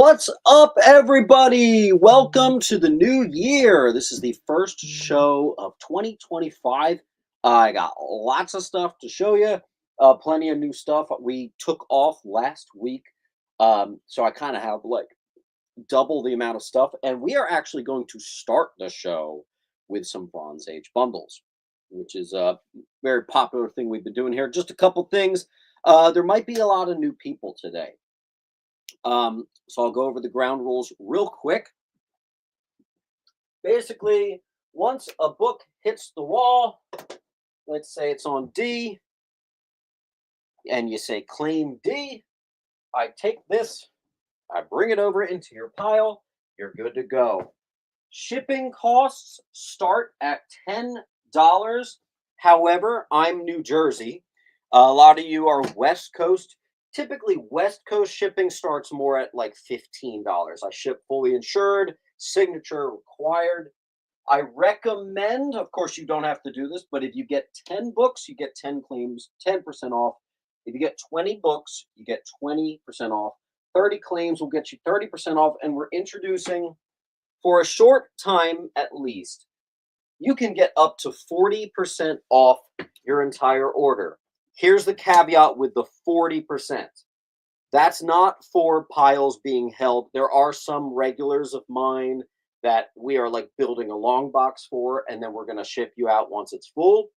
What's up, everybody? Welcome to the new year. This is the first show of 2025. I got lots of stuff to show you, plenty of new stuff. We took off last week, so I kind of have like double the amount of stuff, and we are actually going to start the show with some Bronze Age bundles, which is a very popular thing we've been doing here. Just a couple things. There might be a lot of new people today. So I'll go over the ground rules real quick. Basically, once a book hits the wall, let's say it's on D, and you say claim D, I take this, I bring it over into your pile, you're good to go. Shipping costs start at $10. However, I'm New Jersey. A lot of you are West Coast. Typically, West Coast shipping starts more at like $15. I ship fully insured, signature required. I recommend, of course, you don't have to do this, but if you get 10 books, you get 10 claims, 10% off. If you get 20 books, you get 20% off. 30 claims will get you 30% off. And we're introducing, for a short time at least, you can get up to 40% off your entire order. Here's the caveat with the 40%. That's not for piles being held. There are some regulars of mine that we are like building a long box for, and then we're going to ship you out once it's full.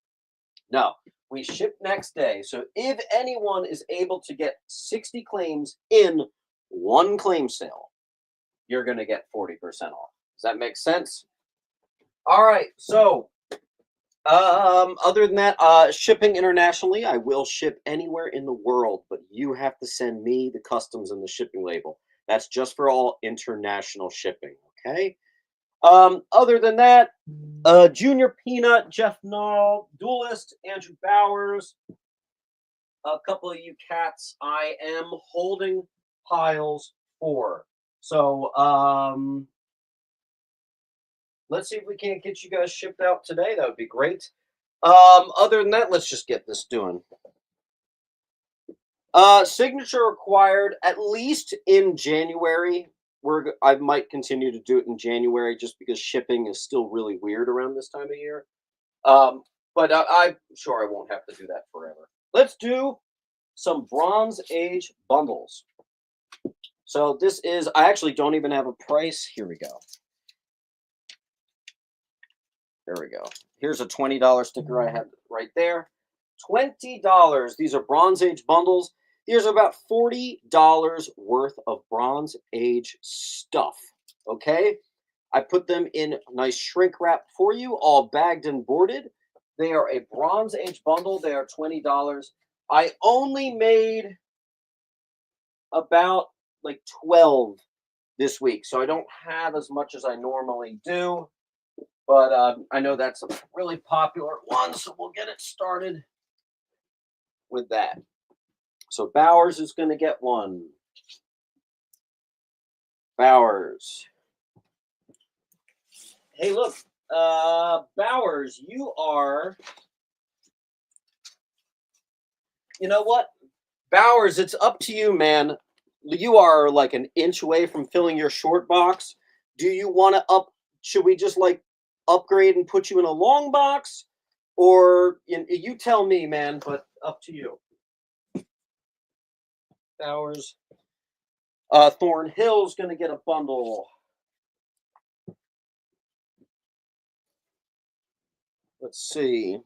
No, we ship next day. So if anyone is able to get 60 claims in one claim sale, you're going to get 40% off. Does that make sense? All right, so other than that, shipping internationally, I will ship anywhere in the world, but you have to send me the customs and the shipping label. That's just for all international shipping, okay? Other than that, Junior Peanut, Jeff Nall, Duelist, Andrew Bowers, a couple of you cats I am holding piles for. So, let's see if we can't get you guys shipped out today. That would be great. Other than that, let's just get this doing. Signature required at least in January. I might continue to do it in January just because shipping is still really weird around this time of year. But I'm sure I won't have to do that forever. Let's do some Bronze Age bundles. So this is, I actually don't even have a price. Here we go. There we go. Here's a $20 sticker I have right there. $20. These are Bronze Age bundles. These are about $40 worth of Bronze Age stuff. Okay? I put them in nice shrink wrap for you, all bagged and boarded. They are a Bronze Age bundle. They are $20. I only made about like 12 this week, so I don't have as much as I normally do. But I know that's a really popular one, so we'll get it started with that. So Bowers is going to get one. Bowers. Hey, look. Bowers, you are... You know what? Bowers, it's up to you, man. You are like an inch away from filling your short box. Do you want to up... Should we just like upgrade and put you in a long box, or you tell me, man, but up to you. Bowers. Thornhill's gonna get a bundle. Let's see.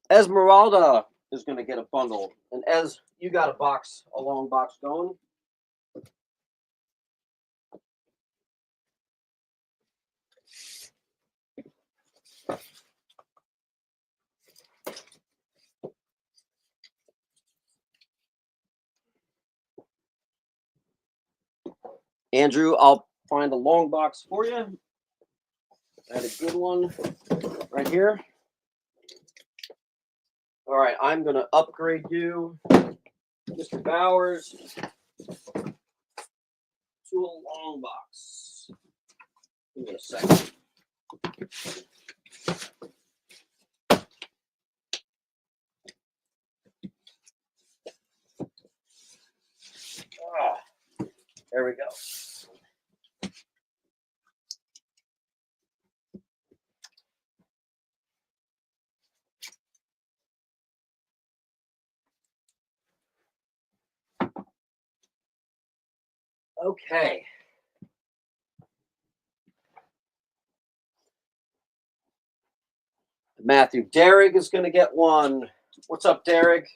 Esmeralda is gonna get a bundle, and Ez, you got a long box going. Andrew, I'll find a long box for you. I had a good one right here. All right, I'm going to upgrade you, Mr. Bowers, to a long box. Give me a second. There we go. Okay. Matthew Derrick is going to get one. What's up, Derrick?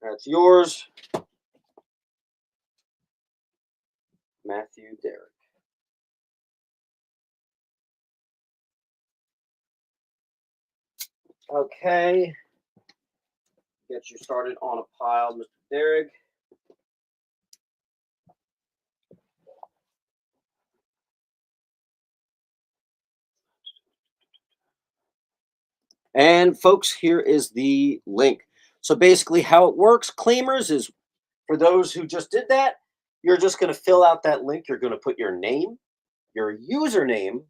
That's yours. Matthew Derrick. Okay. Get you started on a pile, Mr. Derrick. And folks, here is the link. So basically how it works, claimers, is for those who just did that, you're just going to fill out that link. You're going to put your name, your username,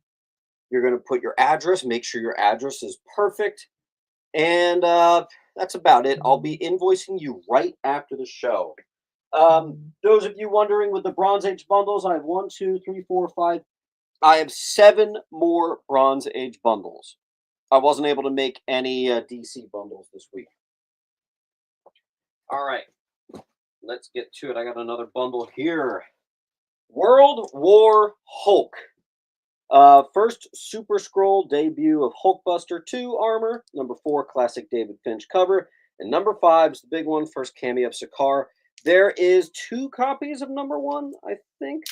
you're going to put your address, make sure your address is perfect. And that's about it. I'll be invoicing you right after the show. Those of you wondering with the Bronze Age bundles, I have 1, 2, 3, 4, 5. I have 7 more Bronze Age bundles. I wasn't able to make any DC bundles this week. All right, let's get to it. I got another bundle here. World War Hulk. First Super Scroll debut of Hulkbuster 2 armor. Number 4, classic David Finch cover. And number 5 is the big one, first cameo of Sakaar. There is 2 copies of number 1, I think.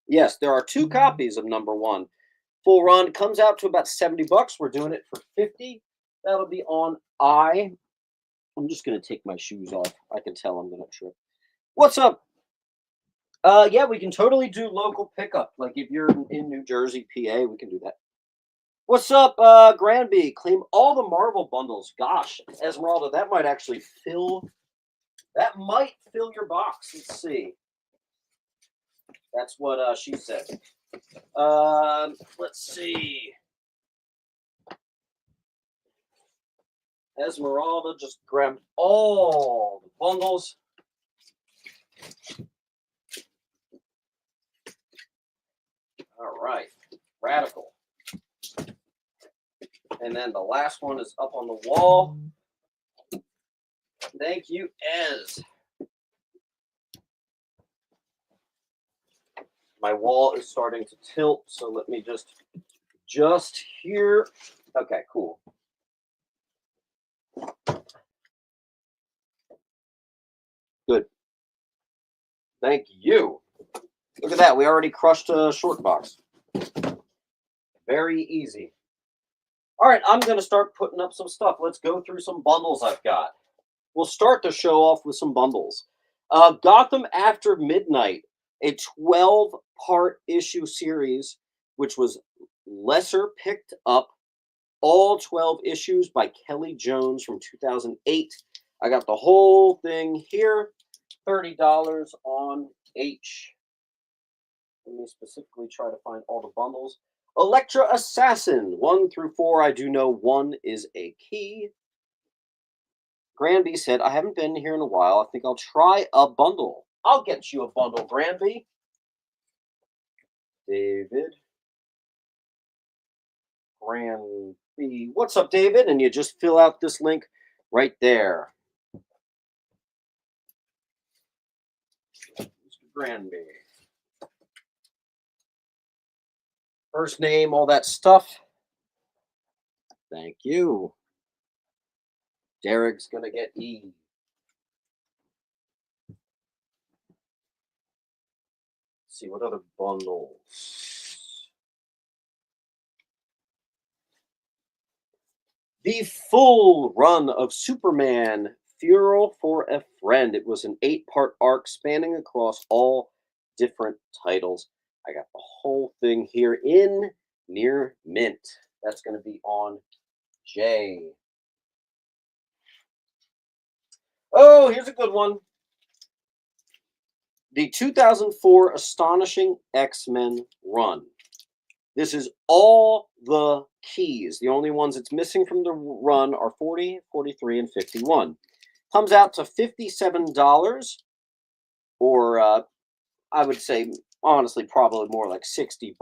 Yes, there are 2 copies of number 1. Full run comes out to about $70. We're doing it for 50. That'll be on I. I'm just going to take my shoes off. I can tell I'm going to trip. What's up? Yeah, we can totally do local pickup. Like if you're in New Jersey, PA, we can do that. What's up, Granby? Claim all the Marvel bundles. Gosh, Esmeralda, that might actually fill. That might fill your box. Let's see. That's what she said. Let's see. Esmeralda just grabbed all the bundles. All right, Radical. And then the last one is up on the wall. Thank you, Ez. My wall is starting to tilt, so let me just here. Okay, cool. Good. Thank you. Look at that. We already crushed a short box. Very easy. All right, I'm going to start putting up some stuff. Let's go through some bundles I've got. We'll start the show off with some bundles. Gotham After Midnight, a 12-part issue series, which was lesser picked up. All 12 issues by Kelly Jones from 2008. I got the whole thing here, $30 on H. Let me specifically try to find all the bundles. Elektra Assassin, 1 through 4. I do know 1 is a key. Granby said, I haven't been here in a while. I think I'll try a bundle. I'll get you a bundle, Granby. David. Granby. What's up, David? And you just fill out this link right there. Mr. Granby. First name, all that stuff. Thank you. Derek's going to get E. Let's see, what other bundles? The full run of Superman, Funeral for a Friend. It was an 8-part arc spanning across all different titles. I got the whole thing here in near mint. That's going to be on J. Oh, here's a good one. The 2004 Astonishing X-Men run. This is all the keys. The only ones it's missing from the run are 40, 43, and 51. Comes out to $57. or I would say, honestly, probably more like $60.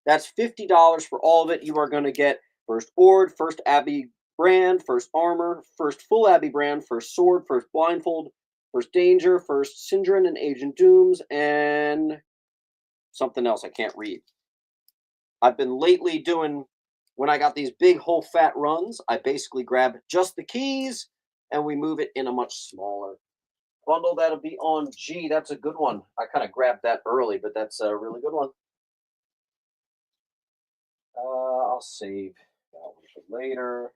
That's $50 for all of it. You are going to get first Ord, first Abbey brand, first armor, first full Abbey brand, first sword, first blindfold, first danger, first Syndron and Agent Dooms, and something else I can't read. I've been lately doing, when I got these big whole fat runs, I basically grab just the keys and we move it in a much smaller bundle. That'll be on G. That's a good one. I kind of grabbed that early, but that's a really good one. I'll save that one for later.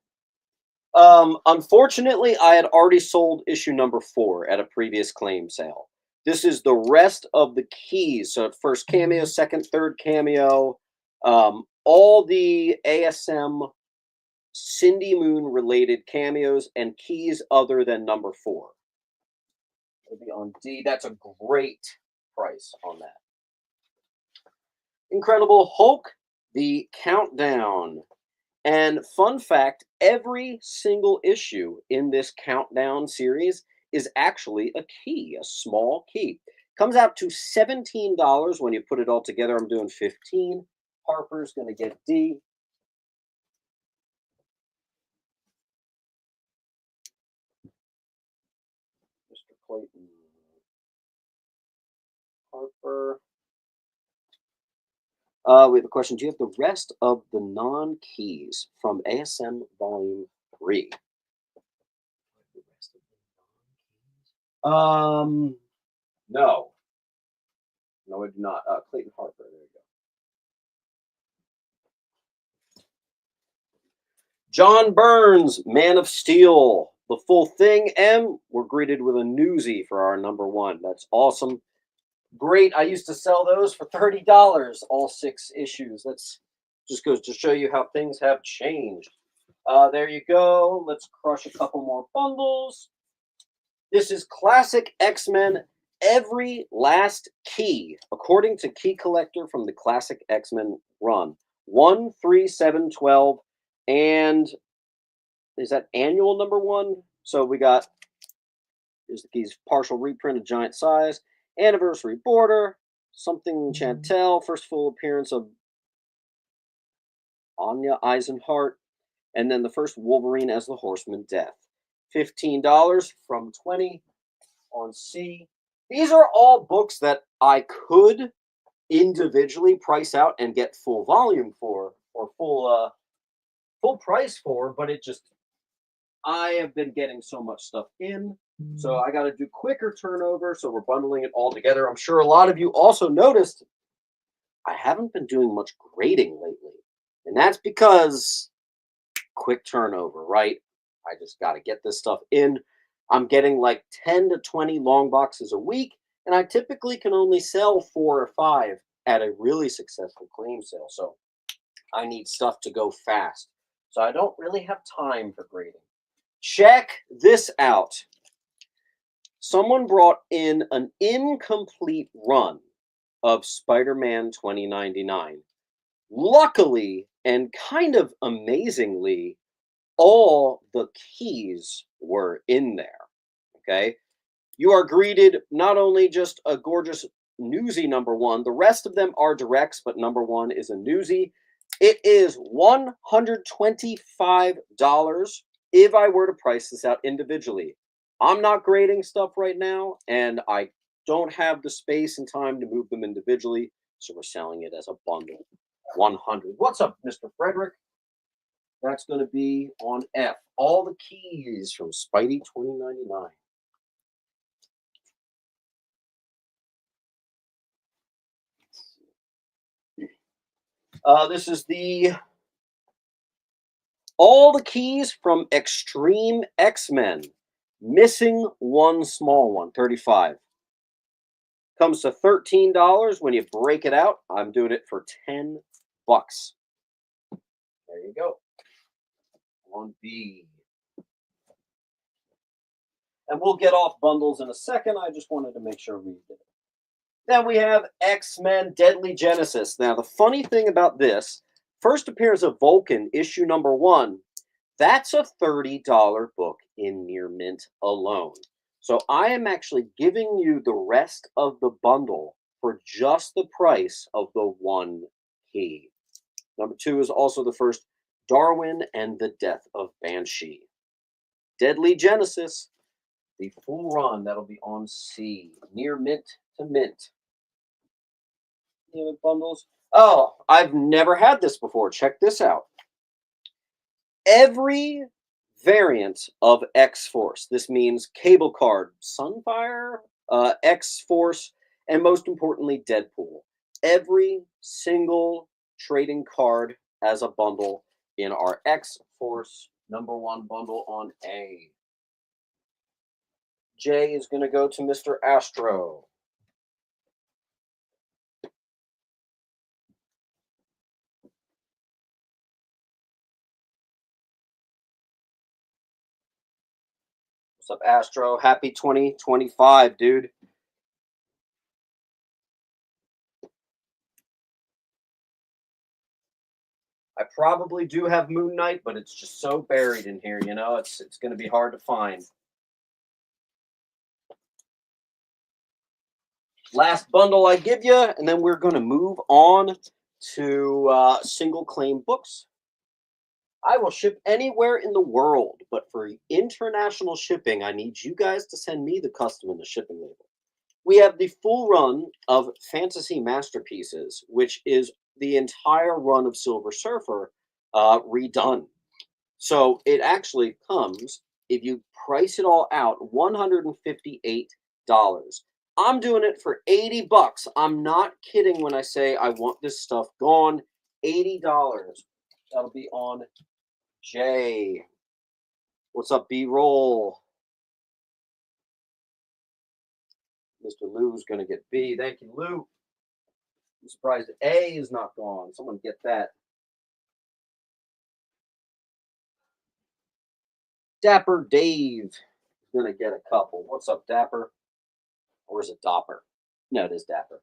Unfortunately, I had already sold issue number 4 at a previous claim sale. This is the rest of the keys. So first cameo, second, third cameo, all the ASM Cindy Moon related cameos and keys other than number 4. It'll be on D. That's a great price on that. Incredible Hulk, the countdown. And fun fact, every single issue in this countdown series is actually a key, a small key. Comes out to $17 when you put it all together. I'm doing 15. Harper's going to get D. Mr. Clayton. Harper. We have a question. Do you have the rest of the non-keys from ASM Volume 3? No. No, I do not. Clayton Harper. There you go. John Burns, Man of Steel. The full thing. M. We're greeted with a newsie for our number 1. That's awesome. Great. I used to sell those for $30, all 6 issues. That's just goes to show you how things have changed. There you go. Let's crush a couple more bundles. This is Classic X-Men, every last key, according to Key Collector from the Classic X-Men run. 1, 3, 7, 12, and is that annual number 1? So we got, here's the keys, partial reprint of giant size, anniversary border, something Chantel, first full appearance of Anya Eisenhart, and then the first Wolverine as the Horseman Death. $15 from 20 on C. These are all books that I could individually price out and get full volume for, or full price for, but it just, I have been getting so much stuff in, so I got to do quicker turnover, so we're bundling it all together. I'm sure a lot of you also noticed I haven't been doing much grading lately, and that's because quick turnover, right? I just got to get this stuff in. I'm getting like 10 to 20 long boxes a week, and I typically can only sell 4 or 5 at a really successful claim sale. So I need stuff to go fast. So I don't really have time for grading. Check this out. Someone brought in an incomplete run of Spider-Man 2099. Luckily, and kind of amazingly, all the keys were in there. Okay, you are greeted not only just a gorgeous newsie number 1, the rest of them are directs, but number 1 is a newsie. It is $125 if I were to price this out individually. I'm not grading stuff right now, and I don't have the space and time to move them individually, so we're selling it as a bundle. 100. What's up, Mr. Frederick? That's going to be on F. All the keys from Spidey 2099. This is all the keys from Extreme X-Men. Missing one small one, 35. Comes to $13 when you break it out. I'm doing it for $10. There you go. On B. And we'll get off bundles in a second. I just wanted to make sure we did it. Then we have X-Men Deadly Genesis. Now, the funny thing about this, first appearance of Vulcan, issue number 1, that's a $30 book in near mint alone. So I am actually giving you the rest of the bundle for just the price of the one key. Number 2 is also the first Darwin and the Death of Banshee. Deadly Genesis, the full run that'll be on C, near mint to mint. Bundles. Oh, I've never had this before. Check this out. Every variant of X-Force. This means Cable Card, Sunfire, X-Force, and most importantly, Deadpool. Every single trading card as a bundle in our X-Force #1 bundle on A. J is going to go to Mr. Astro. What's up, Astro? Happy 2025, dude. I probably do have Moon Knight, but it's just so buried in here, you know? It's going to be hard to find. Last bundle I give you, and then we're going to move on to single claim books. I will ship anywhere in the world, but for international shipping, I need you guys to send me the custom and the shipping label. We have the full run of Fantasy Masterpieces, which is the entire run of Silver Surfer redone. So it actually comes, if you price it all out, $158. I'm doing it for $80. I'm not kidding when I say I want this stuff gone. $80. That'll be on J. What's up, B-roll? Mr. Lou's gonna get B. Thank you, Lou. I'm surprised A is not gone. Someone get that. Dapper Dave is gonna get a couple. What's up, Dapper? Or is it Dopper? No, it is Dapper.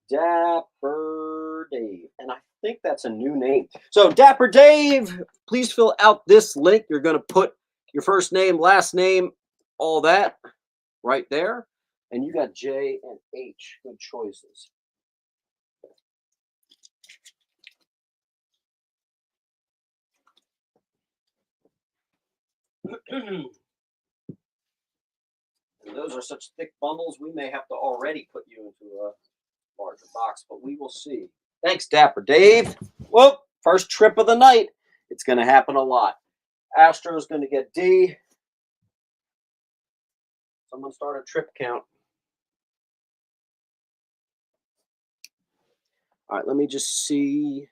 Dapper Dave. And I think that's a new name. So, Dapper Dave, please fill out this link. You're going to put your first name, last name, all that right there. And you got J and H. Good choices. And those are such thick bundles, we may have to already put you into a larger box, but we will see. Thanks, Dapper Dave. Well, first trip of the night. It's going to happen a lot. Astro's going to get D. Someone start a trip count. All right, let me just see.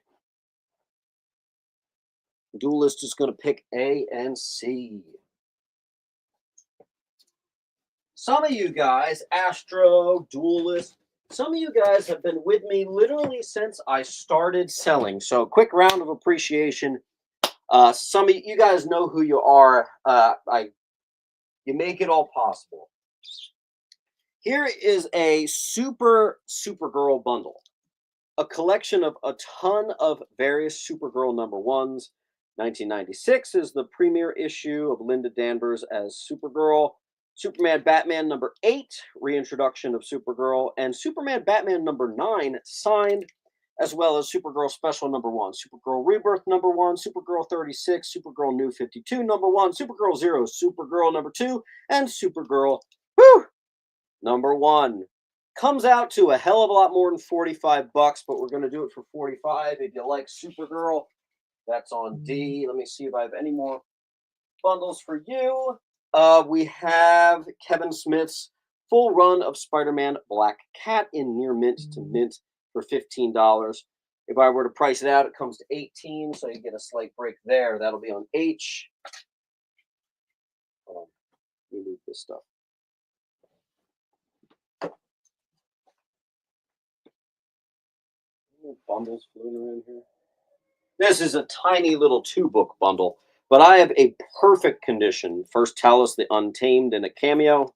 Duelist is going to pick A and C. Some of you guys, Astro, Duelist, some of you guys have been with me literally since I started selling. So, quick round of appreciation. Some of you guys know who you are. You make it all possible. Here is a Supergirl bundle. A collection of a ton of various Supergirl #1s. 1996 is the premiere issue of Linda Danvers as Supergirl. Superman Batman #8, reintroduction of Supergirl, and Superman Batman #9 signed, as well as Supergirl Special #1, Supergirl Rebirth #1, Supergirl 36, Supergirl New 52 #1, Supergirl Zero, Supergirl #2, and Supergirl #1. Comes out to a hell of a lot more than $45, but we're going to do it for 45. If you like Supergirl, that's on D. Let me see if I have any more bundles for you. We have Kevin Smith's full run of Spider-Man Black Cat in near mint to mint for $15. If I were to price it out, it comes to 18, so you get a slight break there. That'll be on H. Let me move this stuff. Bundles floating around here. This is a tiny little 2-book bundle, but I have a perfect condition. First Talos the Untamed in a cameo,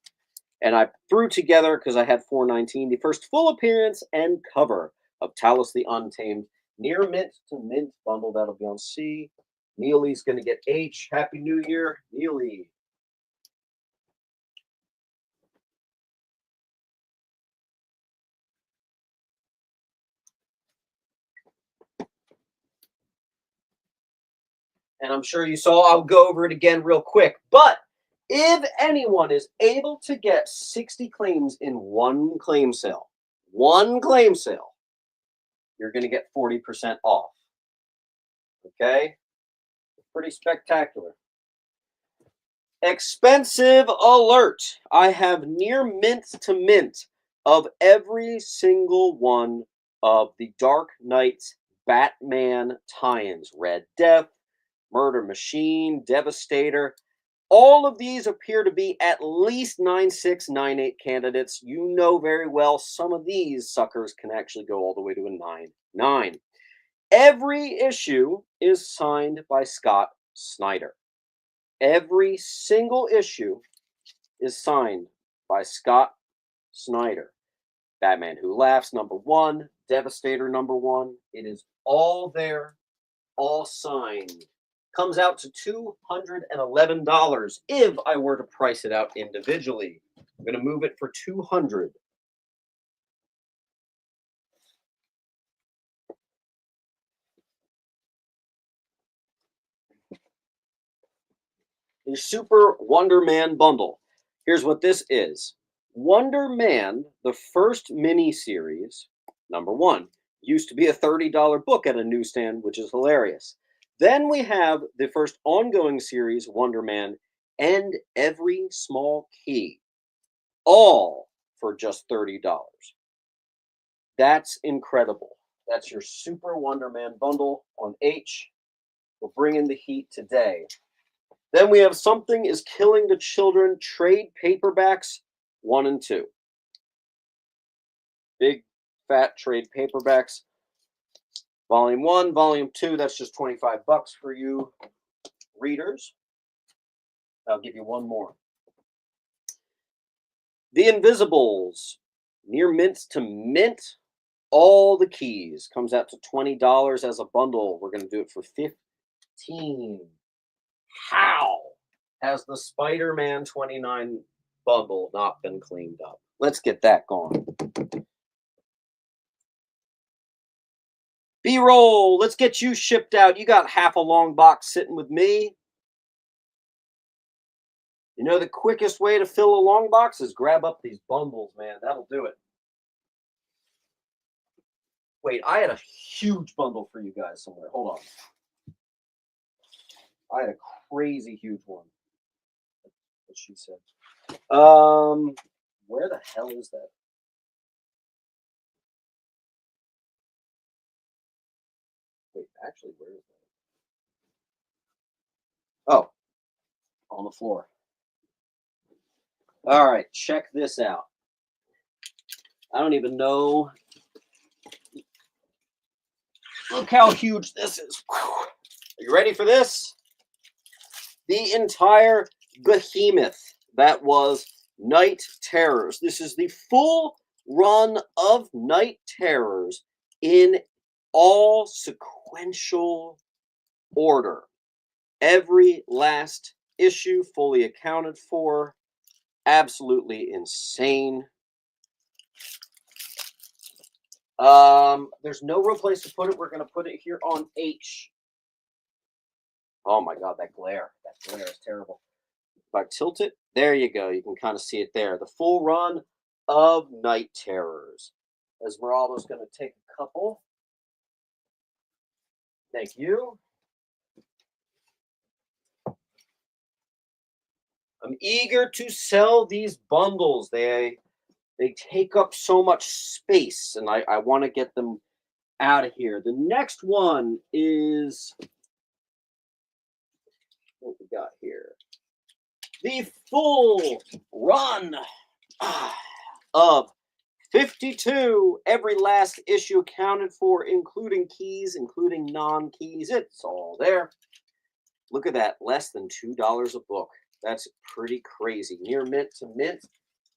and I threw together, because I had 419, the first full appearance and cover of Talos the Untamed, near mint to mint bundle. That'll be on C. Neely's going to get H. Happy New Year, Neely. And I'm sure you saw, I'll go over it again real quick. But if anyone is able to get 60 claims in one claim sale, you're going to get 40% off. Okay? Pretty spectacular. Expensive alert. I have near mint to mint of every single one of the Dark Knight's Batman tie-ins. Red Death, Murder Machine, Devastator. All of these appear to be at least 9.6, 9.8 candidates. You know very well some of these suckers can actually go all the way to a 9.9. Every issue is signed by Scott Snyder. Every single issue is signed by Scott Snyder. Batman Who Laughs, #1. Devastator, #1. It is all there, all signed. Comes out to $211 if I were to price it out individually. I'm going to move it for $200. The Super Wonder Man bundle. Here's what this is. Wonder Man, the first mini-series, #1, used to be a $30 book at a newsstand, which is hilarious. Then we have the first ongoing series, Wonder Man, and Every Small Key, all for just $30. That's incredible. That's your Super Wonder Man bundle on H. We'll bring in the heat today. Then we have Something is Killing the Children trade paperbacks 1 and 2. Big fat trade paperbacks. Volume 1, Volume 2, that's just $25 for you readers. I'll give you one more. The Invisibles, near mint to mint. All the keys comes out to $20 as a bundle. We're going to do it for $15. How has the Spider-Man 29 bundle not been cleaned up? Let's get that going. B-roll, let's get you shipped out. You got half a long box sitting with me. You know the quickest way to fill a long box is grab up these bundles, man. That'll do it. Wait, I had a huge bundle for you guys somewhere. Hold on. I had a crazy huge one. What she said. Where the hell is that? Wait, actually, where is that? Oh, on the floor. All right, check this out. I don't even know. Look how huge this is. Are you ready for this? The entire behemoth that was Night Terrors. This is the full run of Night Terrors in all sequential order. Every last issue fully accounted for. Absolutely insane. There's no real place to put it. We're going to put it here on H. Oh my God, that glare. That glare is terrible. If I tilt it, there you go. You can kind of see it there. The full run of Night Terrors. Esmeralda's going to take a couple. Thank you. I'm eager to sell these bundles. They take up so much space, and I want to get them out of here. The next one is what we got here. The full run of 52. Every last issue accounted for, including keys, including non-keys. It's all there. Look at that. Less than $2 a book. That's pretty crazy. Near mint to mint.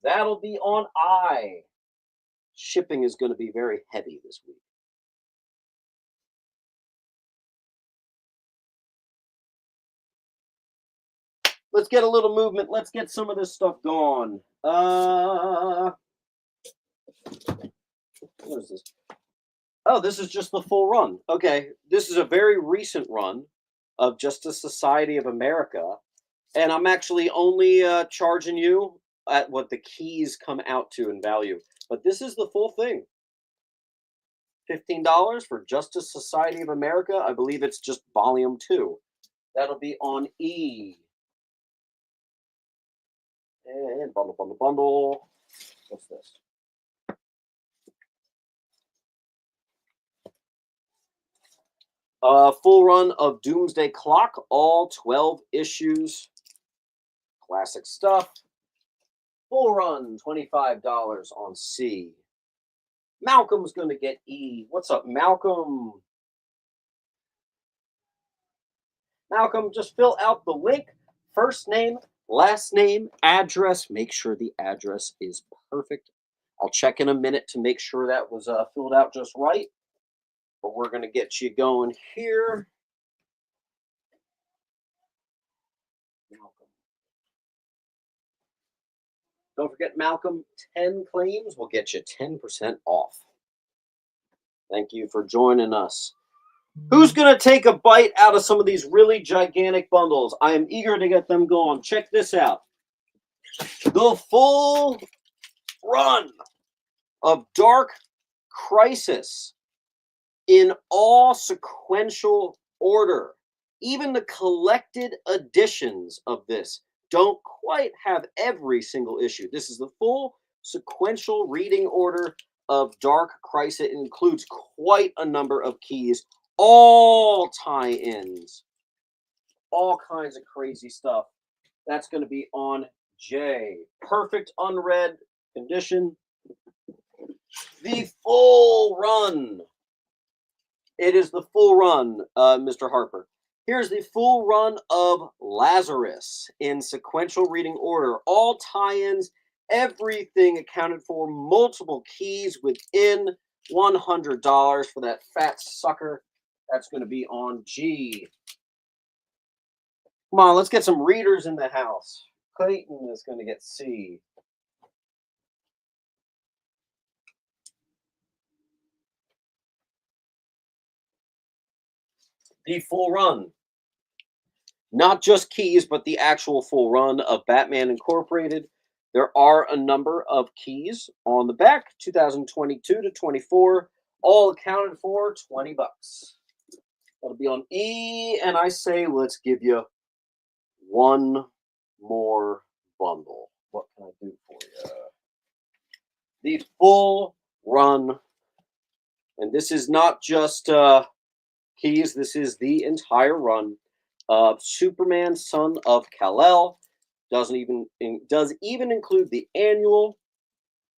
That'll be on I. Shipping is going to be very heavy this week. Let's get a little movement. Let's get some of this stuff going. What is this? Oh, this is just the full run. Okay, this is a very recent run. of Justice Society of America. And I'm actually only charging you at what the keys come out to in value. But this is the full thing. $15 for Justice Society of America. I believe it's just volume 2. That'll be on E. And bundle, bundle, bundle. What's this? Full run of Doomsday Clock, all 12 issues. Classic stuff. Full run, $25 on C. Malcolm's going to get E. What's up, Malcolm? Malcolm, just fill out the link. First name, last name, address. Make sure the address is perfect. I'll check in a minute to make sure that was filled out just right. But we're going to get you going here. Malcolm. Don't forget, Malcolm, 10 claims will get you 10% off. Thank you for joining us. Who's going to take a bite out of some of these really gigantic bundles? I am eager to get them going. Check this out. The full run of Dark Crisis in all sequential order. Even the collected editions of this don't quite have every single issue. This is the full sequential reading order of Dark Crisis. It includes quite a number of keys, all tie-ins, all kinds of crazy stuff. That's going to be on J. Perfect unread condition. The full run. It is the full run, Mr. Harper. Here's the full run of Lazarus in sequential reading order. All tie-ins, everything accounted for, multiple keys within $100 for that fat sucker. That's going to be on G. Come on, let's get some readers in the house. Clayton is going to get C. The full run. Not just keys, but the actual full run of Batman Incorporated. There are a number of keys on the back, 2022 to 24, all accounted for $20. That'll be on E, and I say let's give you one more bundle. What can I do for you? The full run, and this is not just keys, this is the entire run of Superman, Son of Kal-El. Does even include the annual,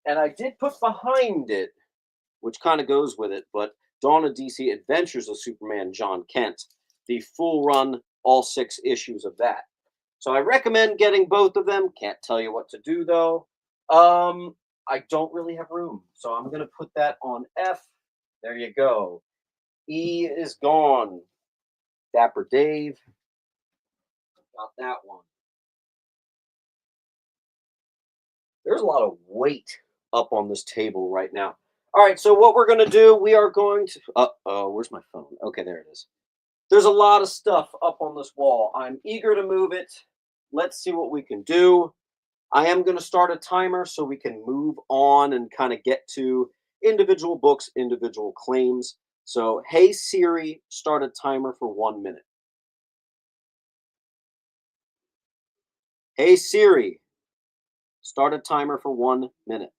and I did put behind it, which kind of goes with it, but Dawn of DC Adventures of Superman, John Kent, the full run, all 6 issues of that. So I recommend getting both of them. Can't tell you what to do though. I don't really have room, so I'm gonna put that on F. There you go. E is gone. Dapper Dave. Got that one. There's a lot of weight up on this table right now. All right, so what we're going to do, we are going to... where's my phone? Okay, there it is. There's a lot of stuff up on this wall. I'm eager to move it. Let's see what we can do. I am going to start a timer so we can move on and kind of get to individual books, individual claims. So, hey Siri, start a timer for 1 minute. Hey Siri, start a timer for 1 minute.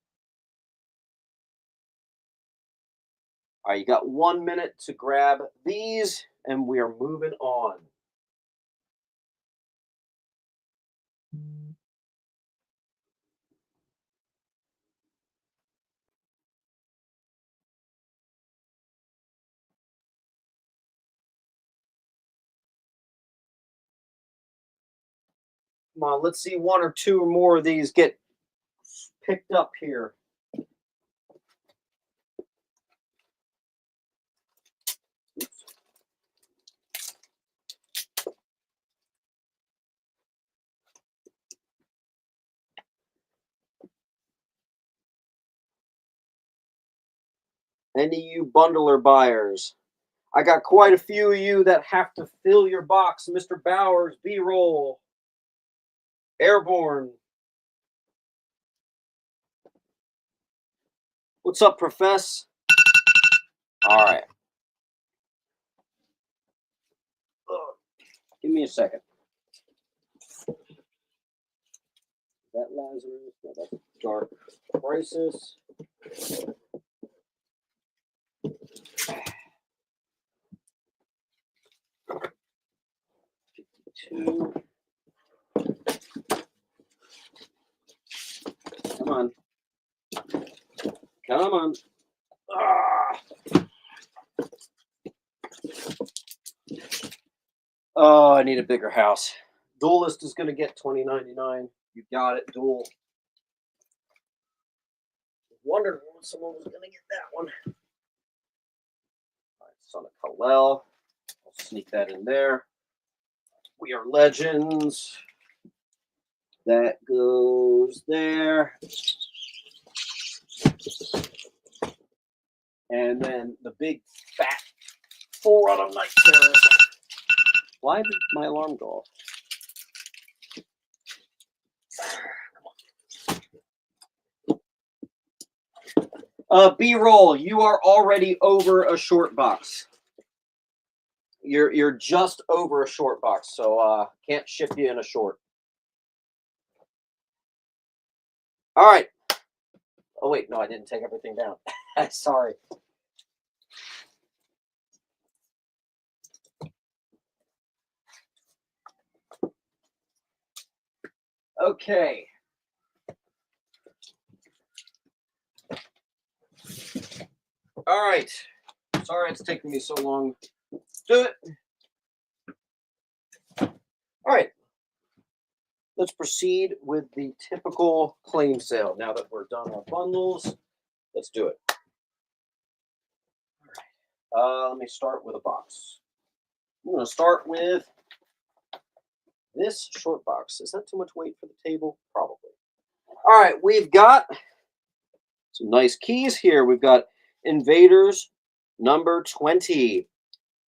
All right, you got 1 minute to grab these, and we are moving on. Come on, let's see 1 or 2 or more of these get picked up here. Any of you bundler buyers, I got quite a few of you that have to fill your box. Mr. Bowers, B-roll, Airborne. What's up, Profess? All right. Give me a second. That Lazarus, no, that's Dark Crisis. Two. Come on. Come on. Ah. Oh, I need a bigger house. Duelist is going to get $20.99. You got it, Duel. Wondered when someone was going to get that one. All right, Son of Kal-El. I'll sneak that in there. We Are Legends. That goes there. And then the big fat full run of Night Terrors. Why did my alarm go off? B-roll, you are already over a short box. You're just over a short box, so can't ship you in a short. All right. Oh wait, no, I didn't take everything down. Sorry. Okay. All right. Sorry it's taking me so long to do it. All right. Let's proceed with the typical claim sale. Now that we're done our bundles, let's do it. All right. Let me start with a box. I'm going to start with this short box. Is that too much weight for the table? Probably. All right. We've got some nice keys here. We've got Invaders number 20.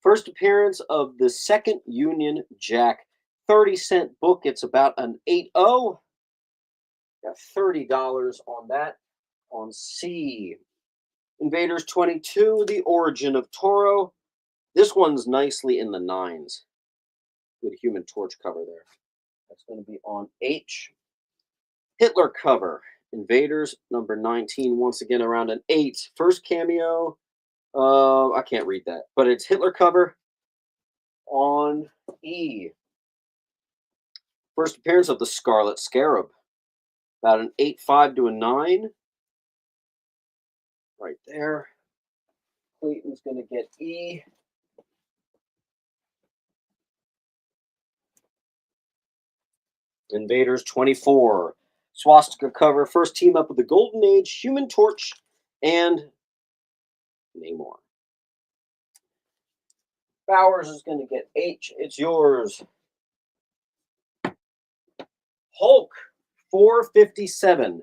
First appearance of the second Union Jack. 30-cent book. It's about an 8.0. Got $30 on that. On C. Invaders 22, The Origin of Toro. This one's nicely in the 9s. Good Human Torch cover there. That's going to be on H. Hitler cover. Invaders number 19, once again around an 8. First cameo. I can't read that, but it's Hitler cover on E. First appearance of the Scarlet Scarab. About an 8.5 to a 9. Right there. Clayton's going to get E. Invaders 24. Swastika cover. First team up with the Golden Age, Human Torch, and Namor. Bowers is going to get H. It's yours. Hulk 457.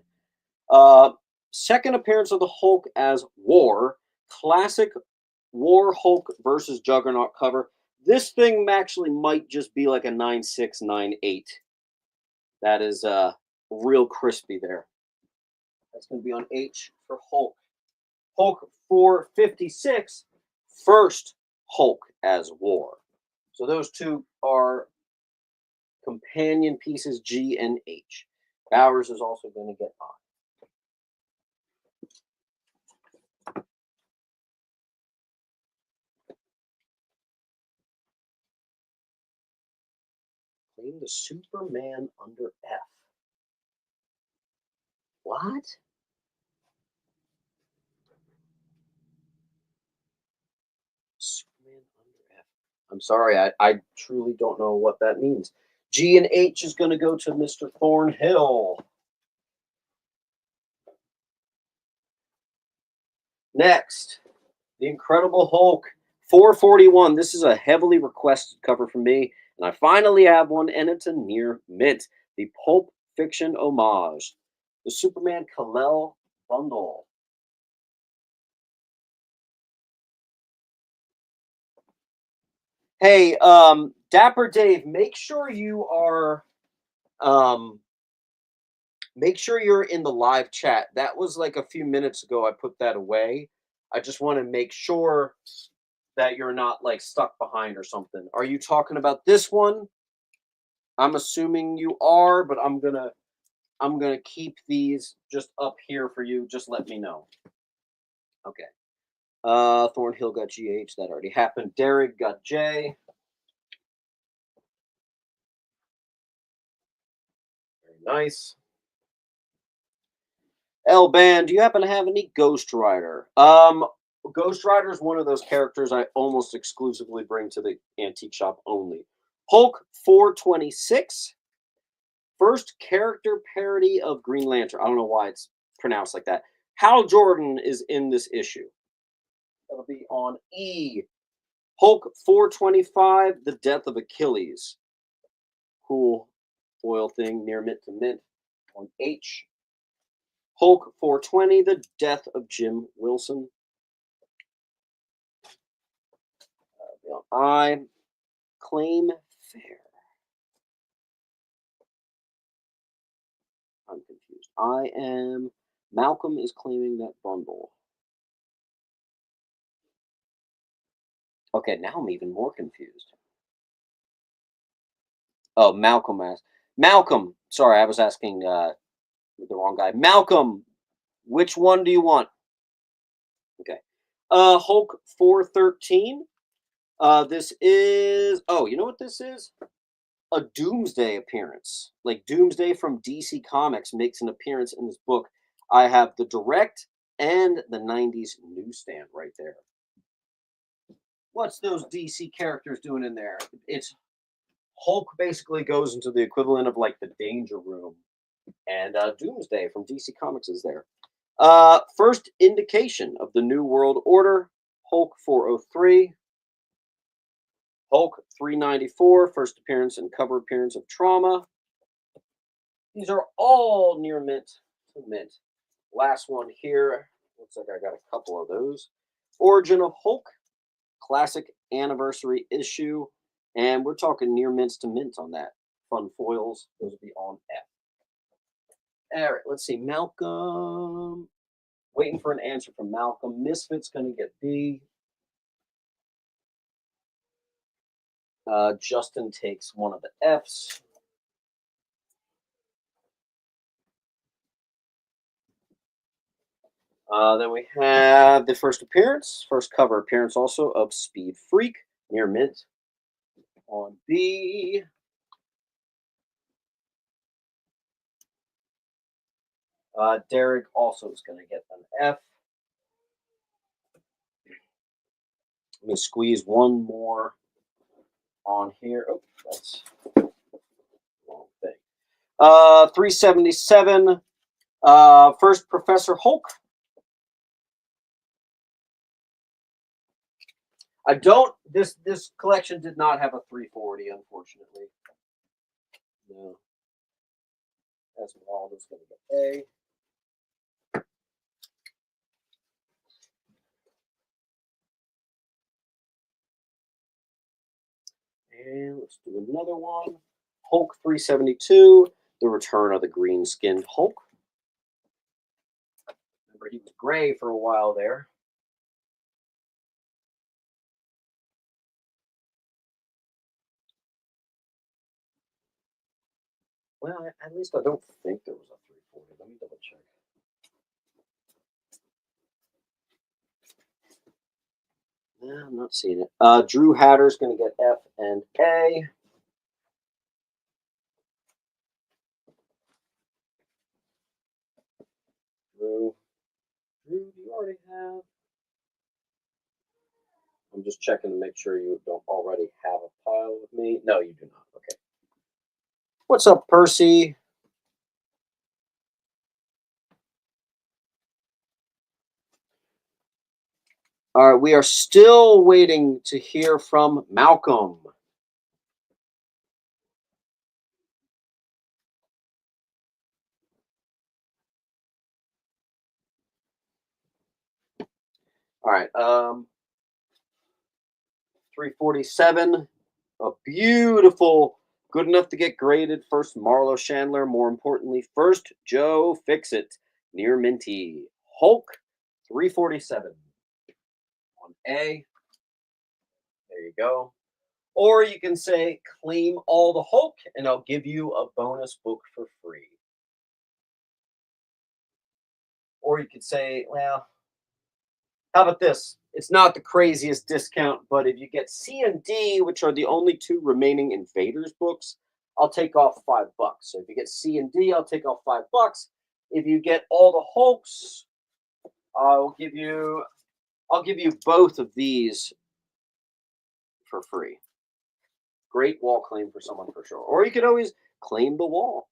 Second appearance of the Hulk as War. Classic War Hulk versus Juggernaut cover. This thing actually might just be like a 9.6, 9.8. That is real crispy there. That's going to be on H for Hulk. Hulk 456. First Hulk as War. So those two are companion pieces, G and H. Bowers is also going to get I. Claim the Superman under F. What? Superman under F. I'm sorry, I truly don't know what that means. G and H is going to go to Mr. Thornhill. Next, The Incredible Hulk 441. This is a heavily requested cover from me, and I finally have one, and it's a near mint. The Pulp Fiction homage. The Superman Kal-El bundle. Hey, Dapper Dave, um, make sure you're in the live chat. That was like a few minutes ago. I put that away. I just want to make sure that you're not like stuck behind or something. Are you talking about this one? I'm assuming you are, but I'm gonna keep these just up here for you. Just let me know. Okay. Thornhill got GH. That already happened. Derek got J. Very nice. L Band, do you happen to have any Ghost Rider? Ghost Rider is one of those characters I almost exclusively bring to the antique shop only. Hulk 426, first character parody of Green Lantern. I don't know why it's pronounced like that. Hal Jordan is in this issue. That'll be on E. Hulk 425, The Death of Achilles. Cool foil thing, near mint to mint on H. Hulk 420, The Death of Jim Wilson. On I. Claim Fair. I'm confused. I am. Malcolm is claiming that bundle. Okay, now I'm even more confused. Oh, Malcolm asked. Malcolm, sorry, I was asking the wrong guy. Malcolm, which one do you want? Okay. Hulk 413. This is. Oh, you know what this is? A Doomsday appearance. Like Doomsday from DC Comics makes an appearance in this book. I have the direct and the 90s newsstand right there. What's those DC characters doing in there? It's Hulk basically goes into the equivalent of like the Danger Room, and Doomsday from DC Comics is there. First indication of the New World Order, Hulk 403, Hulk 394, first appearance and cover appearance of Trauma. These are all near mint to mint. Last one here, looks like I got a couple of those. Origin of Hulk, classic anniversary issue, and we're talking near mints to mint on that. Fun foils, those will be on F. All right, let's see. Malcolm, waiting for an answer from Malcolm. Misfit's going to get B. Justin takes one of the Fs. Then we have the first appearance, first cover appearance also of Speed Freak, near mint on B. Derek also is going to get an F. Let me squeeze one more on here. Oh, that's the wrong thing. 377. First Professor Hulk. I don't. This collection did not have a 340, unfortunately. No. Esmeralda's going to get A. And let's do another one. Hulk 372, The Return of the Green Skinned Hulk. Remember, he was gray for a while there. Well, at least I don't think there was a 340. Let me double check. No, I'm not seeing it. Drew Hatter's going to get F and A. Drew, do you already have? I'm just checking to make sure you don't already have a pile with me. No, you do not. Okay. What's up, Percy? All right, we are still waiting to hear from Malcolm. All right, 347. A beautiful, good enough to get graded. First Marlo Chandler. More importantly, first Joe Fixit. Near Minty. Hulk 347. On A. There you go. Or you can say, claim all the Hulk, and I'll give you a bonus book for free. Or you could say, well, how about this? It's not the craziest discount, but if you get C and D, which are the only two remaining Invaders books, I'll take off $5. So if you get C and D, I'll take off $5. If you get all the Hulks, I'll give you both of these for free. Great wall claim for someone for sure. Or you could always claim the wall,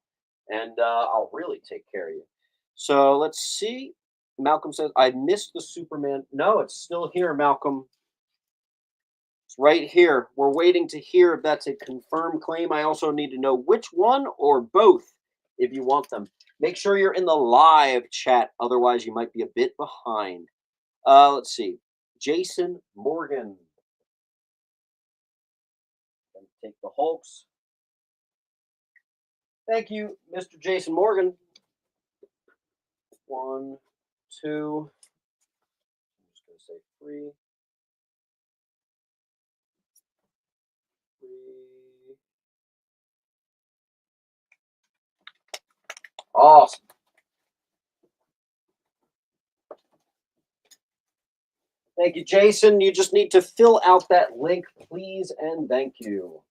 and I'll really take care of you. So let's see. Malcolm says, I missed the Superman. No, it's still here, Malcolm. It's right here. We're waiting to hear if that's a confirmed claim. I also need to know which one or both if you want them. Make sure you're in the live chat. Otherwise, you might be a bit behind. Let's see. Jason Morgan. Gonna take the Hulks. Thank you, Mr. Jason Morgan. 1, 2. I'm just going to say 3. 3. Awesome. Thank you, Jason. You just need to fill out that link, please, and thank you.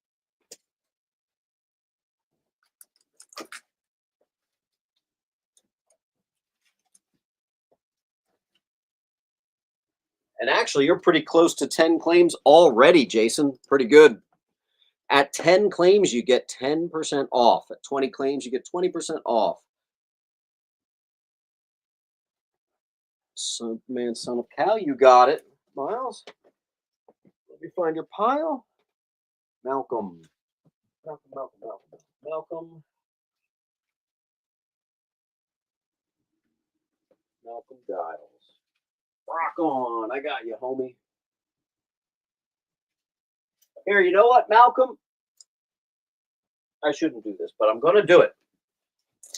And actually, you're pretty close to 10 claims already, Jason. Pretty good. At 10 claims, you get 10% off. At 20 claims, you get 20% off. Man, son of Cal, you got it. Miles, let me find your pile. Malcolm. Malcolm Giles. Rock on. I got you, homie. Here, you know what, Malcolm? I shouldn't do this, but I'm going to do it.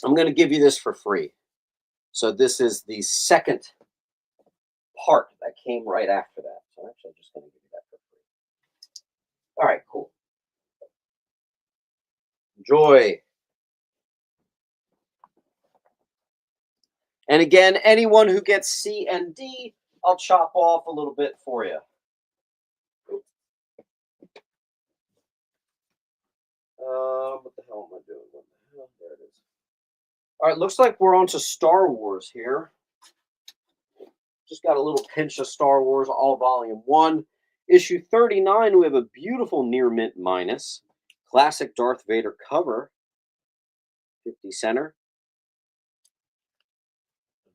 I'm going to give you this for free. So this is the second part that came right after that. So actually, I'm just going to give you that for free. All right, cool. Enjoy. And again, anyone who gets C and D, I'll chop off a little bit for you. What the hell am I doing? What the hell? There it is. All right, looks like we're on to Star Wars here. Just got a little pinch of Star Wars, all volume 1. Issue 39, we have a beautiful near mint minus. Classic Darth Vader cover. 50 center.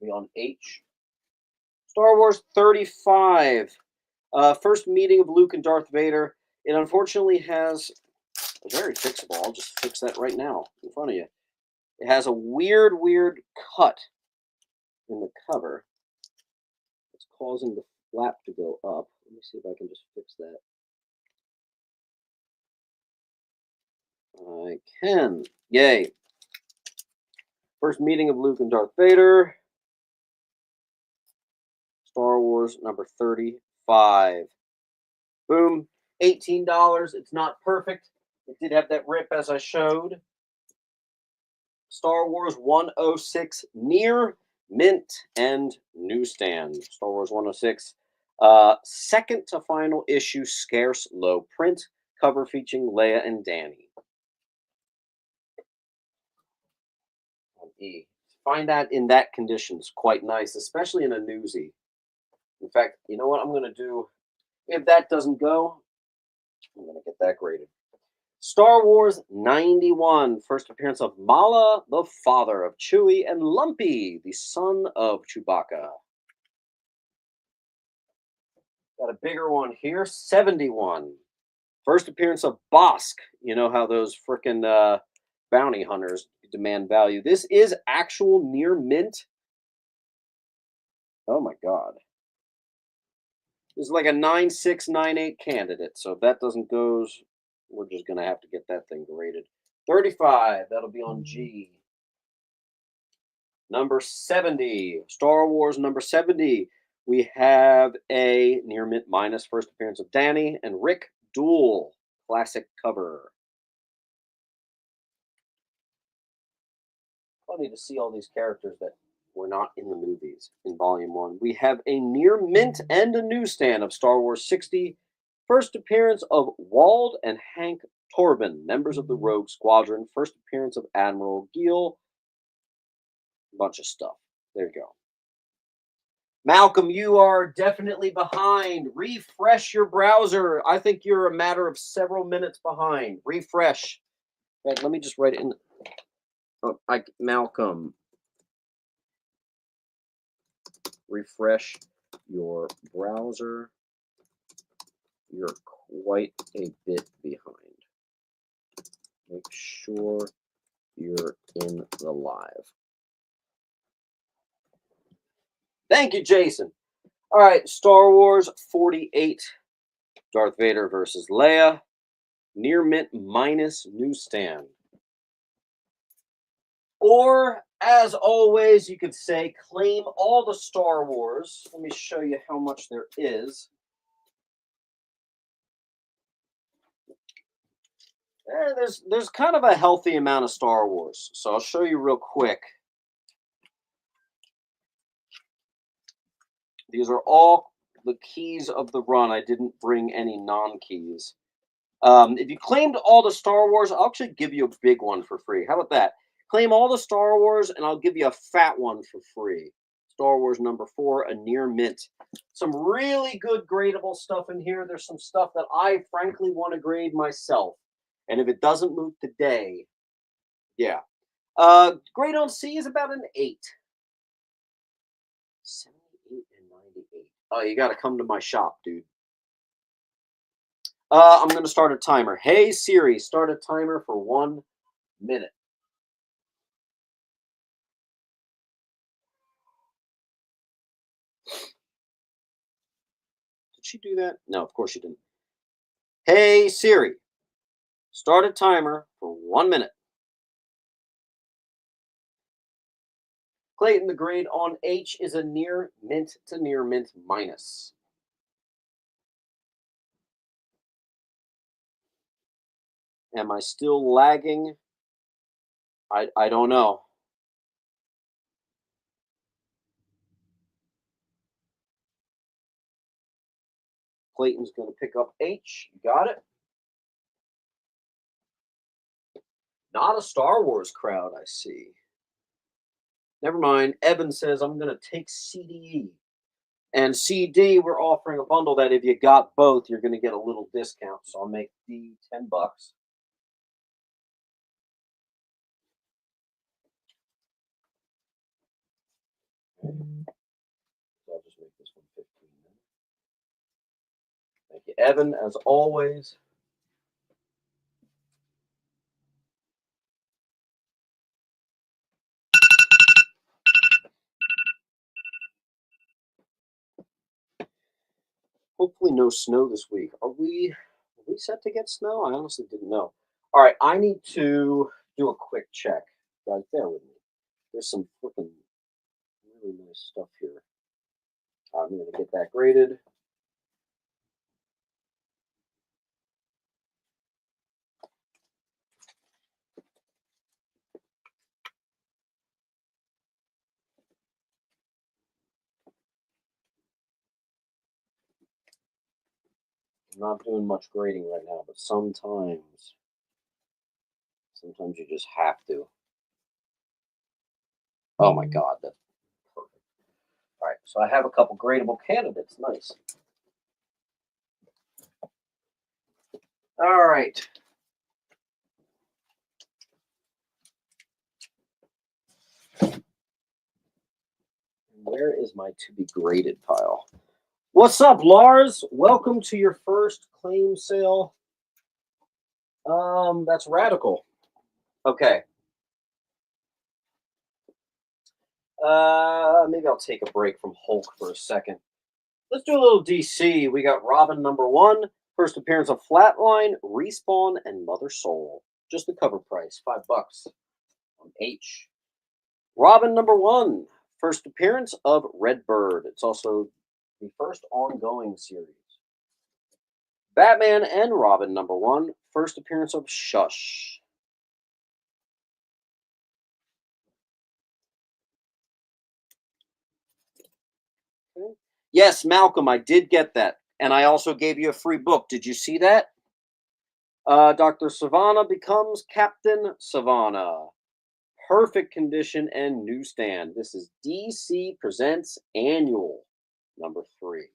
It'll be on H. Star Wars 35. First meeting of Luke and Darth Vader. It unfortunately has... It's very fixable. I'll just fix that right now in front of you. It has a weird cut in the cover. It's causing the flap to go up. Let me see if I can just fix that. I can. Yay. First meeting of Luke and Darth Vader. Star Wars number 35. Boom. $18. It's not perfect. It did have that rip as I showed. Star Wars 106 near mint and newsstand. Star Wars 106. Second to final issue, scarce low print. Cover featuring Leia and Danny. On E. Find that in that condition is quite nice, especially in a newsie. In fact, you know what I'm going to do? If that doesn't go, I'm going to get that graded. Star Wars 91, first appearance of Mala, the father of Chewie, and Lumpy, the son of Chewbacca. Got a bigger one here, 71. First appearance of Bosk. You know how those frickin' bounty hunters demand value. This is actual near mint. Oh my god. This is like a 9698 candidate, so if that doesn't We're just going to have to get that thing graded. 35, that'll be on G. Number 70, Star Wars number 70. We have a near mint minus first appearance of Danny and Rick Duel. Classic cover. Funny to see all these characters that were not in the movies in Volume 1. We have a near mint and a newsstand of Star Wars 60. First appearance of Wald and Hank Torben, members of the Rogue Squadron. First appearance of Admiral Giel. Bunch of stuff. There you go. Malcolm, you are definitely behind. Refresh your browser. I think you're a matter of several minutes behind. Refresh. Right, let me just write it in. Oh, Malcolm. Refresh your browser. You're quite a bit behind. Make sure you're in the live. Thank you, Jason. All right, Star Wars 48. Darth Vader versus Leia. Near mint minus newsstand. Or, as always, you could say, claim all the Star Wars. Let me show you how much there is. There's kind of a healthy amount of Star Wars. So I'll show you real quick. These are all the keys of the run. I didn't bring any non-keys. If you claimed all the Star Wars, I'll actually give you a big one for free. How about that? Claim all the Star Wars, and I'll give you a fat one for free. Star Wars number 4, a near mint. Some really good gradable stuff in here. There's some stuff that I frankly want to grade myself. And if it doesn't move today, yeah. Grade on C is about an 8. 78 and 98. Oh, you got to come to my shop, dude. I'm going to start a timer. Hey, Siri, start a timer for 1 minute. Did she do that? No, of course she didn't. Hey, Siri, start a timer for 1 minute. Clayton, the grade on H is a near mint to near mint minus. Am I still lagging? I don't know. Clayton's going to pick up H. You got it? Not a Star Wars crowd, I see. Never mind. Evan says, I'm going to take CDE. And CD, we're offering a bundle that if you got both, you're going to get a little discount. So I'll make D $10. So I'll just make this one 15 minutes. Thank you, Evan, as always. Hopefully no snow this week. Are we set to get snow? I honestly didn't know. All right, I need to do a quick check. Guys, bear with me. There's some freaking really nice stuff here. I'm going to get that graded. I'm not doing much grading right now, but sometimes you just have to. Oh my God, that's perfect. All right, so I have a couple gradable candidates. Nice. All right. Where is my to be graded pile? What's up, Lars? Welcome to your first claim sale. That's radical. Okay. Maybe I'll take a break from Hulk for a second. Let's do a little DC. We got Robin number 1. First appearance of Flatline, Respawn, and Mother Soul. Just the cover price, $5 on H. Robin #1. First appearance of Redbird. It's also the first ongoing series. Batman and Robin #1. First appearance of Shush. Okay. Yes, Malcolm, I did get that. And I also gave you a free book. Did you see that? Dr. Savannah becomes Captain Savannah. Perfect condition and newsstand. This is DC Presents Annual #3.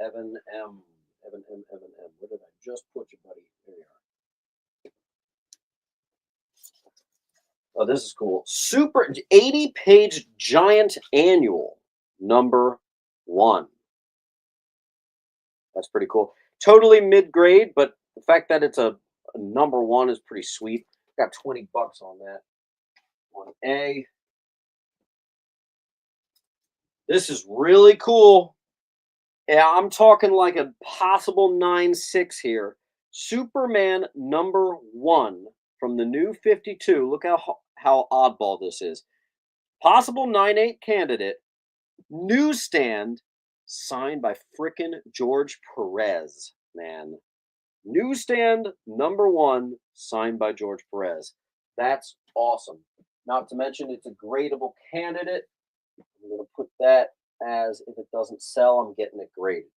Evan M. Evan M. Evan M. Where did I just put you, buddy? There you are. Oh, this is cool. Super 80-page giant annual #1. That's pretty cool. Totally mid-grade, but the fact that it's a #1 is pretty sweet. Got $20 on that. On A. This is really cool. Yeah, I'm talking like a possible 9.6 here. Superman #1 from the new 52. Look how oddball this is. Possible 9.8 candidate. Newsstand signed by frickin' George Perez, man. Newsstand #1 signed by George Perez. That's awesome. Not to mention it's a gradable candidate. I'm going to put that as if it doesn't sell, I'm getting it graded.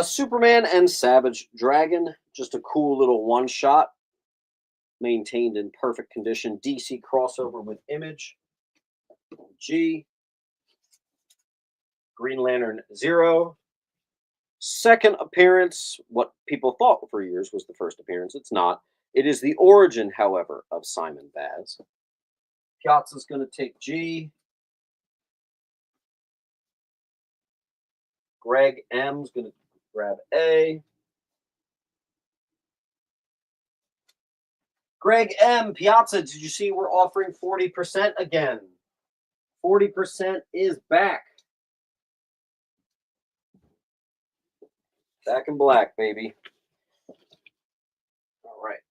Superman and Savage Dragon, just a cool little one shot, maintained in perfect condition. DC crossover with Image. G. Green Lantern 0. Second appearance, what people thought for years was the first appearance. It's not. It is the origin, however, of Simon Baz. Piazza's going to take G. Greg M's going to grab A. Greg M. Piazza, did you see we're offering 40% again? 40% is back. Back in black, baby. All right.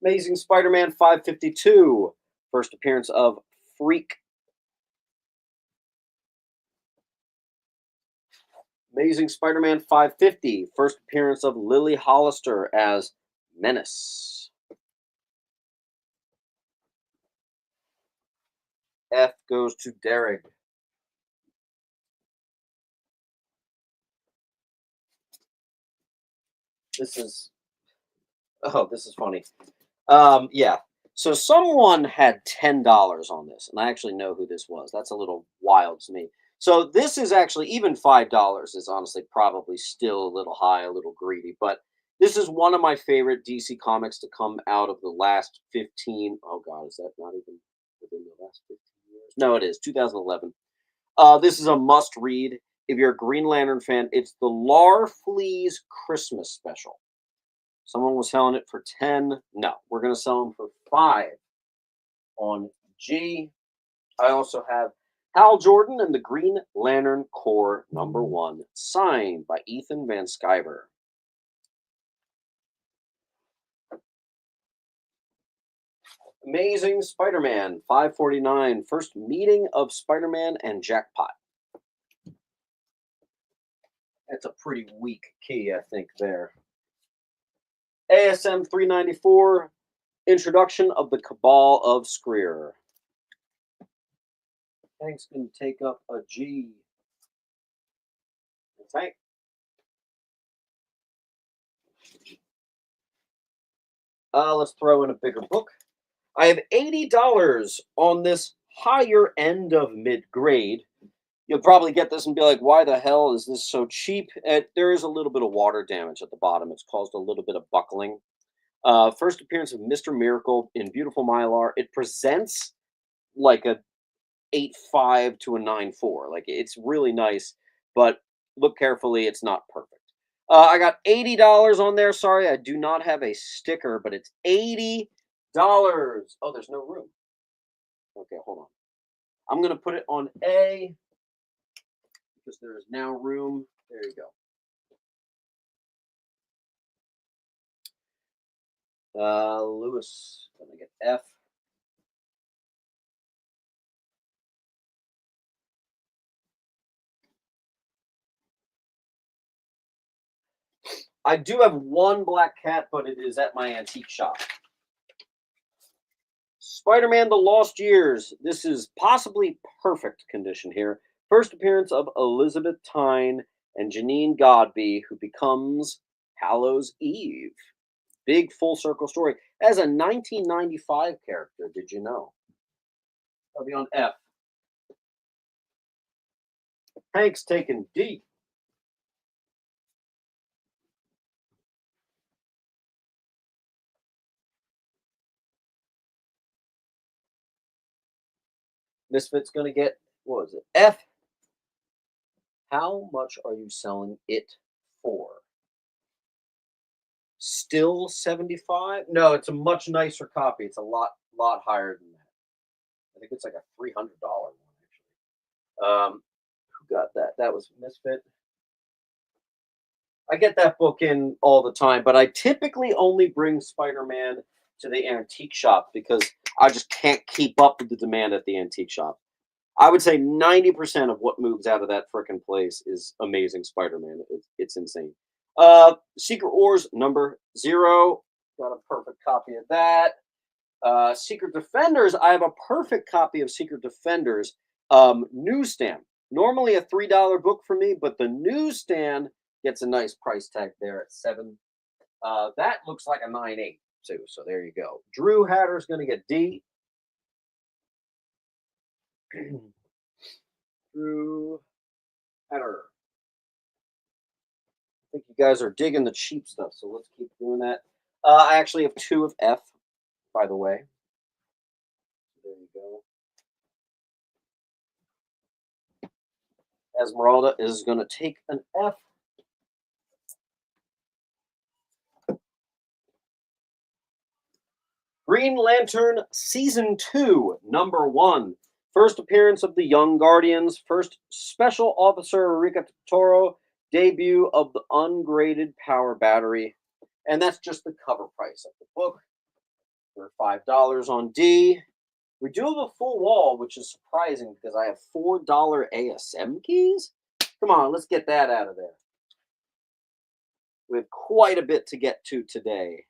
Amazing Spider-Man 552. First appearance of Freak. Amazing Spider-Man 550. First appearance of Lily Hollister as Menace. F goes to Derek. This is funny. Yeah. So someone had $10 on this, and I actually know who this was. That's a little wild to me. So this is actually even $5 is honestly probably still a little high, a little greedy, but this is one of my favorite DC comics to come out of the last 15. Oh God, is that not even within the last 15 years? No, it is 2011. This is a must read if you're a Green Lantern fan. It's the Larfleeze Christmas special. Someone was selling it for 10. No, we're going to sell them for 5 on G. I also have Hal Jordan and the Green Lantern Corps #1, signed by Ethan Van Sciver. Amazing Spider-Man 549, first meeting of Spider-Man and Jackpot. That's a pretty weak key, I think, there. ASM 394, introduction of the Cabal of Skrir. Tank's going to take up a G. Tank. Let's throw in a bigger book. I have $80 on this higher end of mid-grade. You'll probably get this and be like, why the hell is this so cheap? There is a little bit of water damage at the bottom. It's caused a little bit of buckling. First appearance of Mr. Miracle in beautiful Mylar. It presents like a 8.5 to a 9.4. Like, it's really nice, but look carefully. It's not perfect. I got $80 on there. Sorry, I do not have a sticker, but it's $80. Oh, there's no room. Okay, hold on. I'm going to put it on A because there is now room. There you go. Lewis, gonna get F. I do have one black cat, but it is at my antique shop. Spider-Man: The Lost Years. This is possibly perfect condition here. First appearance of Elizabeth Tyne and Janine Godby, who becomes Hallows Eve. Big full circle story. As a 1995 character, did you know? I'll be on F. Hank's taking D. Misfit's going to get, what was it? F. How much are you selling it for? Still 75? No, it's a much nicer copy. It's a lot higher than that. I think it's like a $300 one actually. Who got that? That was Misfit. I get that book in all the time, but I typically only bring Spider-Man to the antique shop because I just can't keep up with the demand at the antique shop. I would say 90% of what moves out of that frickin' place is Amazing Spider-Man. It's insane. Secret Wars #0. Got a perfect copy of that. Secret Defenders. I have a perfect copy of Secret Defenders. Newsstand. Normally a $3 book for me, but the newsstand gets a nice price tag there at $7. That looks like a 9.8 too. So there you go. Drew Hatter's going to get D. Drew Hatter. I think you guys are digging the cheap stuff, so let's keep doing that. I actually have 2 of F, by the way. There you go. Esmeralda is going to take an F. Green Lantern Season 2, #1. First appearance of the Young Guardians. First Special Officer Rika Toro. Debut of the ungraded power battery. And that's just the cover price of the book. For $5 on D. We do have a full wall, which is surprising because I have $4 ASM keys. Come on, let's get that out of there. We have quite a bit to get to today.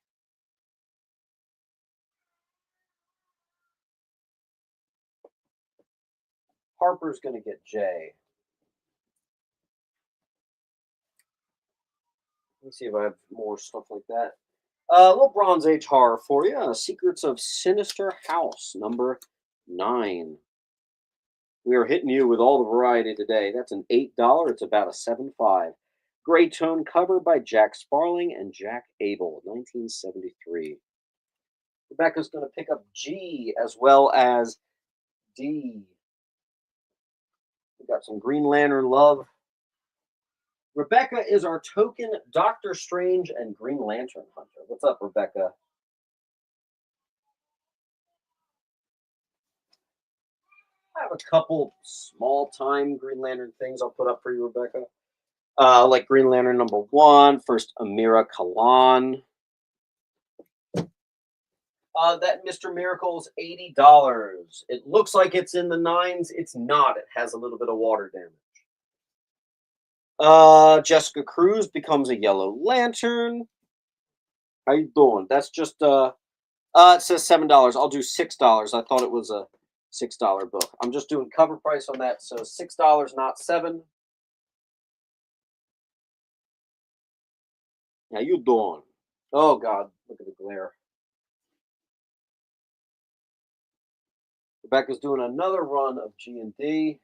Harper's going to get J. Let's see if I have more stuff like that. A little Bronze Age horror for you. Secrets of Sinister House, #9. We are hitting you with all the variety today. That's an $8. It's about a 7.5. Gray tone cover by Jack Sparling and Jack Abel, 1973. Rebecca's going to pick up G as well as D. We got some Green Lantern love. Rebecca is our token Doctor Strange and Green Lantern hunter. What's up, Rebecca? I have a couple small time Green Lantern things I'll put up for you, Rebecca. Like Green Lantern #1, first Amira Kalan. That Mr. Miracle is $80. It looks like it's in the 9s. It's not. It has a little bit of water damage. Jessica Cruz becomes a Yellow Lantern. How you doing? That's just it says $7. I'll do $6. I thought it was a $6 book. I'm just doing cover price on that, so $6, not 7. How you doing? Oh God, look at the glare. Rebecca's doing another run of G and D.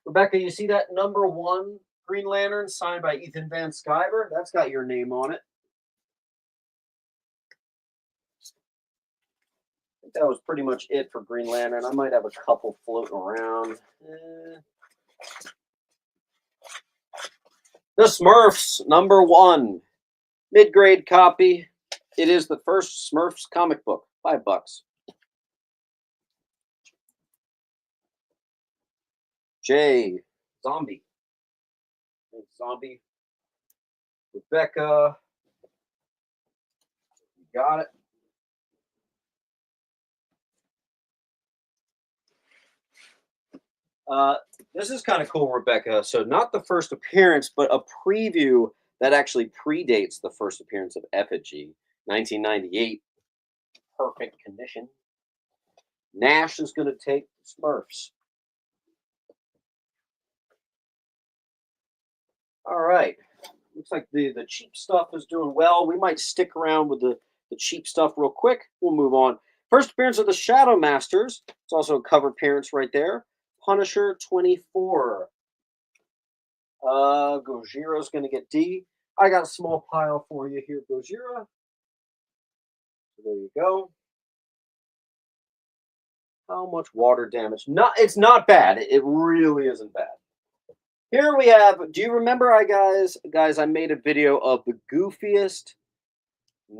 Rebecca, you see that #1 Green Lantern signed by Ethan Van Sciver? That's got your name on it. I think that was pretty much it for Green Lantern. I might have a couple floating around. The Smurfs, #1. Mid-grade copy. It is the first Smurfs comic book. $5. J. Zombie. Zombie. Rebecca. You got it. This is kind of cool, Rebecca. So, not the first appearance, but a preview that actually predates the first appearance of Effigy, 1998. Perfect condition. Nash is going to take the Smurfs. All right. Looks like the cheap stuff is doing well. We might stick around with the cheap stuff real quick. We'll move on. First appearance of the Shadow Masters. It's also a cover appearance right there. Punisher 24. Gojiro's going to get D. I got a small pile for you here, Gojira. So there you go. How much water damage? It's not bad. It really isn't bad. Here we have. Do you remember, guys? I made a video of the goofiest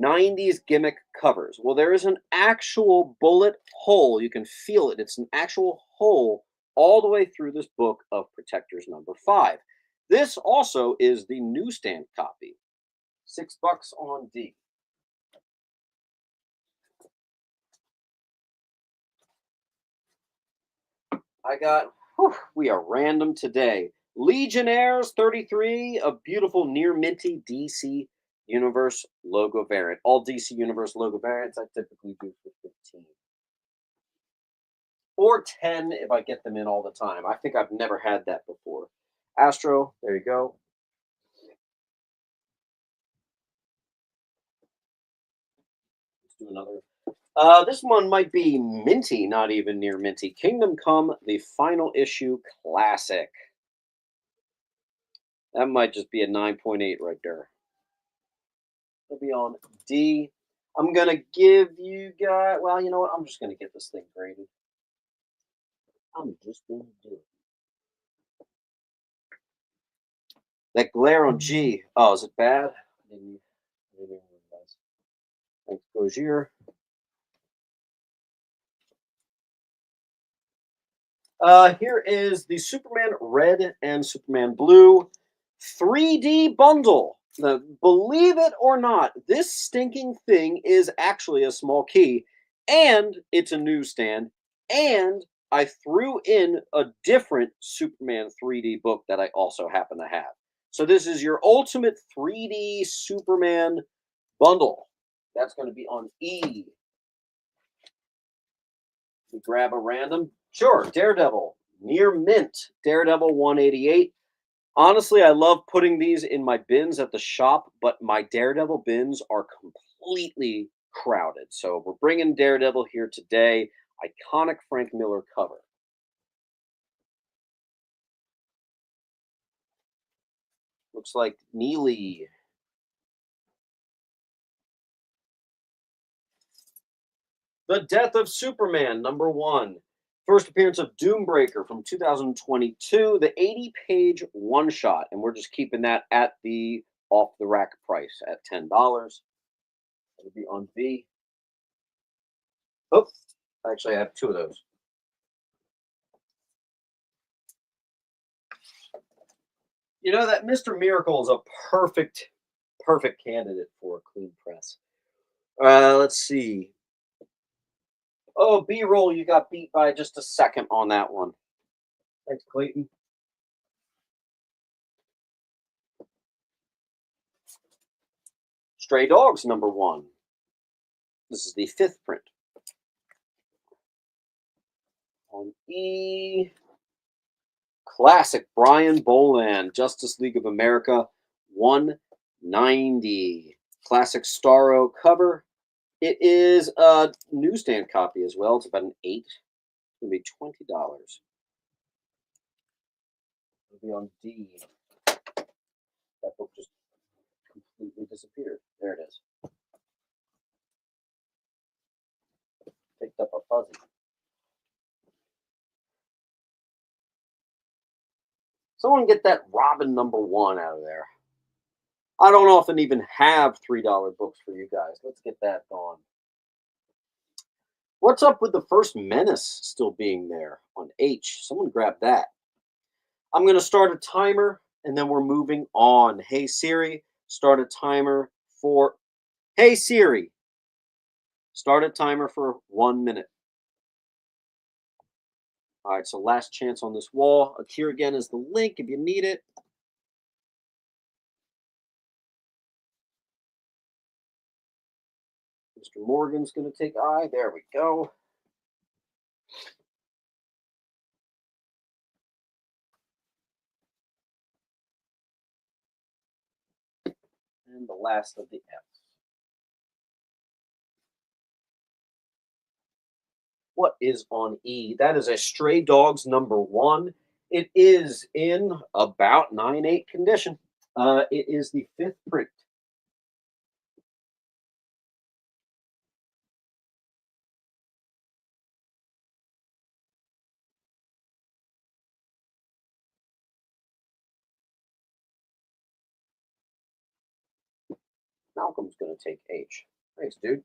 90s gimmick covers. Well, there is an actual bullet hole. You can feel it. It's an actual hole all the way through this book of Protectors #5. This also is the newsstand copy. $6 on D. I got, we are random today. Legionnaires 33, a beautiful near minty DC Universe logo variant. All DC Universe logo variants I typically do for 15. Or 10 if I get them in all the time. I think I've never had that before. Astro, there you go. Let's do another. This one might be minty, not even near minty. Kingdom Come, the final issue classic. That might just be a 9.8 right there. It'll be on D. I'm going to give you guys, well, you know what? I'm just going to get this thing graded. I'm just going to do it. That glare on G. Oh, is it bad? Maybe realize. Thanks, Gojir. Here is the Superman Red and Superman Blue 3D bundle. Now, believe it or not, this stinking thing is actually a small key, and it's a newsstand, and I threw in a different Superman 3D book that I also happen to have. So this is your ultimate 3D Superman bundle. That's going to be on E. You grab a random. Sure, Daredevil. Near mint. Daredevil 188. Honestly, I love putting these in my bins at the shop, but my Daredevil bins are completely crowded. So we're bringing Daredevil here today. Iconic Frank Miller cover. Looks like Neely. The Death of Superman, #1. First appearance of Doombreaker from 2022, the 80-page one-shot. And we're just keeping that at the off-the-rack price at $10. It'll be on V. Oh, actually, I have two of those. You know that Mr. Miracle is a perfect candidate for a clean press. Let's see. Oh, B-roll, you got beat by just a second on that one. Thanks, Clayton. Stray Dogs, #1. This is the 5th print. On E. Classic Brian Boland, Justice League of America, 190. Classic Starro cover. It is a newsstand copy as well. It's about an 8. It's going to be $20. It'll be on D. That book just completely disappeared. There it is. Picked up a fuzzy. Someone get that Robin #1 out of there. I don't often even have $3 books for you guys. Let's get that going. What's up with the first Menace still being there on H? Someone grab that. I'm going to start a timer and then we're moving on. Hey Siri, start a timer for. Hey Siri, start a timer for 1 minute. All right, so last chance on this wall. Here again is the link if you need it. Mr. Morgan's going to take I. There we go. And the last of the F's. What is on E? That is a Stray Dogs #1. It is in about 9/8 condition. It is the 5th print. Malcolm's going to take H. Thanks, dude.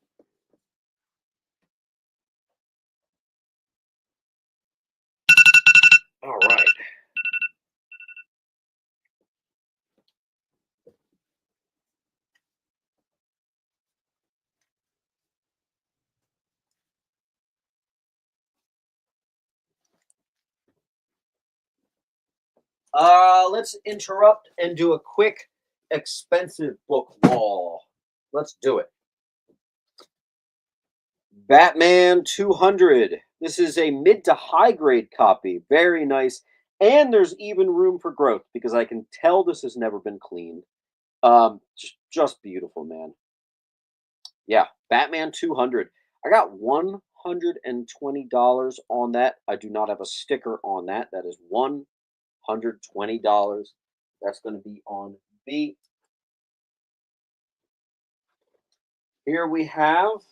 All right. Let's interrupt and do a quick expensive book wall. Let's do it. Batman 200. This is a mid to high grade copy. Very nice. And there's even room for growth because I can tell this has never been cleaned. Just beautiful, man. Yeah, Batman 200. I got $120 on that. I do not have a sticker on that. That is $120. That's going to be on B. Here we have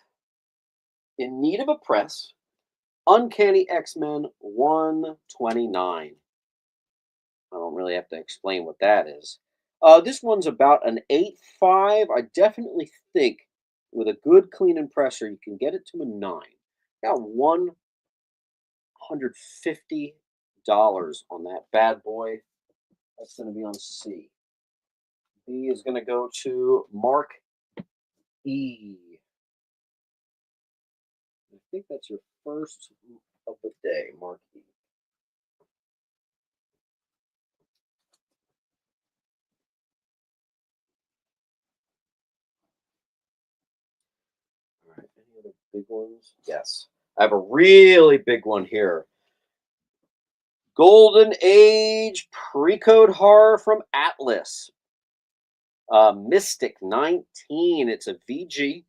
In Need of a Press, Uncanny X-Men 129. I don't really have to explain what that is. This one's about an 8.5. I definitely think with a good clean and presser, you can get it to a 9. Got $150 on that bad boy. That's going to be on C. B is going to go to Mark E. I think that's your first of the day, Mark E. All right, any other big ones? Yes. I have a really big one here. Golden Age pre-code horror from Atlas. Mystic 19. It's a VG.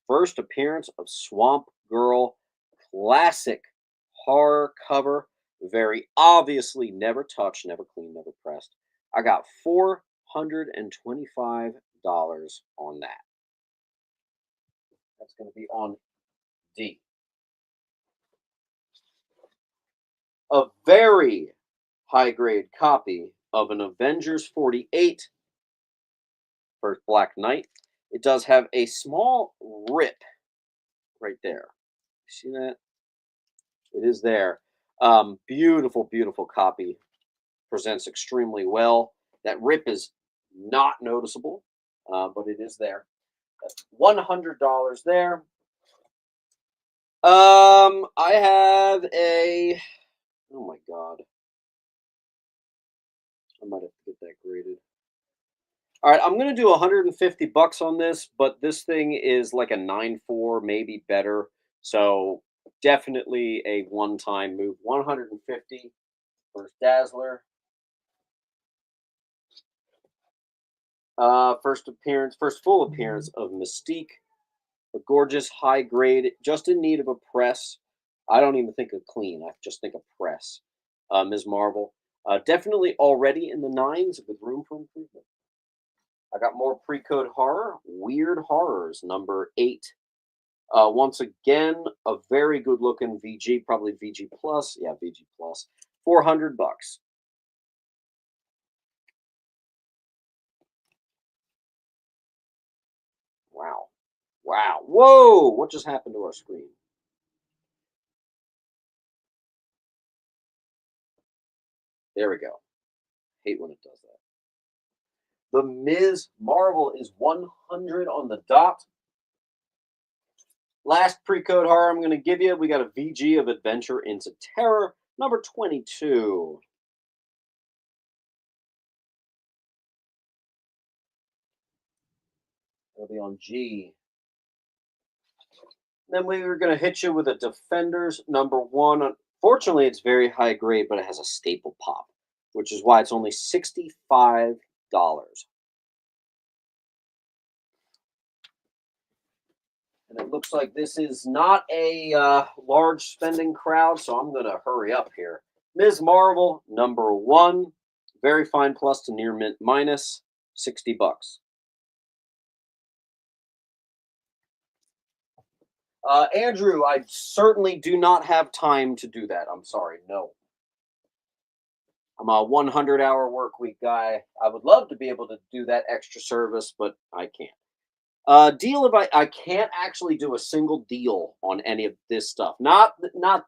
First appearance of Swamp Girl. Classic horror cover. Very obviously never touched, never cleaned, never pressed. I got $425 on that. That's going to be on D. A very high grade copy of an Avengers 48 First Black Knight. It does have a small rip right there. See that? It is there. Beautiful, beautiful copy. Presents extremely well. That rip is not noticeable, but it is there. $100 there. I have a. Oh my god. I might have to get that graded. All right, I'm gonna do $150 on this, but this thing is like a 9.4, maybe better. So definitely a one-time move. 150 for Dazzler. First full appearance of Mystique. A gorgeous high grade, just in need of a press. I don't even think of clean. I just think of press. Ms. Marvel. Definitely already in the 9s with room for improvement. I got more pre-code horror. Weird Horrors, #8. Once again, a very good looking VG, probably VG plus. Yeah, VG plus. $400. Wow. Whoa. What just happened to our screen? There we go. Hate when it does that. The Ms. Marvel is 100 on the dot. Last pre-code horror I'm going to give you. We got a VG of Adventure into Terror, number 22. It'll be on G. Then we were going to hit you with a Defenders number 1. Unfortunately, it's very high grade, but it has a staple pop, which is why it's only $65. And it looks like this is not a large spending crowd, so I'm going to hurry up here. Ms. Marvel, number 1. Very fine plus to near mint minus, $60. Andrew, I certainly do not have time to do that. I'm sorry. No. I'm a 100-hour work week guy. I would love to be able to do that extra service, but I can't. Deal if I can't actually do a single deal on any of this stuff. Not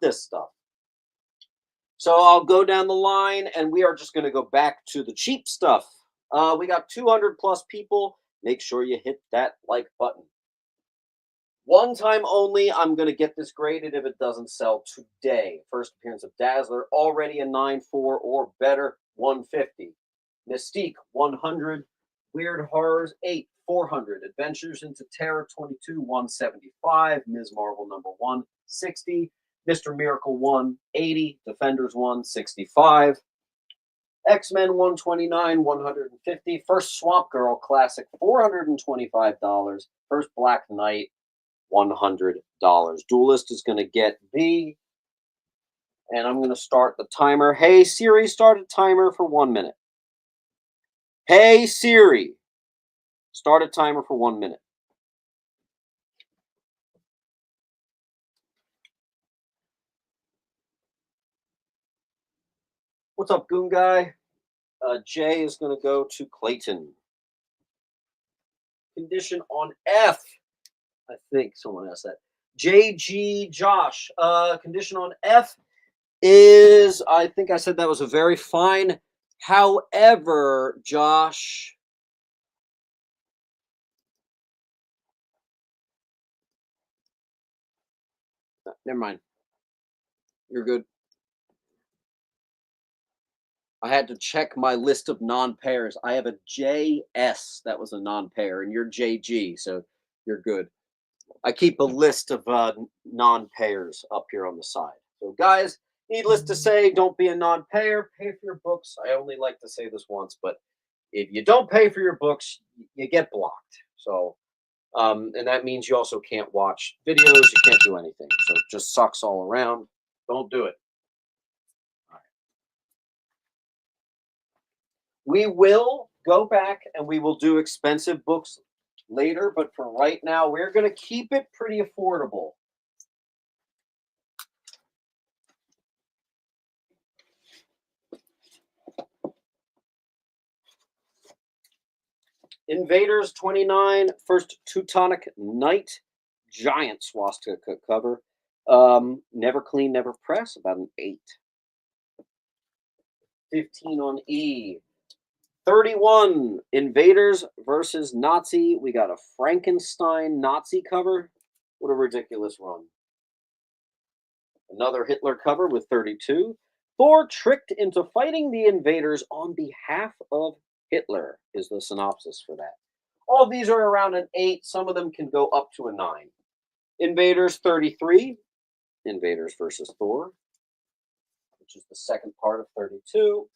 this stuff. So I'll go down the line, and we are just going to go back to the cheap stuff. We got 200 plus people. Make sure you hit that like button. One time only, I'm going to get this graded if it doesn't sell today. First appearance of Dazzler, already a 9.4 or better, 150. Mystique, 100. Weird Horrors, 8, 400. Adventures into Terror, 22, 175. Ms. Marvel, number 1, 60. Mr. Miracle, 1, 80. Defenders, 1, 65. X-Men 129, 150. First Swamp Girl Classic, $425. First Black Knight, $100. Duelist is going to get B. And I'm going to start the timer. Hey, Siri, start a timer for 1 minute. Hey, Siri, start a timer for 1 minute. What's up, Goon Guy? J is going to go to Clayton. Condition on F. I think someone asked that. JG Josh. Condition on F is, I think I said that was a very fine. However, Josh, never mind. You're good. I had to check my list of non-pairs. I have a JS that was a non-pair, and you're JG, so you're good. I keep a list of non-pairs up here on the side. So, guys, needless to say, don't be a non-payer. Pay for your books. I only like to say this once, but if you don't pay for your books, you get blocked. So, and that means you also can't watch videos. You can't do anything. So it just sucks all around. Don't do it. We will go back and we will do expensive books later, but for right now, we're going to keep it pretty affordable. Invaders 29, first Teutonic Knight, giant swastika cover. Never clean, never press, about an 8. 15 on E. 31, Invaders versus Nazi. We got a Frankenstein Nazi cover. What a ridiculous run. Another Hitler cover with 32. Thor tricked into fighting the invaders on behalf of Hitler is the synopsis for that. All of these are around an 8. Some of them can go up to a 9. Invaders 33. Invaders versus Thor, which is the second part of 32.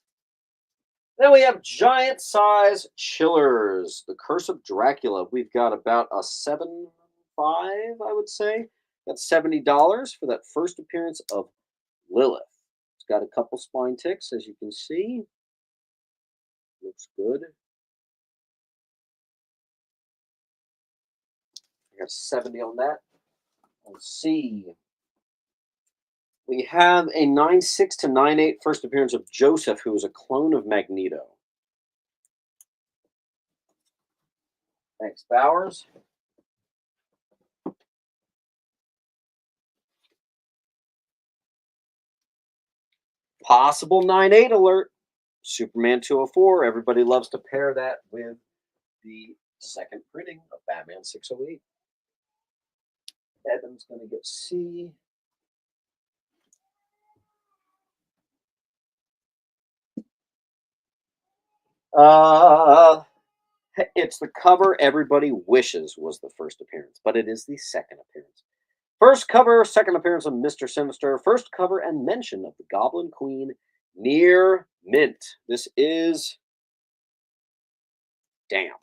Then we have giant size chillers. The Curse of Dracula. We've got about a 7.5, I would say. That's $70 for that first appearance of Lilith. It's got a couple spine ticks, as you can see. Looks good. I got 70 on that. Let's see. We have a 9.6 to 9.8 first appearance of Joseph, who is a clone of Magneto. Thanks, Bowers. Possible 9/8 alert. Superman 204. Everybody loves to pair that with the second printing of Batman 608. Evan's going to get C. It's the cover everybody wishes was the first appearance, but it is the second appearance. First cover, second appearance of Mr. Sinister. First cover and mention of the Goblin Queen near mint. This is... Damn.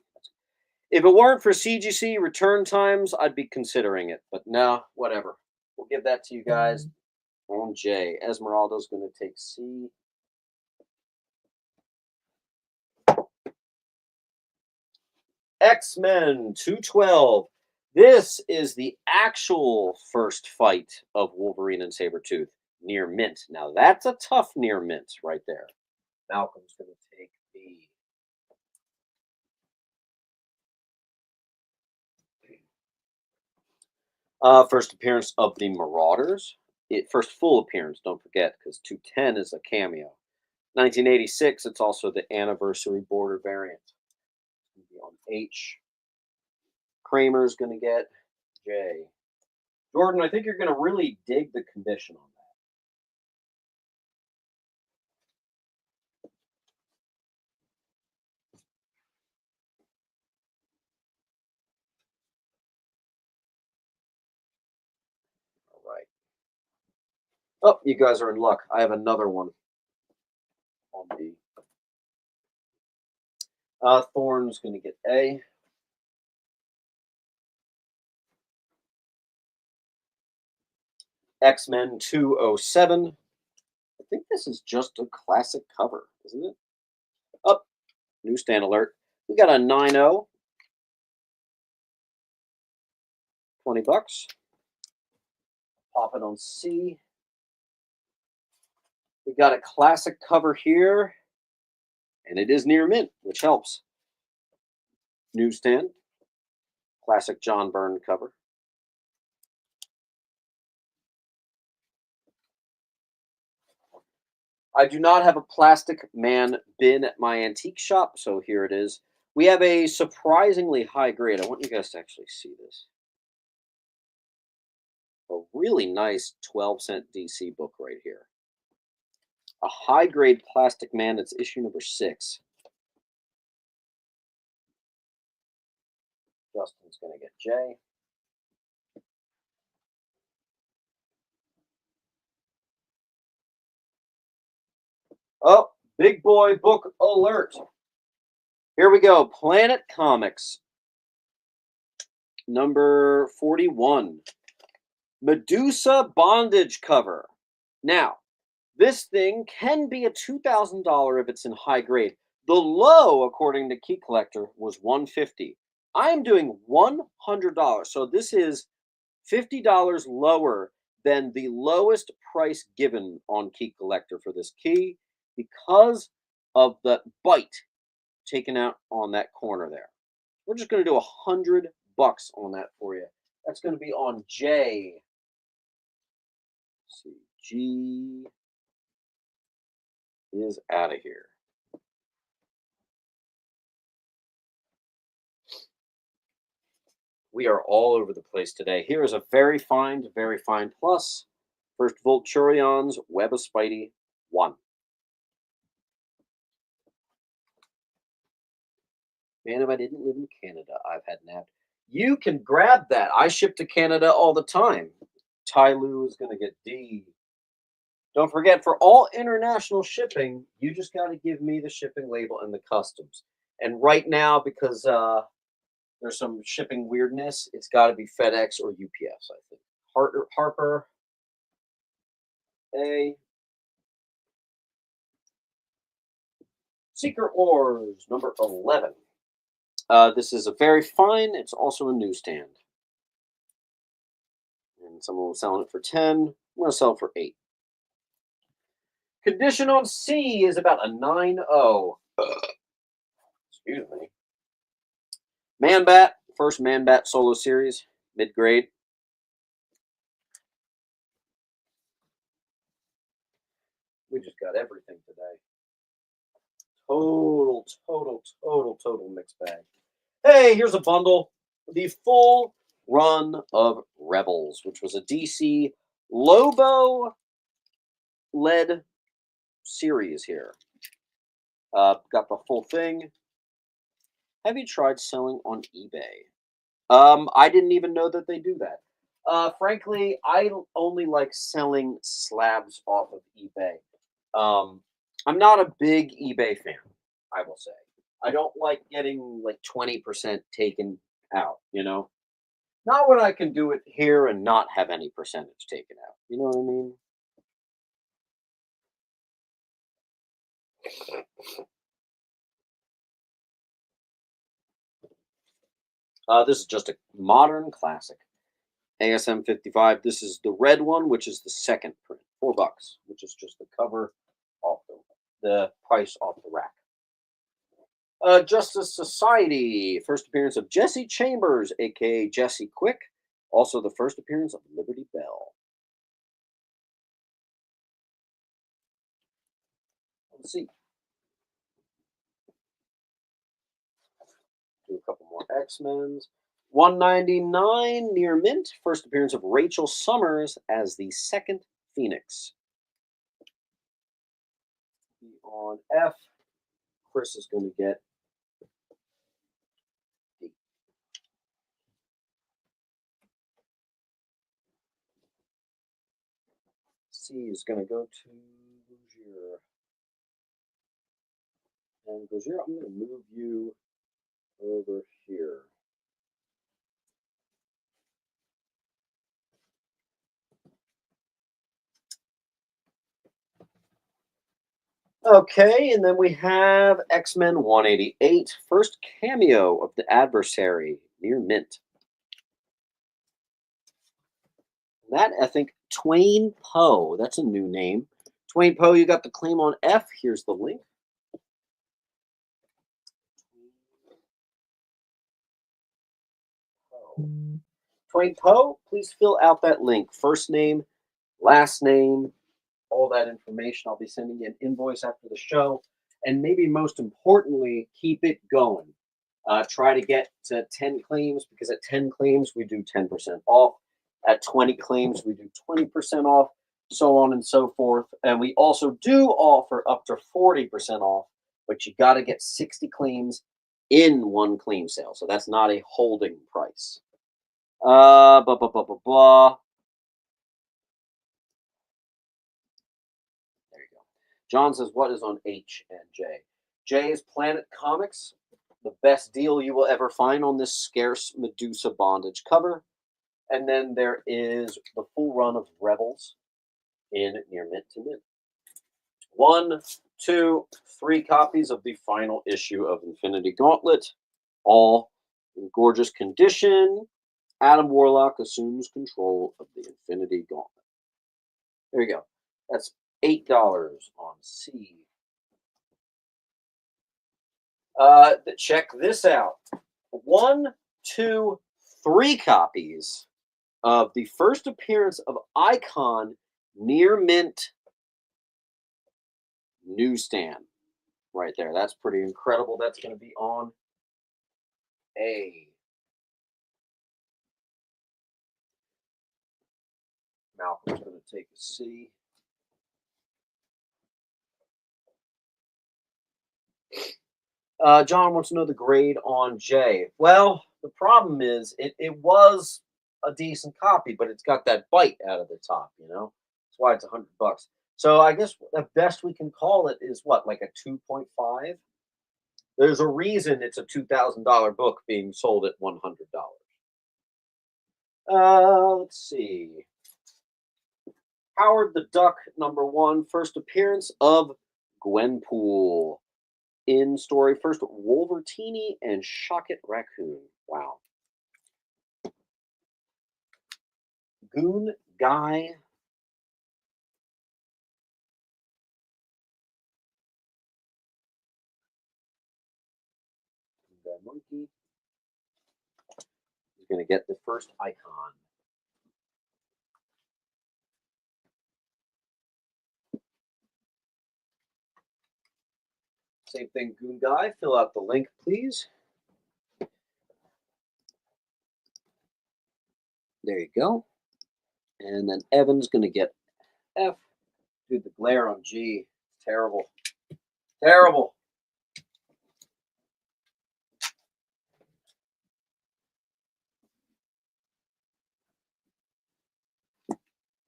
If it weren't for CGC return times, I'd be considering it. But no, whatever. We'll give that to you guys on J. Esmeralda's going to take C. X-Men 212. This is the actual first fight of Wolverine and Sabretooth near mint. Now, that's a tough near mint right there. Malcolm's going to take B. First appearance of the Marauders. First full appearance, don't forget, because 210 is a cameo. 1986, it's also the anniversary border variant. It's going to be on H. Kramer's going to get J. Jordan, I think you're going to really dig the condition on that. All right. Oh, you guys are in luck. I have another one on B. Thorne's going to get A. X-Men 207. I think this is just a classic cover, isn't it? Oh, newsstand alert. We got a 9-0. $20. Pop it on C. We got a classic cover here, and it is near mint, which helps. Newsstand. Classic John Byrne cover. I do not have a Plastic Man bin at my antique shop, so here it is. We have a surprisingly high grade. I want you guys to actually see this. A really nice 12-cent DC book right here. A high grade Plastic Man. It's issue number 6. Justin's going to get J. Oh, big boy book alert. Here we go. Planet Comics. Number 41. Medusa bondage cover. Now, this thing can be a $2,000 if it's in high grade. The low, according to Key Collector, was $150. I am doing $100. So this is $50 lower than the lowest price given on Key Collector for this key because of the bite taken out on that corner there. We're just going to do $100 on that for you. That's going to be on J. Let's see, G is out of here. We are all over the place today. Here is a very fine plus. First Volturion's Web of Spidey 1. Man, if I didn't live in Canada, I've had an app. You can grab that. I ship to Canada all the time. Ty Lu is going to get D. Don't forget, for all international shipping, you just got to give me the shipping label and the customs. And right now, because there's some shipping weirdness, it's got to be FedEx or UPS, I think. Harper, A. Secret Wars, number 11. This is a very fine. It's also a newsstand. And someone was selling it for 10. I'm going to sell it for 8. Condition on C is about a 9-0. Excuse me. Man-Bat, first Man-Bat solo series, mid-grade. We just got everything today. Total mixed bag. Hey, here's a bundle. The full run of Rebels, which was a DC Lobo led series here. Got the full thing. Have you tried selling on eBay? I didn't even know that they do that. Frankly, I only like selling slabs off of eBay. I'm not a big eBay fan, I will say. I don't like getting like 20% taken out, you know? Not when I can do it here and not have any percentage taken out. You know what I mean? This is just a modern classic. ASM 55. This is the red one, which is the second print. $4, which is just the cover off the price off the rack. Justice Society. First appearance of Jesse Chambers, aka Jesse Quick. Also the first appearance of Liberty Bell. Let's see. Do a couple more X-Men's. 199 near mint. First appearance of Rachel Summers as the second Phoenix. On F, Chris is going to get D. C is going to go to Gougier. And Gougier, I'm going to move you over here. Okay, and then we have X-Men 188, first cameo of the adversary near mint. That, I think, Twain Poe. That's a new name. Twain Poe, you got the claim on F. Here's the link. Twain Poe, please fill out that link. First name, last name, all that information. I'll be sending you an invoice after the show. And maybe most importantly, keep it going. Try to get to 10 claims because at 10 claims, we do 10% off. At 20 claims, we do 20% off, so on and so forth. And we also do offer up to 40% off, but you got to get 60 claims in one claim sale. So that's not a holding price. Blah, blah, blah, blah, blah. There you go. John says, what is on H and J? J is Planet Comics, the best deal you will ever find on this scarce Medusa bondage cover. And then there is the full run of Rebels in near mint to mint. 1, 2, 3 copies of the final issue of Infinity Gauntlet, all in gorgeous condition. Adam Warlock assumes control of the Infinity Gauntlet. There you go. That's $8 on C. Check this out. 1, 2, 3 copies of the first appearance of Icon near mint newsstand. Right there. That's pretty incredible. That's going to be on A. Malcolm's going to take a C. John wants to know the grade on J. Well, the problem is it was a decent copy, but it's got that bite out of the top, you know? That's why it's $100. So I guess the best we can call it is what, like a 2.5? There's a reason it's a $2,000 book being sold at $100. Let's see. Howard the Duck, #1, first appearance of Gwenpool. In story, first Wolverine and Shocket Raccoon. Wow. Goon Guy. The monkey. He's going to get the first Icon. Same thing, Goon Guy. Fill out the link, please. There you go. And then Evan's going to get F. Dude, the glare on G. Terrible. Terrible.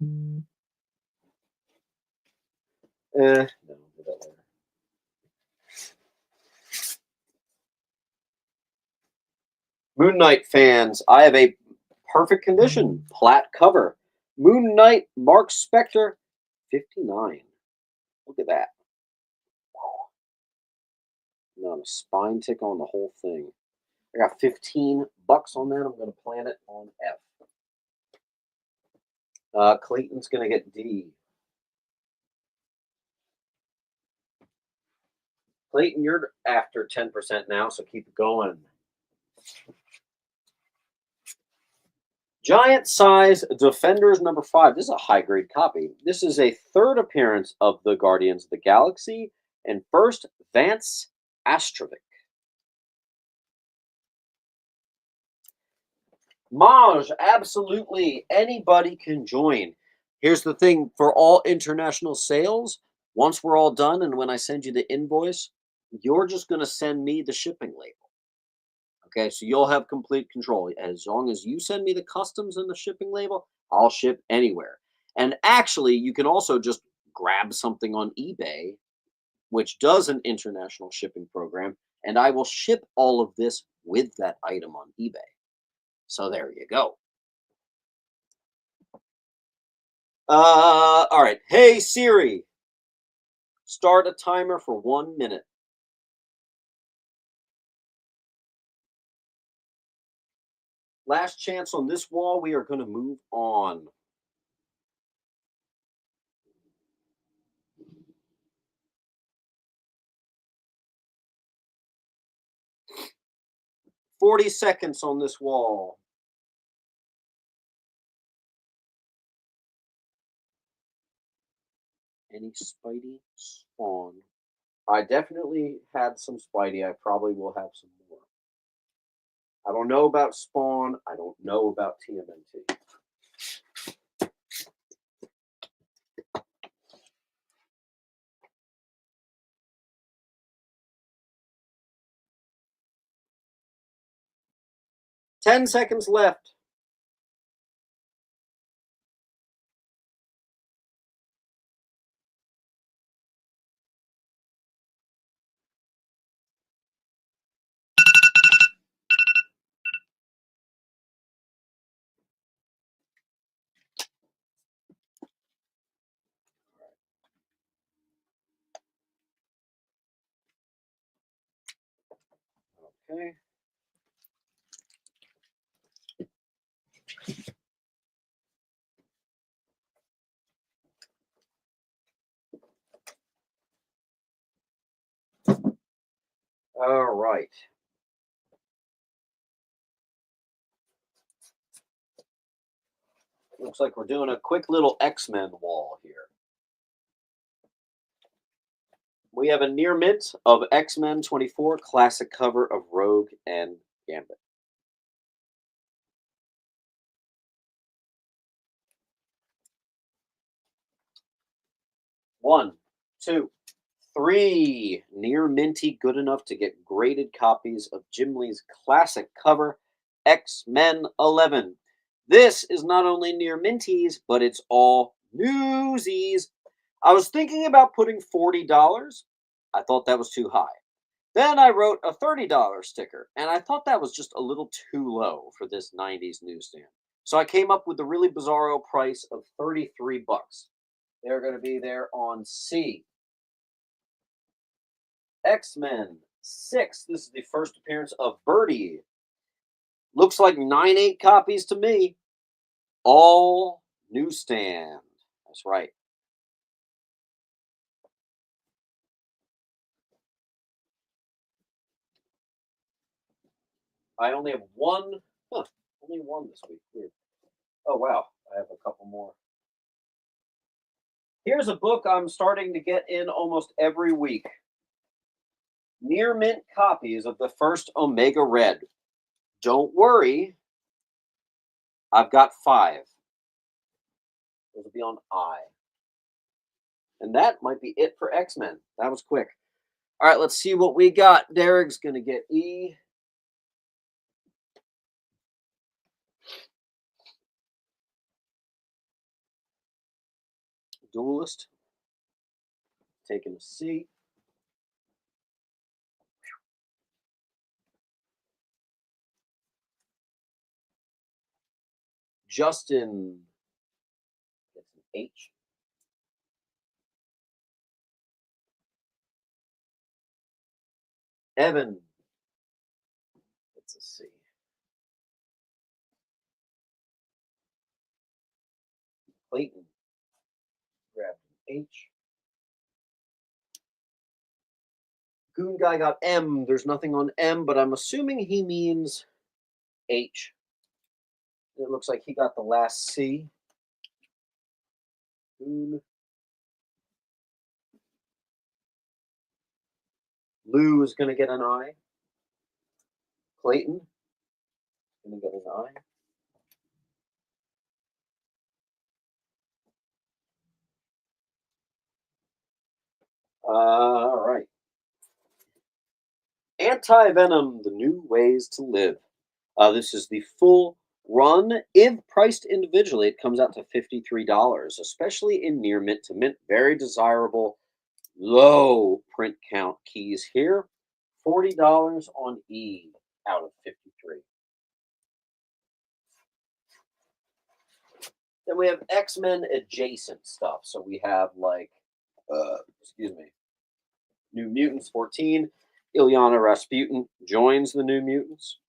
No, we'll do that later. Moon Knight fans, I have a perfect condition, plat cover. Moon Knight Mark Spector, 59. Look at that. Not a spine tick on the whole thing. I got $15 on that. I'm going to plan it on F. Clayton's going to get D. Clayton, you're after 10% now, so keep it going. Giant size Defenders number 5. This is a high grade copy. This is a third appearance of the Guardians of the Galaxy and first Vance Astrovic. Maj, absolutely. Anybody can join. Here's the thing, for all international sales, once we're all done and when I send you the invoice, you're just going to send me the shipping label. Okay, so you'll have complete control. As long as you send me the customs and the shipping label, I'll ship anywhere. And actually, you can also just grab something on eBay, which does an international shipping program, and I will ship all of this with that item on eBay. So there you go. All right. Hey, Siri, start a timer for 1 minute. Last chance on this wall. We are going to move on. "40 seconds on this wall." Any Spidey? Spawn. I definitely had some Spidey. I probably will have some more. I don't know about Spawn. I don't know about TMNT. "10 seconds left." Okay. All right. Looks like we're doing a quick little X-Men wall here. We have a near mint of X-Men 24 classic cover of Rogue and Gambit. One, two, three. Near minty, good enough to get graded copies of Jim Lee's classic cover, X-Men 11. This is not only near minties, but it's all newsies. I was thinking about putting $40. I thought that was too high. Then I wrote a $30 sticker, and I thought that was just a little too low for this 90s newsstand. So I came up with the really bizarro price of $33. They're going to be there on C. X-Men 6. This is the first appearance of Birdie. Looks like 9/8 copies to me. All newsstand. That's right. I only have one. Only one this week. Weird. Oh, wow. I have a couple more. Here's a book I'm starting to get in almost every week. Near mint copies of the first Omega Red. Don't worry, I've got 5. Those will be on I. And that might be it for X-Men. That was quick. All right, let's see what we got. Derek's going to get E. Duelist. Taking a C. Justin gets an H. Evan gets a C. Clayton grabbed an H. Goon guy got M. There's nothing on M, but I'm assuming he means H. It looks like he got the last C. Goon. Lou is going to get an I. Clayton going to get an I. All right. Anti-Venom, The New Ways to Live. This is the full run. If priced individually, it comes out to $53, especially in near mint to mint. Very desirable, low print count keys here. $40 on E out of 53. Then we have X-Men adjacent stuff. So we have like, New Mutants 14. Ilyana Rasputin joins the New Mutants.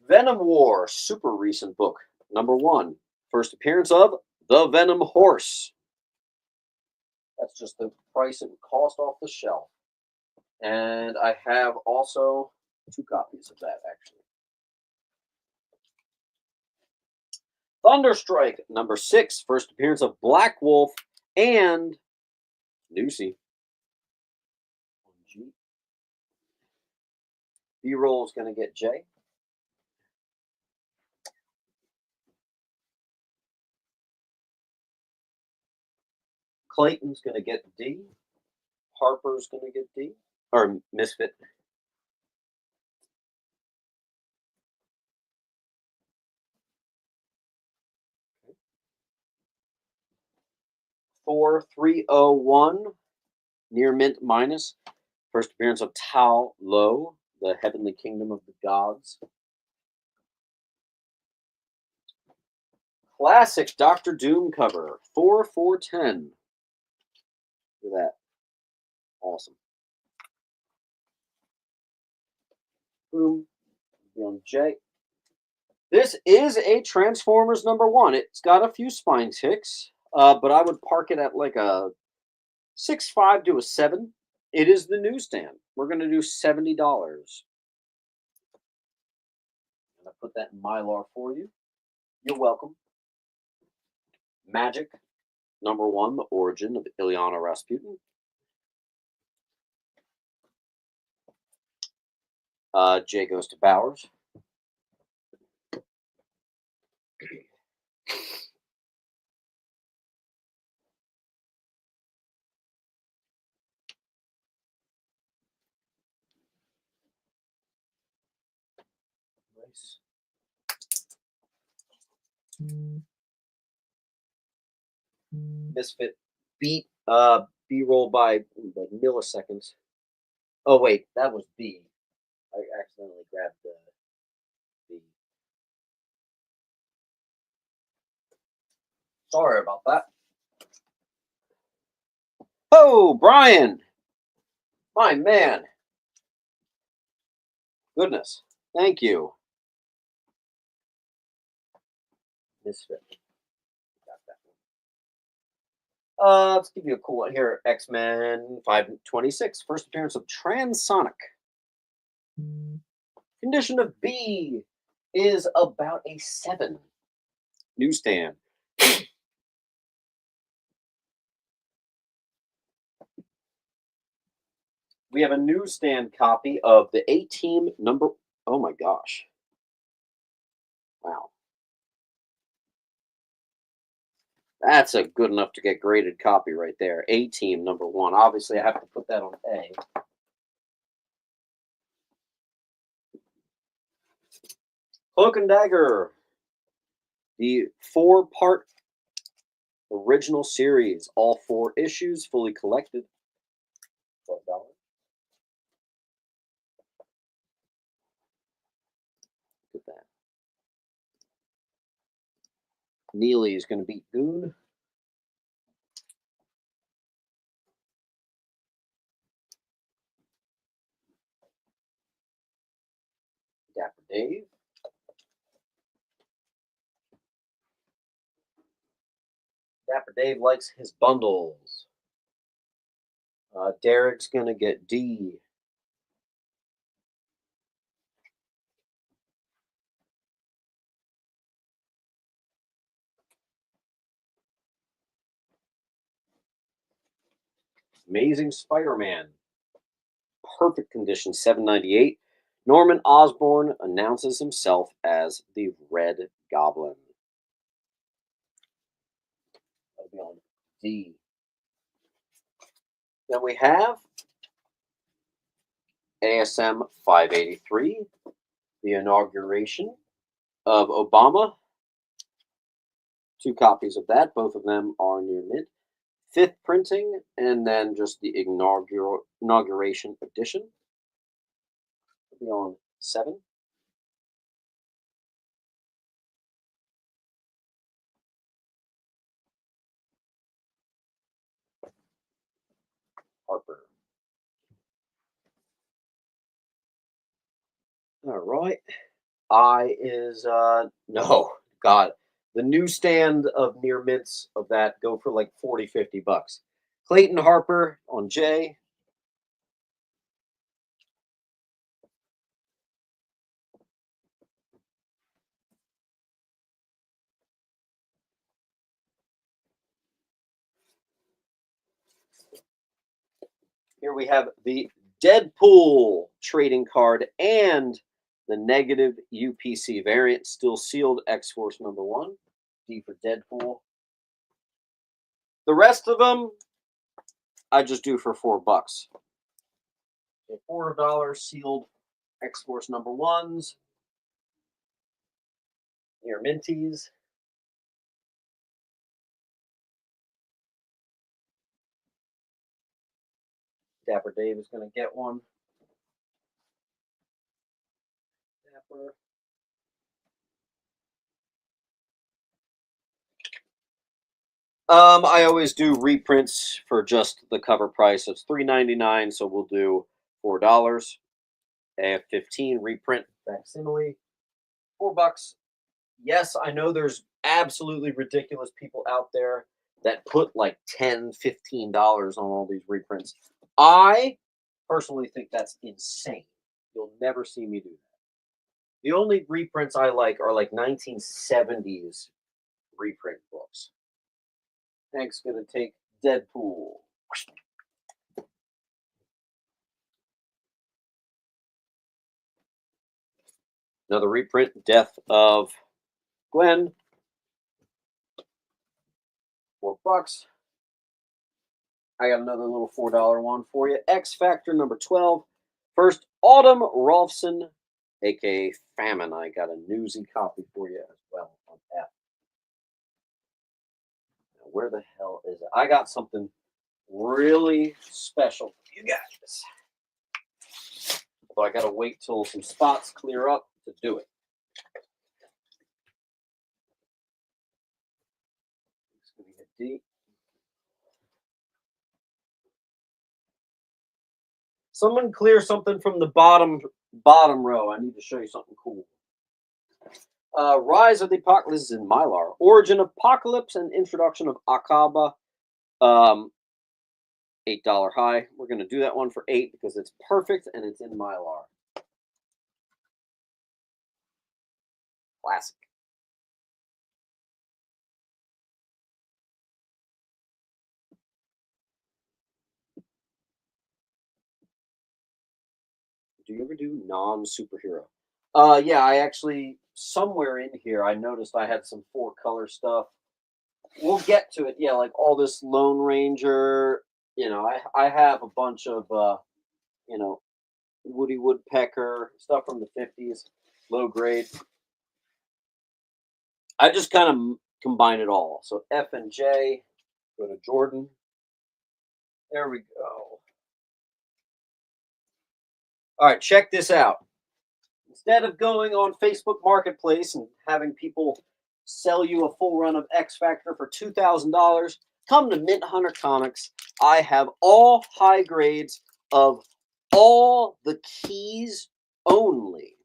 Venom War, super recent book. Number 1. First appearance of the Venom Horse. That's just the price it would cost off the shelf. And I have also 2 copies of that, actually. Thunderstrike, number 6. First appearance of Black Wolf and Lucy. B-roll is going to get J. Clayton's going to get D. Harper's going to get D. Or Misfit. Thor 301. Near mint minus. First appearance of Tao Lo, the Heavenly Kingdom of the Gods. Classic Doctor Doom cover. Thor 410. Look at that. Awesome. Boom. On J. This is a Transformers number 1. It's got a few spine ticks, but I would park it at like a 6.5 to a 7. It is the newsstand. We're going to do $70. I'm going to put that in Mylar for you. You're welcome. Magic, number 1, The Origin of Ilyana Rasputin. J goes to Bowers. Nice. Misfit beat B-roll by milliseconds. Oh wait, that was B. I accidentally grabbed the B. Sorry about that. Oh, Brian! My man. Goodness. Thank you. Misfit. Got that one. Let's give you a cool one here. X-Men 526. First appearance of Transonic. Condition of B is about a 7. Newsstand. We have a newsstand copy of the A-Team number. Oh my gosh. Wow. That's a good enough to get graded copy right there. A-Team number 1. Obviously, I have to put that on A. Cloak and Dagger. The 4-part original series. All 4 issues, fully collected. $12. Look at that. Neely is going to beat Goon. Dapper Dave. Dapper Dave likes his bundles. Derek's going to get D. Amazing Spider-Man. Perfect condition, $7.98. Norman Osborn announces himself as the Red Goblin. That'll be on D. Then we have ASM 583, the inauguration of Obama. 2 copies of that. Both of them are near mint. 5th printing, and then just the inauguration edition. It'll be on 7. Harper. All right. I is no, God. The newsstand of near mints of that go for like 40, $50. Clayton Harper on J. Here we have the Deadpool trading card and the negative UPC variant, still sealed, X-Force number 1. D for Deadpool. The rest of them, I just do for $4. So $4 sealed X-Force number 1s. Near minties. Dapper Dave is going to get one. Dapper. I always do reprints for just the cover price. It's $3.99, so we'll do $4. AF-15 reprint facsimile, $4. Yes, I know there's absolutely ridiculous people out there that put like $10, $15 on all these reprints. I personally think that's insane. You'll never see me do that. The only reprints I like are like 1970s reprint books. Hank's gonna take Deadpool. Another reprint, Death of Gwen. $4. I got another little $4 one for you. X Factor number 12. First, Autumn Rolfson, aka Famine. I got a newsy copy for you as well on F. Now, where the hell is it? I got something really special for you guys. So I gotta wait till some spots clear up to do it. It's gonna get deep. Someone clear something from the bottom row. I need to show you something cool. Rise of the Apocalypse in Mylar. Origin of Apocalypse and introduction of Akaba. $8 high. We're going to do that one for 8 because it's perfect and it's in Mylar. Classic. Do you ever do non-superhero? Yeah, I actually somewhere in here I noticed I had some four color stuff. We'll get to it. Yeah, like all this Lone Ranger. I have a bunch of you know, Woody Woodpecker stuff from the 50s, low grade. I just kind of combine it all. So F and J, go to Jordan. There we go. All right, check this out. Instead of going on Facebook Marketplace and having people sell you a full run of X Factor for $2,000, come to Mint Hunter Comics. I have all high grades of all the keys only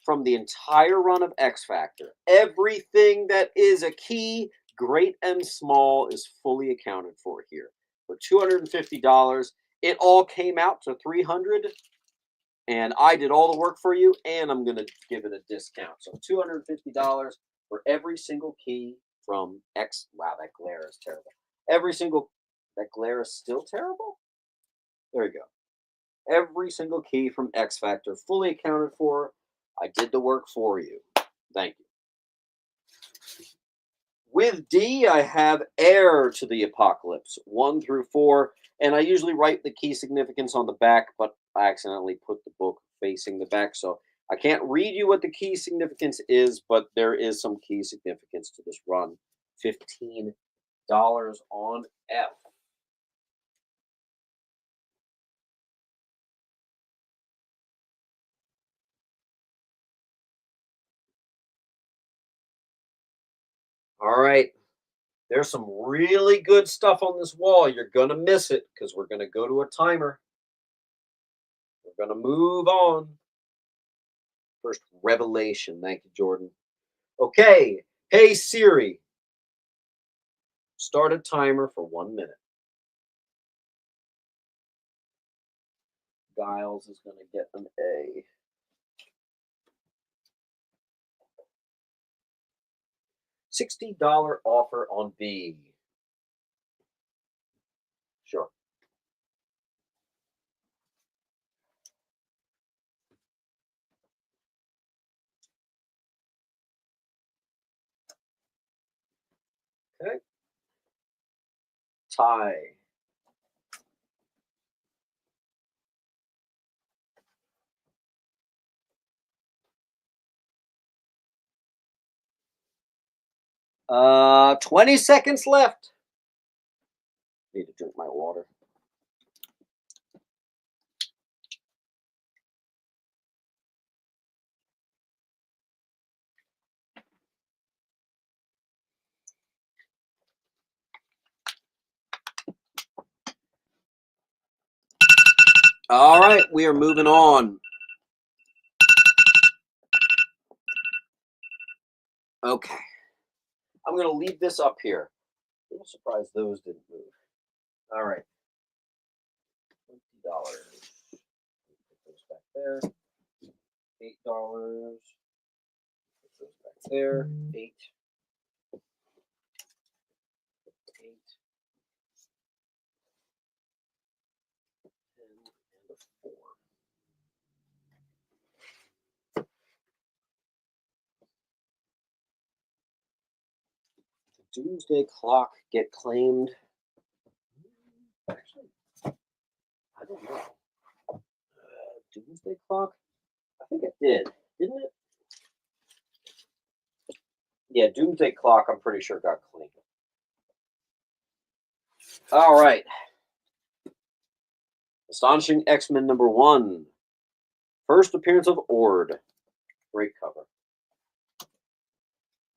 from the entire run of X Factor. Everything that is a key, great and small, is fully accounted for here. For $250, it all came out to $300, and I did all the work for you, and I'm going to give it a discount. So $250 for every single key from X. Wow, that glare is terrible. That glare is still terrible? There you go. Every single key from X Factor fully accounted for. I did the work for you. Thank you. With D, I have Heir to the Apocalypse, 1 through 4, and I usually write the key significance on the back, but I accidentally put the book facing the back, so I can't read you what the key significance is, but there is some key significance to this run. $15 on F. All right. There's some really good stuff on this wall. You're going to miss it because we're going to go to a timer. We're going to move on. First, Revelation. Thank you, Jordan. Okay. Hey, Siri. Start a timer for 1 minute. Giles is going to get an A. $60 offer on B. Sure. Okay. Tie. Uh, 20 seconds left. Need to drink my water. All right, we are moving on. Okay. I'm going to leave this up here. A little surprised those didn't move. All right. $20. Put those back there. $8. Put those back there. 8. 8. 10 and a 4. The Doomsday Clock get claimed. Actually, I don't know. Doomsday Clock? I think it did, didn't it? Yeah, Doomsday Clock, I'm pretty sure got claimed. All right. Astonishing X-Men #1. First appearance of Ord. Great cover.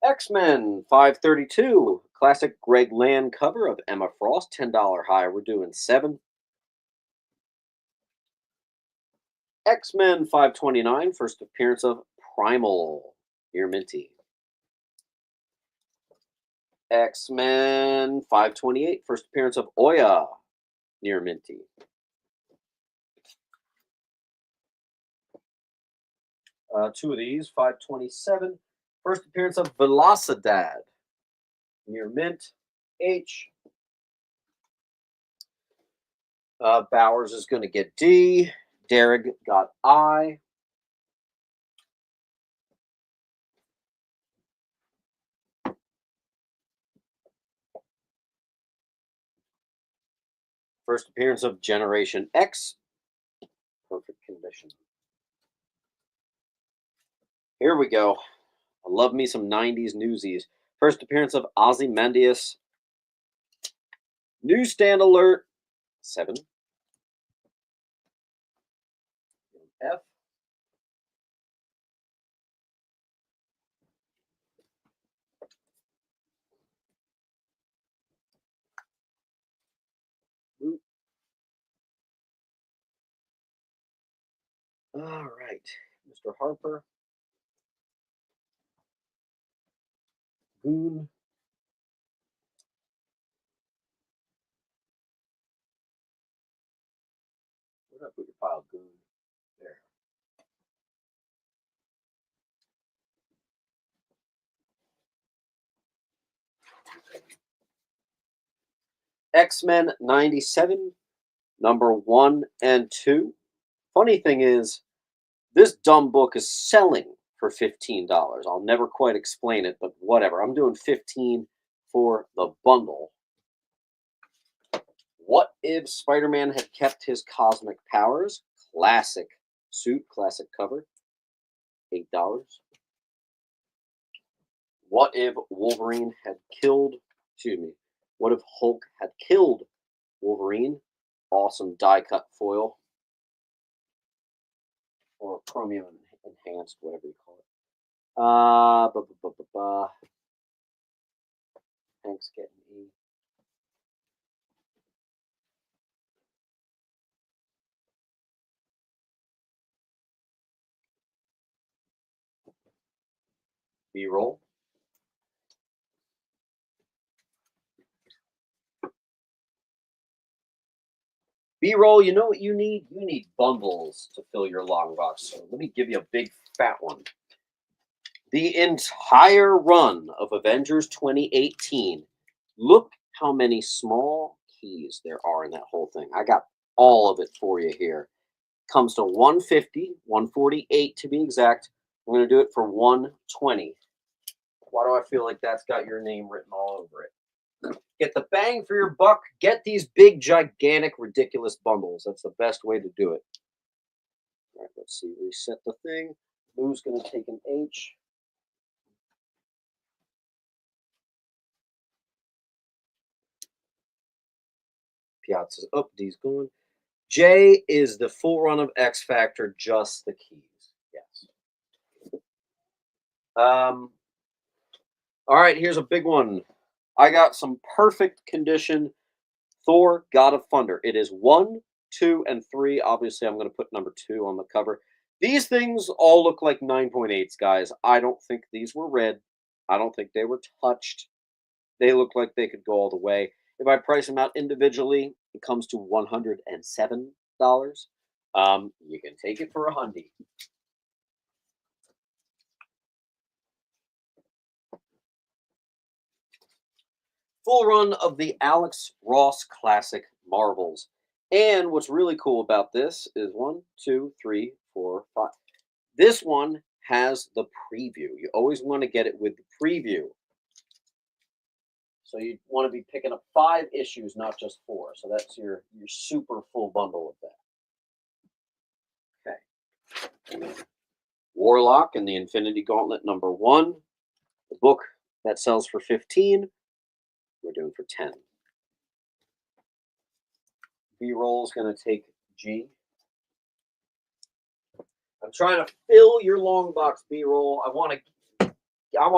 X-Men 532. Classic Greg Land cover of Emma Frost. $10 high. We're doing 7. X-Men 529. First appearance of Primal. Near Minty. X-Men 528. First appearance of Oya. Near Minty. Two of these. 527. First appearance of Velocidad. Near mint. H. Bowers is going to get D. Derek got I. First appearance of Generation X. Perfect condition. Here we go. I love me some 90s newsies. First appearance of Ozymandias. Newsstand alert. 7. F. Oop. All right. Mr. Harper. Goon. Where did I put your pile, Goon? There. X-Men 97, number 1 and 2. Funny thing is, this dumb book is selling for $15. I'll never quite explain it, but whatever. I'm doing 15 for the bundle. What if Spider-Man had kept his cosmic powers? Classic suit, classic cover. $8. What if Wolverine had killed, what if Hulk had killed Wolverine? Awesome die cut foil. Or chromium enhanced, whatever you call it. Hank's getting E. B-roll. B-roll, you know what you need? You need bundles to fill your long box. So let me give you a big fat one. The entire run of Avengers 2018. Look how many small keys there are in that whole thing. I got all of it for you here. Comes to 150, 148 to be exact. I'm going to do it for 120. Why do I feel like that's got your name written all over it? Get the bang for your buck. Get these big, gigantic, ridiculous bundles. That's the best way to do it. All right, let's see. Reset the thing. Lou's going to take an H. Piazza's up. D's going. J is the full run of X Factor, just the keys. Yes. All right, here's a big one. I got some perfect condition Thor, God of Thunder. It is 1, 2, and 3. Obviously, I'm going to put number 2 on the cover. These things all look like 9.8s, guys. I don't think these were read. I don't think they were touched. They look like they could go all the way. If I price them out individually, it comes to $107. You can take it for a $100. Full run of the Alex Ross Classic Marvels. And what's really cool about this is 1, 2, 3, 4, 5. This one has the preview. You always want to get it with the preview. So you want to be picking up 5 issues, not just 4. So that's your super full bundle of that. Okay. Warlock and the Infinity Gauntlet number 1. The book that sells for 15. We're doing for 10. B-roll is going to take G. I'm trying to fill your long box B-roll. I want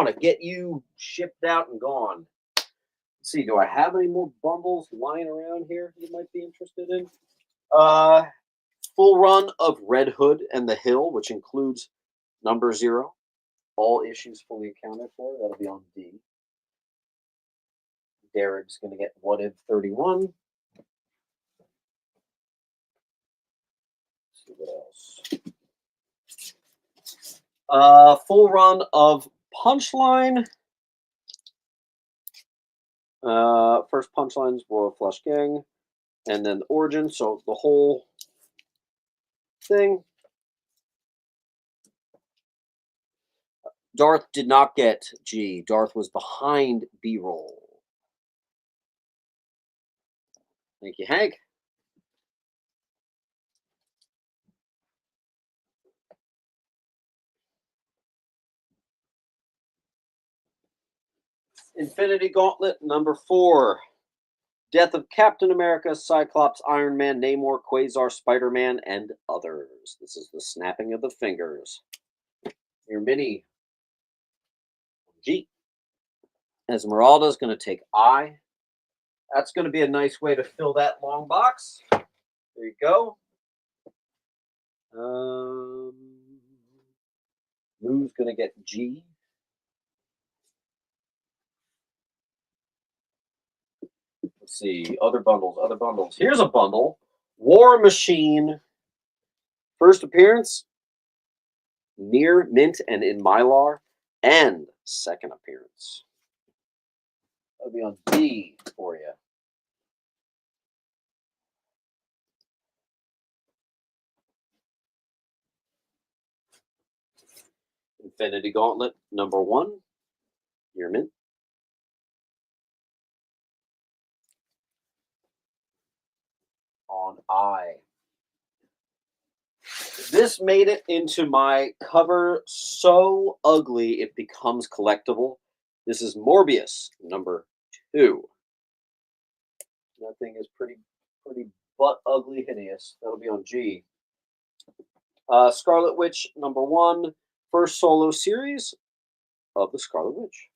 to get you shipped out and gone. Let's see, do I have any more bundles lying around here you might be interested in? Full run of Red Hood and the Hill, which includes number 0. All issues fully accounted for. That'll be on D. Derek's going to get What If 31. Let's see what else. Full run of Punchline. First Punchline's Royal Flush Gang, and then Origin. So the whole thing. Darth did not get G. Darth was behind B-roll. Thank you, Hank. Infinity Gauntlet number 4. Death of Captain America, Cyclops, Iron Man, Namor, Quasar, Spider-Man, and others. This is the snapping of the fingers. Your mini G. Esmeralda is going to take I. That's going to be a nice way to fill that long box. There you go. Lou's going to get G. Let's see. Other bundles. Here's a bundle. War Machine. First appearance. Near Mint and in Mylar. And second appearance. That'll be on D for you. Infinity Gauntlet number 1. Near Mint. On I. This made it into my cover so ugly it becomes collectible. This is Morbius number 2. That thing is pretty butt ugly hideous. That'll be on G. Scarlet Witch number 1. First solo series of the Scarlet Witch.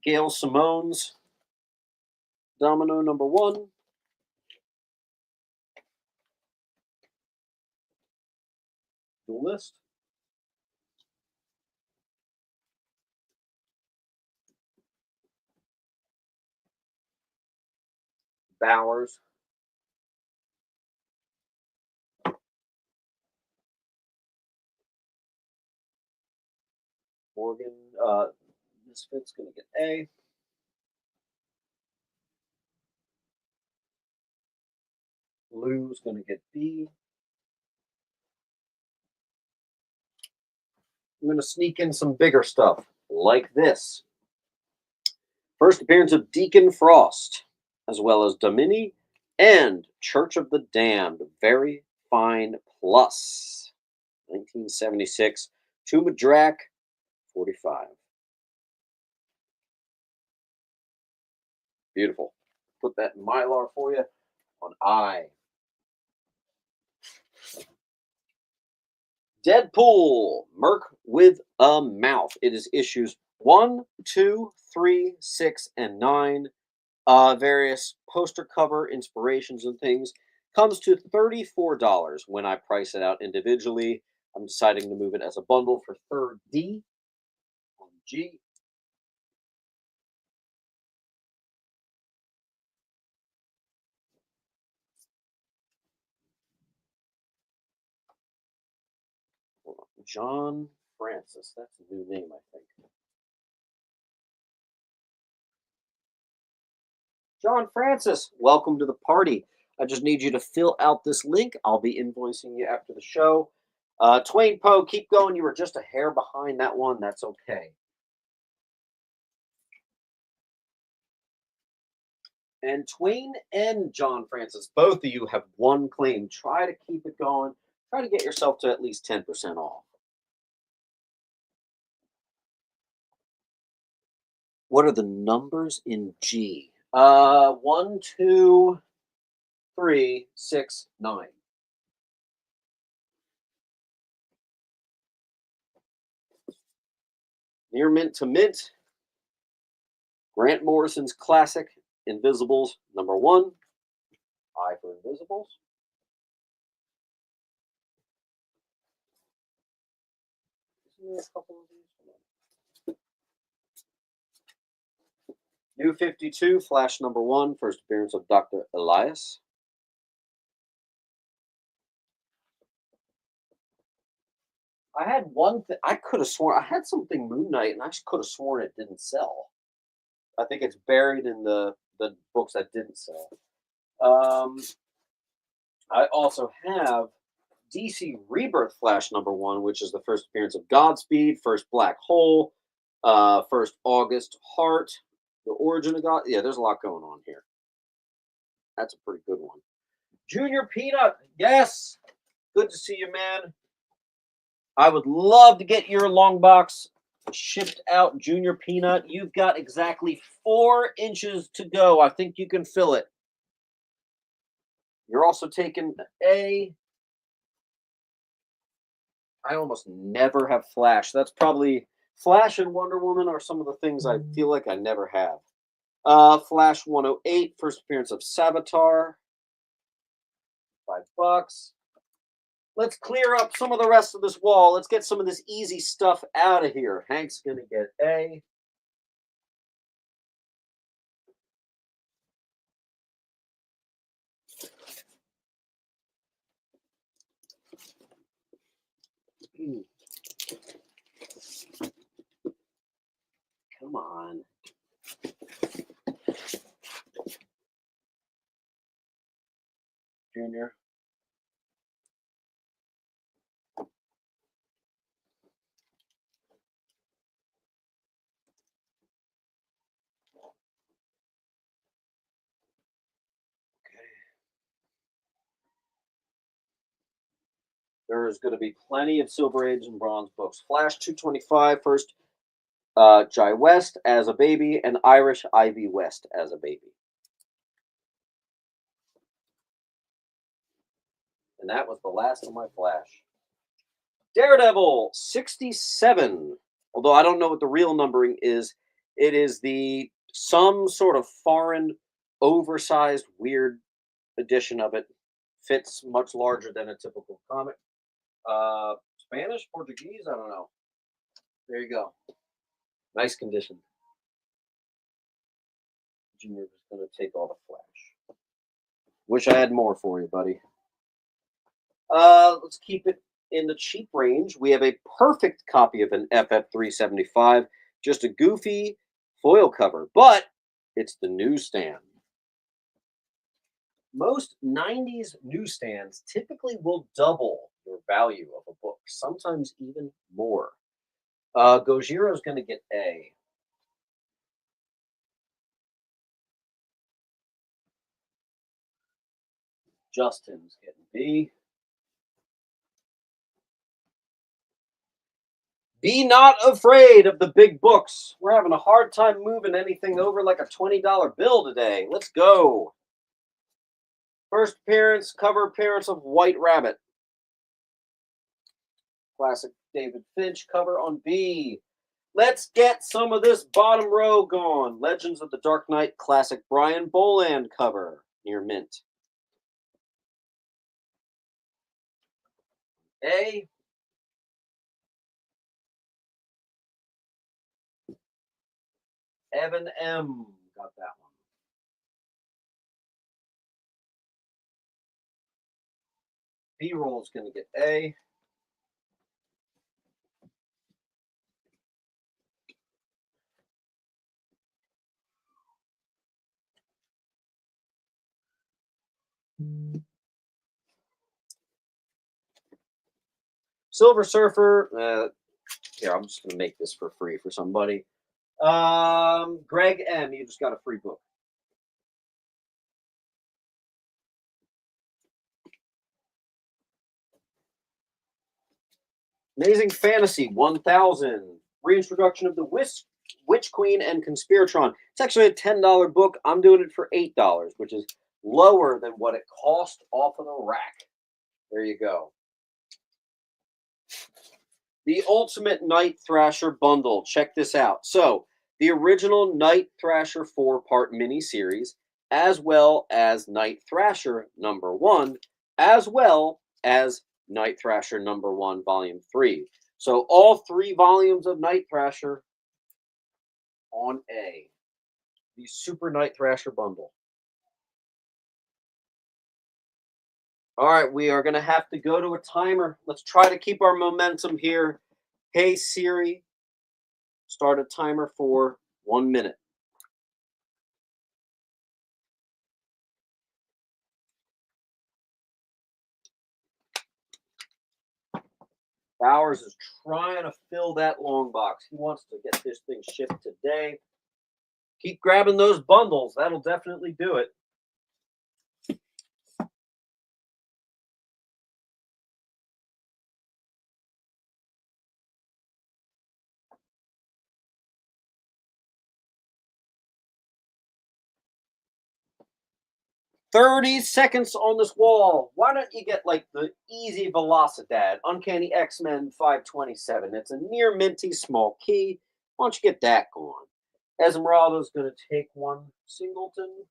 Gail Simone's Domino number 1. Duelist. Bowers. Morgan. Misfit's going to get A. Lou's going to get B. I'm going to sneak in some bigger stuff, like this. First appearance of Deacon Frost, as well as Domini and Church of the Damned. Very Fine Plus. 1976. Tomb of Drac, 45. Beautiful. Put that in Mylar for you on I. Deadpool, Merc with a Mouth. It is issues 1, 2, 3, 6, and 9. Various poster cover inspirations and things. Comes to $34 when I price it out individually. I'm deciding to move it as a bundle for third D on G. John Francis. That's a new name, I think. John Francis, welcome to the party. I just need you to fill out this link. I'll be invoicing you after the show. Twain Poe, keep going. You were just a hair behind that one. That's okay. And Twain and John Francis, both of you have one claim. Try to keep it going. Try to get yourself to at least 10% off. What are the numbers in G? 1, 2, 3, 6, 9. Near Mint to Mint. Grant Morrison's classic Invisibles number 1. I for Invisibles. Isn't there a couple of these? New 52, Flash number 1, first appearance of Dr. Elias. I had one thing, I could have sworn, I had something Moon Knight, and I could have sworn it didn't sell. I think it's buried in the books that didn't sell. Um, I also have DC Rebirth Flash #1, which is the first appearance of Godspeed, first Black Hole, first August Heart, the origin of God. Yeah, there's a lot going on here. That's a pretty good one. Junior Peanut, yes, good to see you, man. I would love to get your long box shipped out, Junior Peanut. You've got exactly 4 inches to go. I think you can fill it. You're also taking a. I almost never have Flash. That's probably Flash and Wonder Woman are some of the things I feel like I never have. Flash 108, first appearance of Savitar. $5. Let's clear up some of the rest of this wall. Let's get some of this easy stuff out of here. Hank's gonna get a. Come on. Junior. There's going to be plenty of Silver Age and Bronze books. Flash 225, first Jai West as a baby, and Irish Ivy West as a baby. And that was the last of my Flash. Daredevil 67. Although I don't know what the real numbering is. It is the some sort of foreign, oversized, weird edition of it. Fits much larger than a typical comic. Spanish, Portuguese, I don't know. There you go. Nice condition. Junior is going to take all the Flash. Wish I had more for you, buddy. Let's keep it in the cheap range. We have a perfect copy of an FF375, just a goofy foil cover, but it's the newsstand. Most 90s newsstands typically will double your value of a book, sometimes even more. Gojiro's going to get A. Justin's getting B. Be not afraid of the big books. We're having a hard time moving anything over like a $20 bill today. Let's go. First appearance, cover appearance of White Rabbit. Classic David Finch cover on B. Let's get some of this bottom row gone. Legends of the Dark Knight, classic Brian Boland cover near mint. A. Evan M. Got that one. B-roll's going to get A. Silver Surfer. Here, I'm just going to make this for free for somebody. Greg M. You just got a free book. Amazing Fantasy 1000. Reintroduction of the Witch Queen and Conspiratron. It's actually a $10 book. I'm doing it for $8, which is lower than what it cost off of the rack. There you go. The Ultimate Night Thrasher Bundle. Check this out. So, the original Night Thrasher 4-part miniseries, as well as Night Thrasher #1, as well as Night Thrasher #1, Volume 3. So, all 3 volumes of Night Thrasher on A. The Super Night Thrasher Bundle. All right, we are going to have to go to a timer. Let's try to keep our momentum here. Hey, Siri, start a timer for 1 minute. Bowers is trying to fill that long box. He wants to get this thing shipped today. Keep grabbing those bundles. That'll definitely do it. "30 seconds on this wall. Why don't you get like the easy Velocidad, Uncanny X-Men 527? It's a near minty small key. Why don't you get that going?" Esmeralda's going to take one singleton.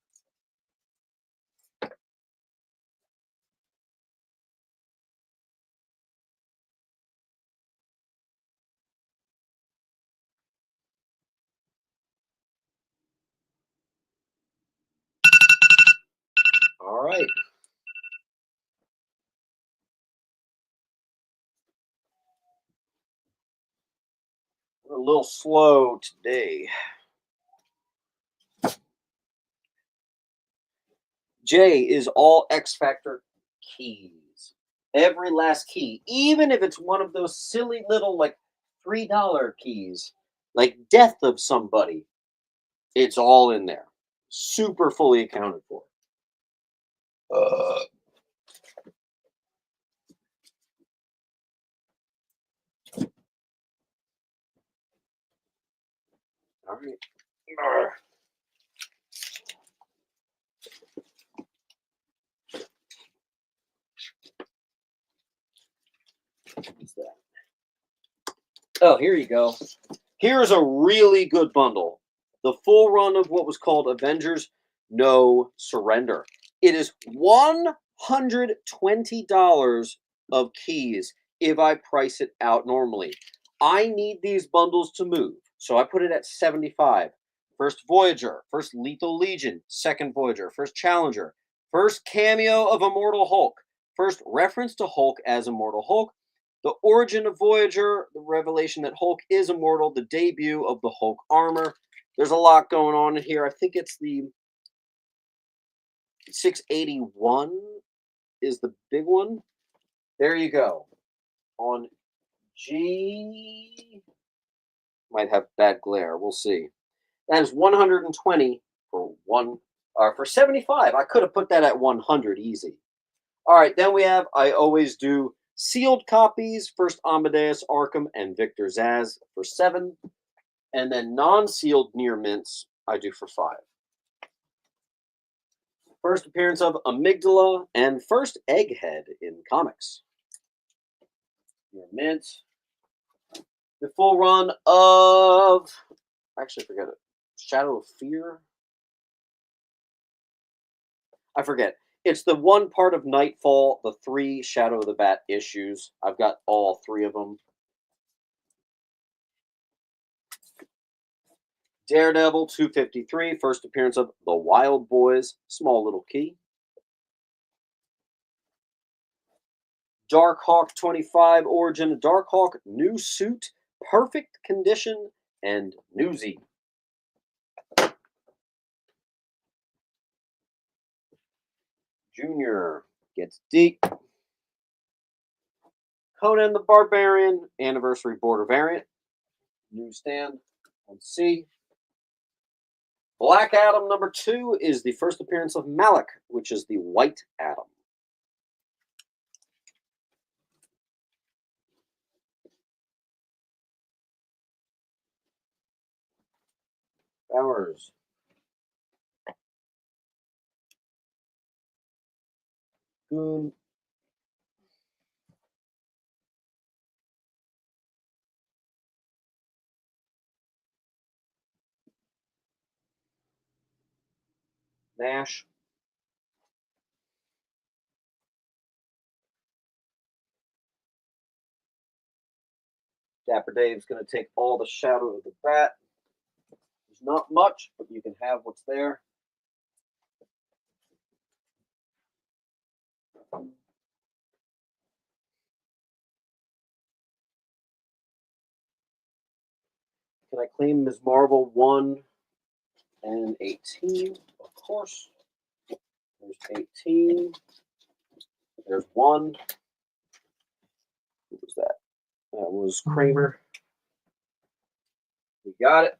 All right. We're a little slow today. J is all X Factor keys. Every last key, even if it's one of those silly little like $3 keys, like death of somebody, it's all in there. Super fully accounted for. Uh, all right. What's that? Oh, here you go. Here's a really good bundle. The full run of what was called Avengers No Surrender. It is $120 of keys if I price it out normally. I need these bundles to move, so I put it at 75. First Voyager, first Lethal Legion, second Voyager, first Challenger, first cameo of Immortal Hulk, first reference to Hulk as Immortal Hulk, the origin of Voyager, the revelation that Hulk is immortal, the debut of the Hulk armor. There's a lot going on in here. I think it's the 681 is the big one. There you go. On G, might have bad glare. We'll see. That is 120 for for 75. I could have put that at 100 easy. All right, then we have I always do sealed copies. First Amadeus Arkham and Victor Zsasz for 7, and then non-sealed near mints I do for 5. First appearance of Amygdala and first Egghead in comics. Near mint. The full run of, I actually forget it. Shadow of Fear. I forget. It's the one part of Nightfall, the 3 Shadow of the Bat issues. I've got all 3 of them. Daredevil 253, first appearance of the Wild Boys, small little key. Darkhawk 25, origin of Darkhawk, new suit, perfect condition, and newsy. Junior gets deep. Conan the Barbarian, anniversary border variant, newsstand on C. Black Adam number 2 is the first appearance of Malik, which is the White Adam. Bowers. Goon. Nash. Dapper Dave's going to take all the Shadow of the Bat. There's not much, but you can have what's there. Can I claim Ms. Marvel 1 and 18? Of course. There's 18. There's 1. What was that? That was Kramer. We got it.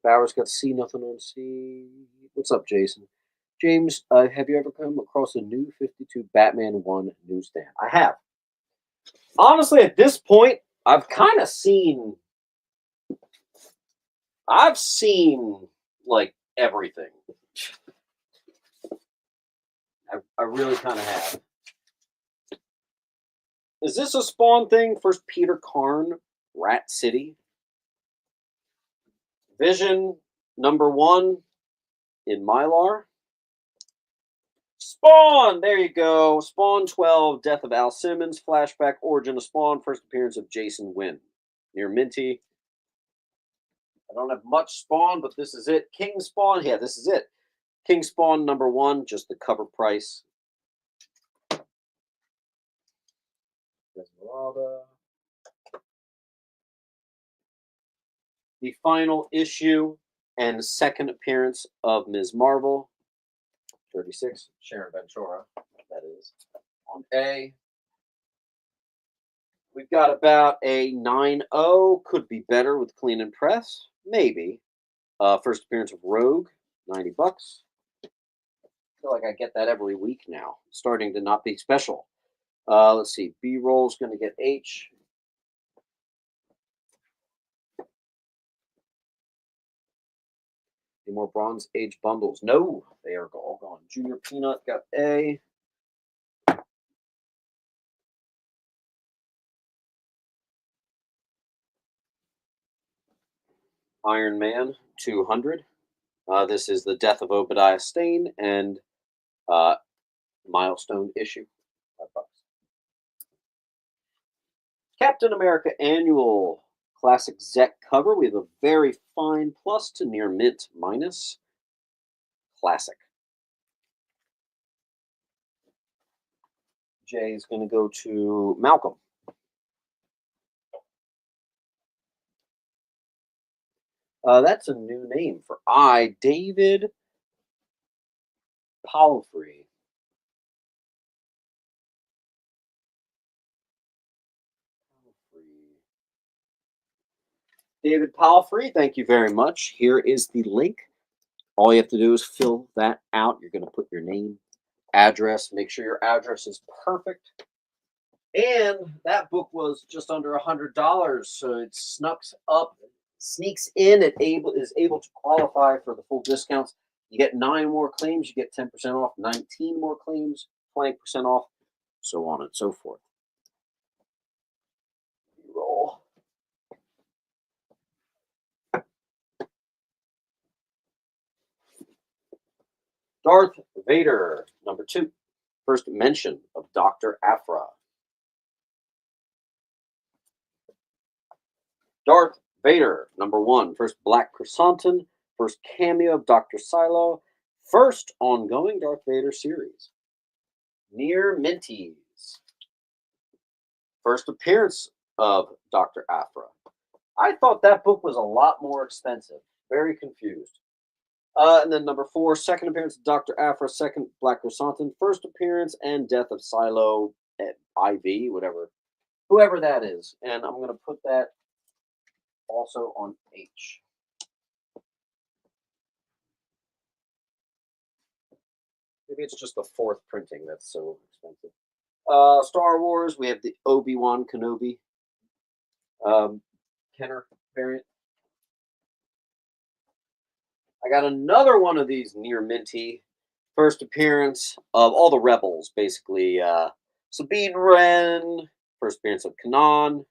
Bowers got C, nothing on C. What's up, Jason? James, have you ever come across a new 52 Batman 1 newsstand? I have. Honestly, at this point, I've kind of seen. I've seen like everything. I really kind of have. Is this a Spawn thing? First Peter Karn, Rat City. Vision #1 in Mylar. Spawn! There you go. Spawn 12, Death of Al Simmons, Flashback, Origin of Spawn, first appearance of Jason Wynn. Near Minty. I don't have much Spawn, but this is it. King Spawn, yeah, this is it. King Spawn #1, just the cover price. Esmeralda. The final issue and second appearance of Ms. Marvel. 36, Sharon Ventura, that is, on A. We've got about a 9.0, could be better with clean and press, maybe. First appearance of Rogue, $90. I feel like I get that every week now. It's starting to not be special. Let's see, B-roll's going to get H. Any more Bronze Age bundles? No, they are all gone. Junior Peanut got A. Iron Man 200. This is the Death of Obadiah Stane and milestone issue. $5. Captain America Annual Classic Zek cover. We have a very fine plus to near mint minus. Classic. J is going to go to Malcolm. That's a new name for I. David Palfrey. David Palfrey, thank you very much. Here is the link. All you have to do is fill that out. You're going to put your name, address, make sure your address is perfect. And that book was just under $100, so it sneaks in. It is able to qualify for the full discounts. You get 9 more claims, you get 10% off. 19 more claims, 20% off, so on and so forth. Roll. Darth Vader, #2. First mention of Dr. Aphra. Darth Vader, #1. First Black Chrysanthemum. First cameo of Dr. Silo. First ongoing Darth Vader series. Near Minties. First appearance of Dr. Aphra. I thought that book was a lot more expensive. Very confused. And then #4, second appearance of Dr. Aphra, second Black Chrysanthemum, first appearance and death of Silo at IV, whoever that is. And I'm going to put that also on H. Maybe it's just the 4th printing that's so expensive. Star Wars, we have the Obi-Wan Kenobi Kenner variant. I got another one of these near minty. First appearance of all the Rebels, basically. Sabine Wren, first appearance of Kanan.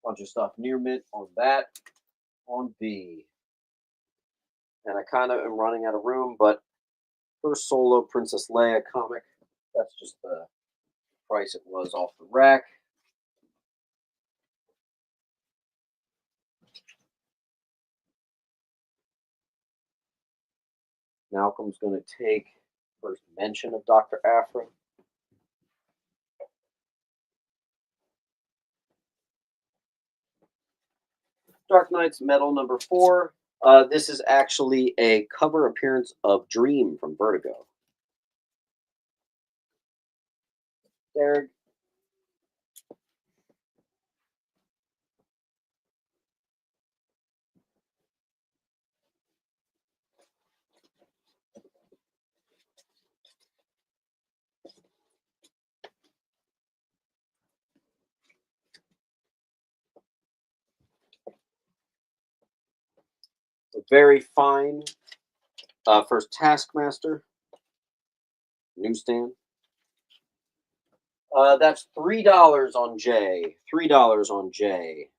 Bunch of stuff near mint on that. On B. And I kind of am running out of room, but first solo Princess Leia comic. That's just the price it was off the rack. Malcolm's going to take first mention of Dr. Aphra. Dark Knight's Metal #4. This is actually a cover appearance of Dream from Vertigo. Derek. very fine. First Taskmaster. Newsstand. That's $3 on J. $3 on J.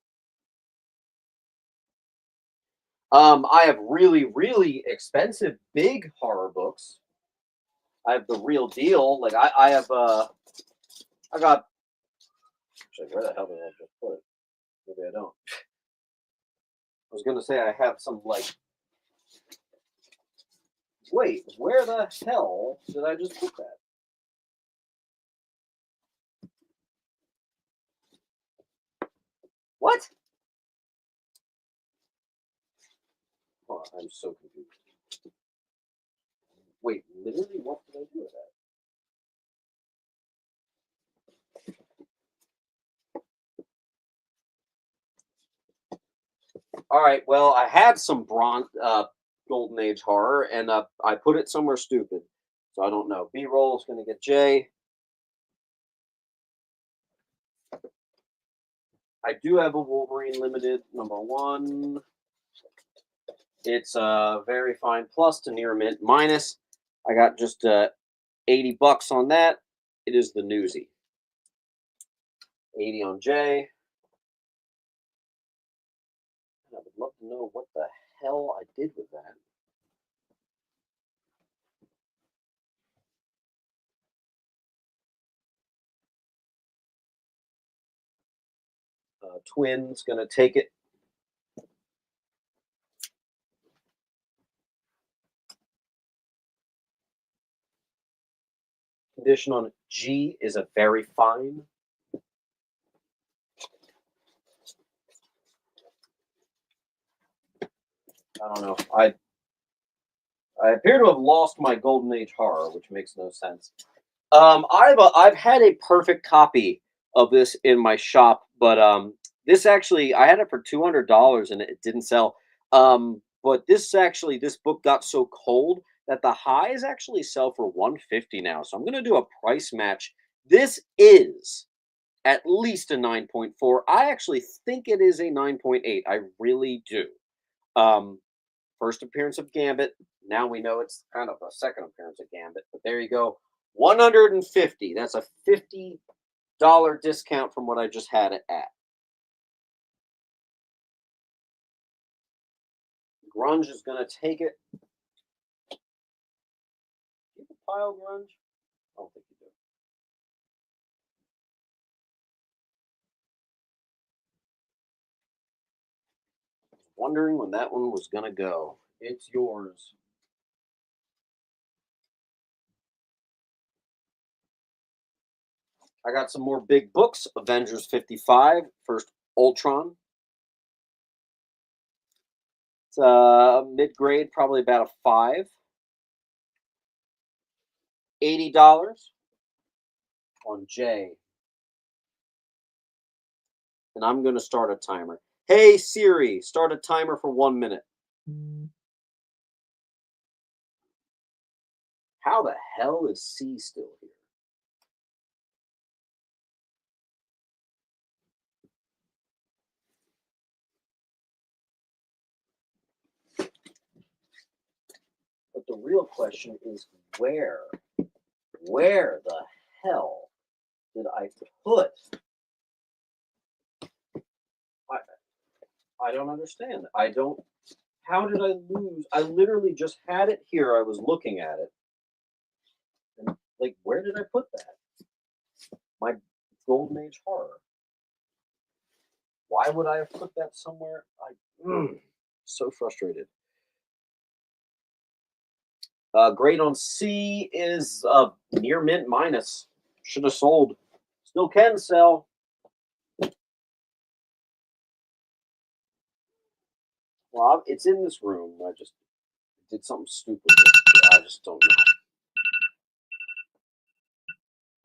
I have really, really expensive, big horror books. I have the real deal. Like I have I got actually where the hell did I just put it? Maybe I don't. I was gonna say I have some like wait, where the hell did I just put that? What? Oh, I'm so confused. Wait, literally what did I do with that? All right, well, I had some bronze golden age horror and I put it somewhere stupid. So I don't know. B-roll is gonna get J. I do have a Wolverine Limited #1. It's a very fine plus to near mint minus. I got just $80 on that. It is the Newsy. 80 on J. I would love to know what the hell I did with that. Twins gonna take it. Condition on G is a very fine. I don't know. I appear to have lost my golden age horror, which makes no sense. I've had a perfect copy of this in my shop, but this actually I had it for $200 and it didn't sell. But this book got so cold that the highs actually sell for 150 now. So I'm gonna do a price match. This is at least a 9.4. I actually think it is a 9.8. I really do. Um, First appearance of Gambit. Now we know it's kind of a second appearance of Gambit, but there you go. 150. That's a $50 discount from what I just had it at. Grunge is going to take it. Do you have a pile, Grunge? I don't think you do. Wondering when that one was going to go. It's yours. I got some more big books. Avengers 55, first Ultron. It's mid-grade, probably about a 5. $80 on J. And I'm going to start a timer. Hey Siri, start a timer for 1 minute. How the hell is C still here? But the real question is where the hell did I put? I don't understand. I don't. How did I lose? I literally just had it here. I was looking at it. And, like, where did I put that? My Golden Age horror. Why would I have put that somewhere? So frustrated. Grade on C is near mint minus. Should have sold. Still can sell. Well, it's in this room. I just did something stupid. I just don't know.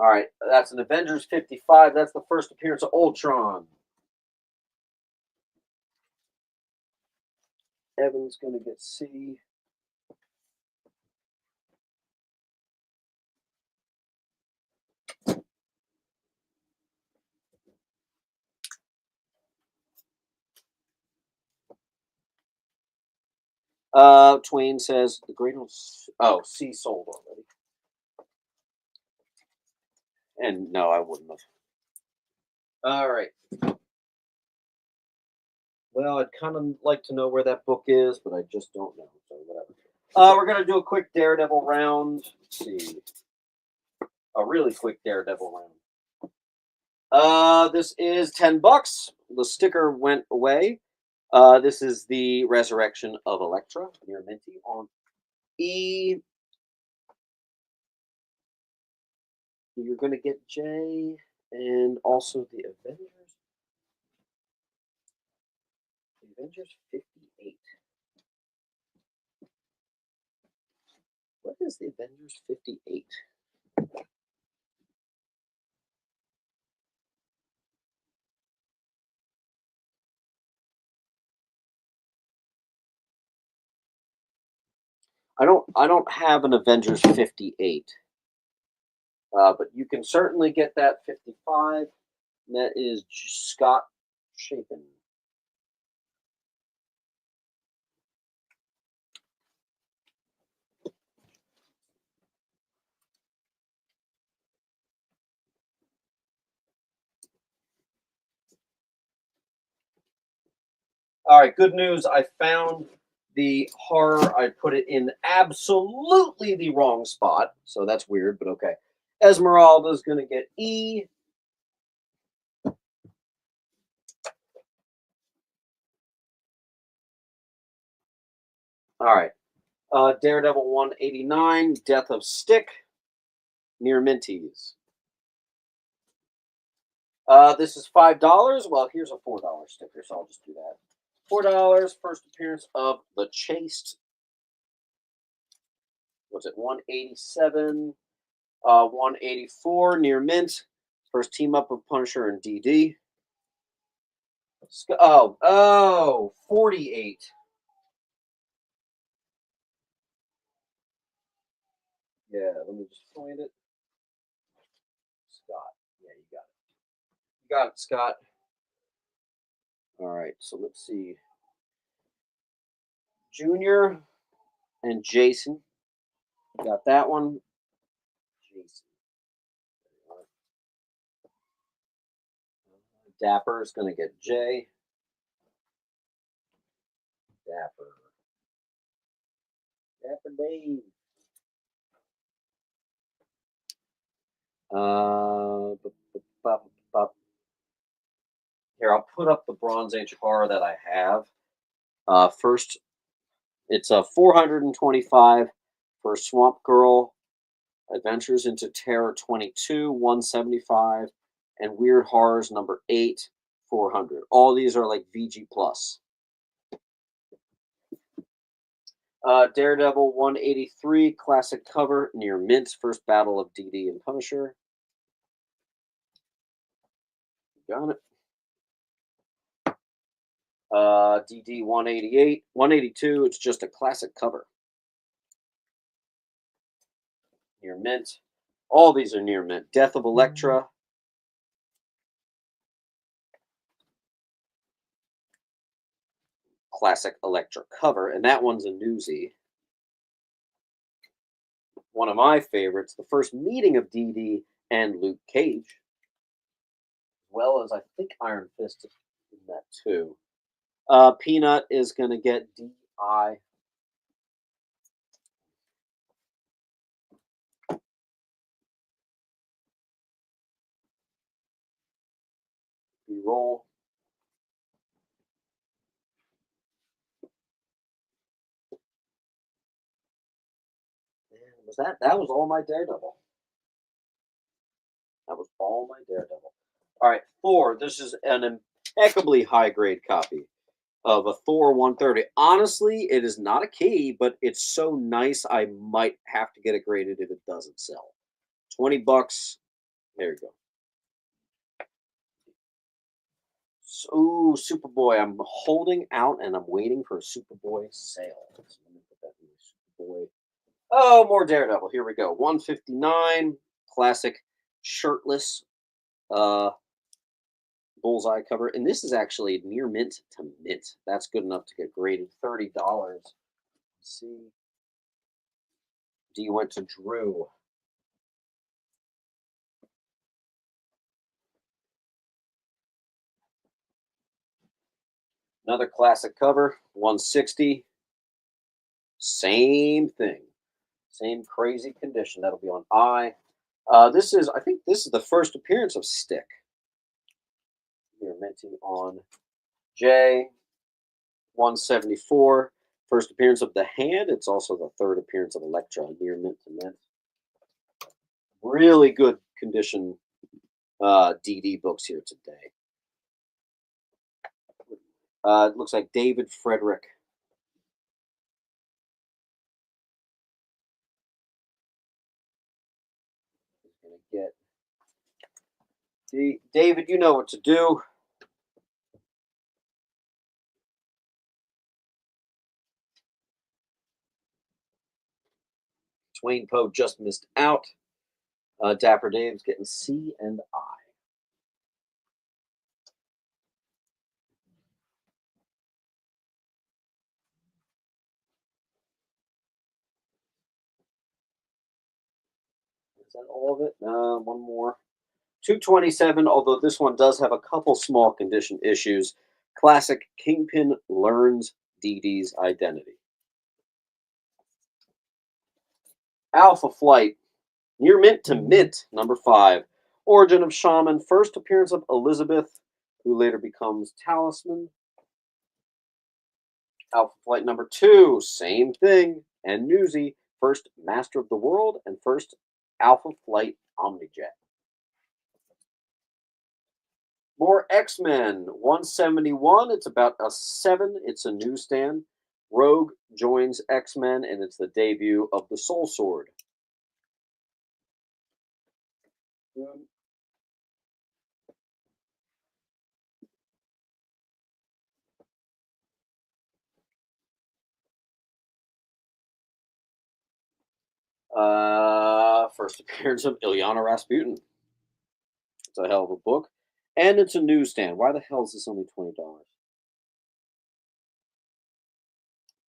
All right, that's an Avengers 55. That's the first appearance of Ultron. Evan's going to get C. Twain says the great oh, C sold already. And no, I wouldn't have. All right. Well, I'd kind of like to know where that book is, but I just don't know. So whatever. We're gonna do a quick Daredevil round. Let's see, a really quick Daredevil round. This is $10. The sticker went away. This is the Resurrection of Elektra near Minty on E. You're gonna get J and also the Avengers. Avengers 58. What is the Avengers 58? I don't have an Avengers 58. But you can certainly get that 55. And that is Scott Chapin. All right, good news. I found the horror. I put it in absolutely the wrong spot. So that's weird, but okay. Esmeralda's going to get E. All right. Daredevil 189, Death of Stick, near Minties. This is $5. Well, here's a $4 sticker, so I'll just do that. $4, first appearance of The Chaste. Was it 187? 184 near Mint. First team up of Punisher and DD. Oh, 48. Yeah, let me just find it. Scott. Yeah, you got it. You got it, Scott. All right, so let's see. Junior and Jason. Got that one. Jason. Dapper is going to get J. Dapper. Dapper Dave. Here, I'll put up the Bronze Age horror that I have. First, it's a 425 for Swamp Girl, Adventures into Terror 22, 175, and Weird Horrors number 8, 400. All these are like VG plus. Daredevil 183, classic cover near Mint, first battle of DD and Punisher. Got it. DD 188, 182, it's just a classic cover. Near Mint. All these are near Mint. Death of Elektra. Classic Elektra cover, and that one's a newsie. One of my favorites, the first meeting of DD and Luke Cage, as well as I think Iron Fist is in that too. Peanut is going to get DI. B-roll. Was that was all my Daredevil. That was all my Daredevil. All right, 4. This is an impeccably high grade copy of a Thor 130. Honestly, it is not a key, but it's so nice I might have to get it graded if it doesn't sell. $20. There you go. Ooh, Superboy. I'm holding out and I'm waiting for a Superboy sale. So let me put that in Superboy. Oh, more Daredevil. Here we go. 159, classic shirtless bullseye cover. And this is actually near Mint to Mint. That's good enough to get graded $30. C. D went to Drew. Another classic cover, 160. Same thing. Same crazy condition. That'll be on I. I think this is the first appearance of Stick. You're minting on J. 174. First appearance of the hand. It's also the third appearance of Elektra, near mint to mint. Really good condition DD books here today. It looks like David Frederick. He's going to get David, you know what to do. Twain Poe just missed out. Dapper Dave's getting C and I. Is that all of it? One more. 227, although this one does have a couple small condition issues. Classic Kingpin learns DD's identity. Alpha Flight, near mint to mint, number 5. Origin of Shaman, first appearance of Elizabeth, who later becomes Talisman. Alpha Flight number 2, same thing. And Newsy, first Master of the World and first Alpha Flight Omnijet. More X-Men, 171. It's about a 7. It's a newsstand. Rogue joins X-Men, and it's the debut of the Soul Sword. First appearance of Ilyana Rasputin. It's a hell of a book. And it's a newsstand. Why the hell is this only $20?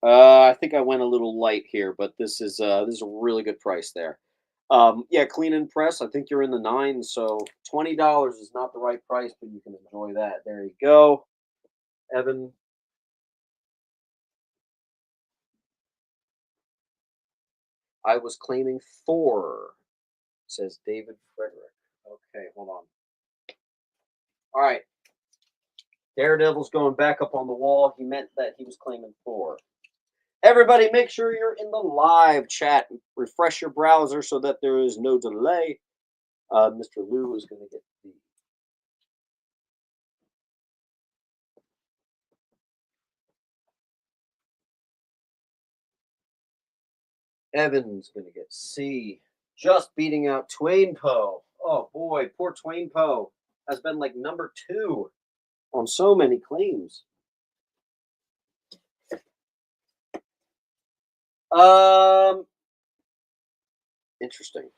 I think I went a little light here, but this is a really good price there. Yeah, clean and press. I think you're in the 9s, so $20 is not the right price, but you can enjoy that. There you go, Evan. I was claiming 4, says David Frederick. Okay, hold on. All right. Daredevil's going back up on the wall. He meant that he was claiming 4. Everybody, make sure you're in the live chat. Refresh your browser so that there is no delay. Mr. Lou is going to get the. Evan's going to get C. Just beating out Twain Poe. Oh boy, poor Twain Poe has been like number 2 on so many claims. Interesting.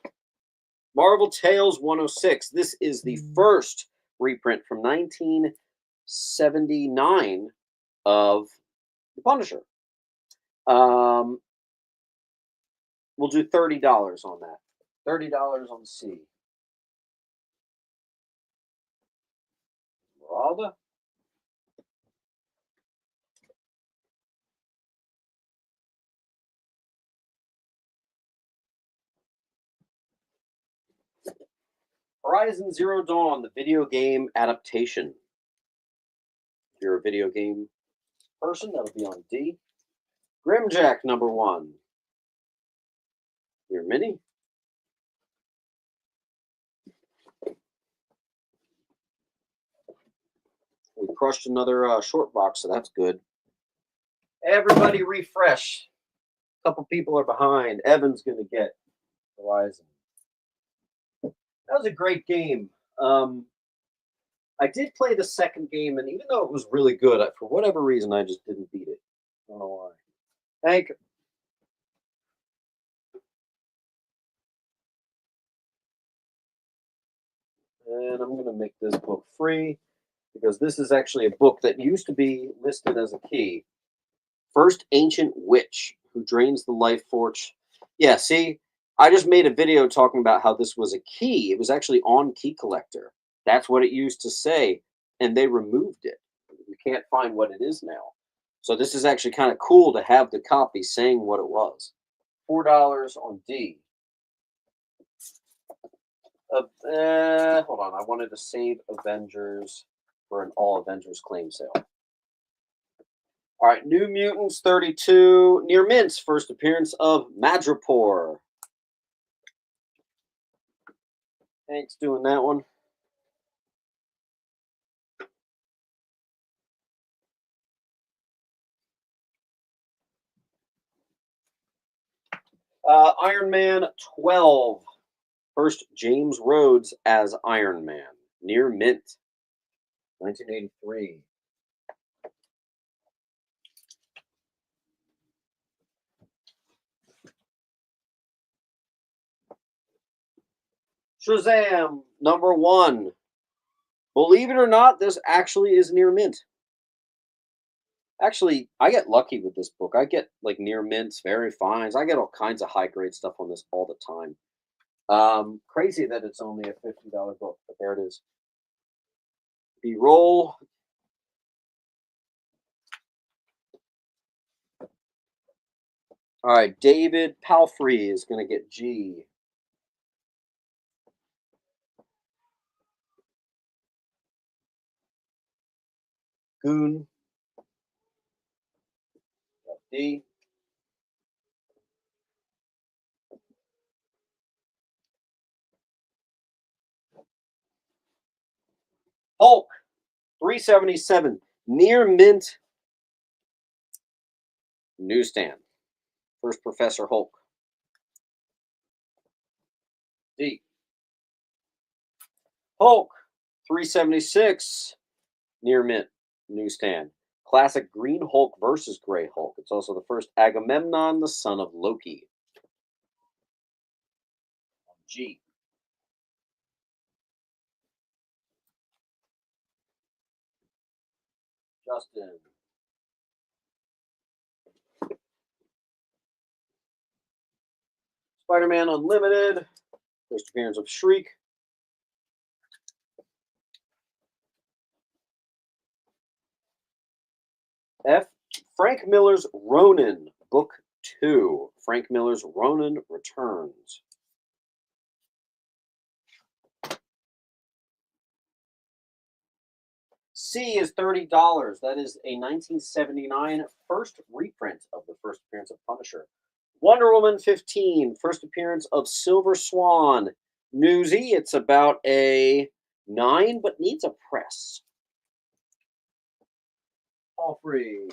Marvel Tales 106. This is the first reprint from 1979 of The Punisher. We'll do $30 on that. $30 on C. Esmeralda. Horizon Zero Dawn, the video game adaptation. If you're a video game person, that'll be on D. Grimjack number 1. Your mini. We crushed another short box, so that's good. Everybody refresh. A couple people are behind. Evan's going to get Horizon. That was a great game. I did play the second game, and even though it was really good, for whatever reason, I just didn't beat it. I don't know why. Thank you. And I'm going to make this book free, because this is actually a book that used to be listed as a key. First Ancient Witch. who drains the life force. Yeah, see, I just made a video talking about how this was a key. It was actually on Key Collector. That's what it used to say, and they removed it. You can't find what it is now. So this is actually kind of cool to have the copy saying what it was. $4 on D. Hold on. I wanted to save Avengers for an all Avengers claim sale. All right, New Mutants 32. Near Mint's first appearance of Madripoor. Thanks, doing that one. Iron Man 12. First James Rhodes as Iron Man. Near Mint. 1983. Shazam, number 1. Believe it or not, this actually is near mint. Actually, I get lucky with this book. I get like near mints, very fines. I get all kinds of high grade stuff on this all the time. Crazy that it's only a $50 book, but there it is. B-roll. All right, David Palfrey is going to get G. Goon. D. Hulk, 377. Near mint newsstand. First Professor Hulk. D. Hulk, 376. Near mint newsstand. Classic Green Hulk versus Gray Hulk. It's also the first Agamemnon, the son of Loki. G. Justin. Spider-Man Unlimited. First appearance of Shriek. F. Frank Miller's Ronin, Book 2. Frank Miller's Ronin returns. C is $30. That is a 1979 first reprint of the first appearance of Punisher. Wonder Woman 15, first appearance of Silver Swan. Newsy, it's about a 9, but needs a press. All free.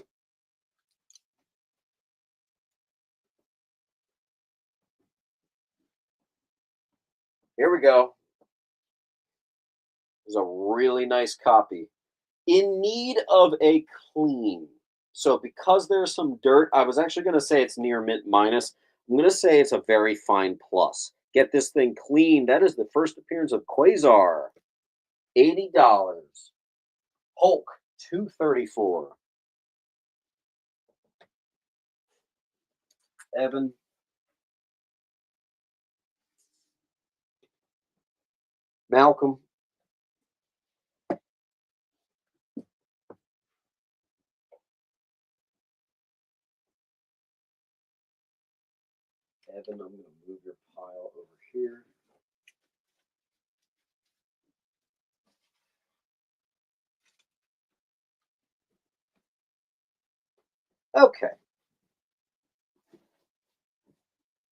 Here we go. There's a really nice copy. In need of a clean. So because there's some dirt, I was actually going to say it's near mint minus. I'm going to say it's a very fine plus. Get this thing clean. That is the first appearance of Quasar. $80. Hulk, $234. Evan. Malcolm. Evan, I'm going to move your pile over here. Okay.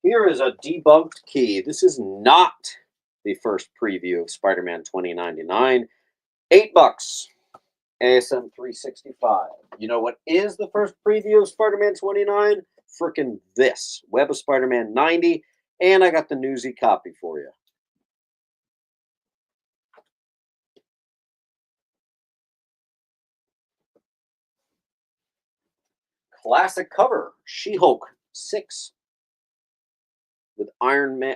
Here is a debunked key. This is not the first preview of Spider-Man 2099. $8. ASM 365. You know what is the first preview of Spider-Man 29? Frickin' this. Web of Spider-Man 90. And I got the newsy copy for you. Classic cover. She-Hulk 6. With Iron Man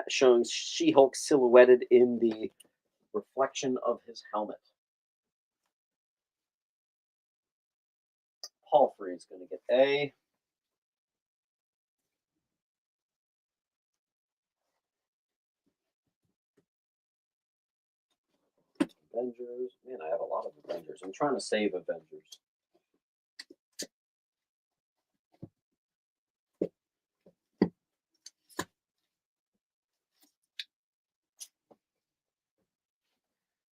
showing She-Hulk silhouetted in the reflection of his helmet. Paul Free is going to get A. Avengers. Man, I have a lot of Avengers. I'm trying to save Avengers.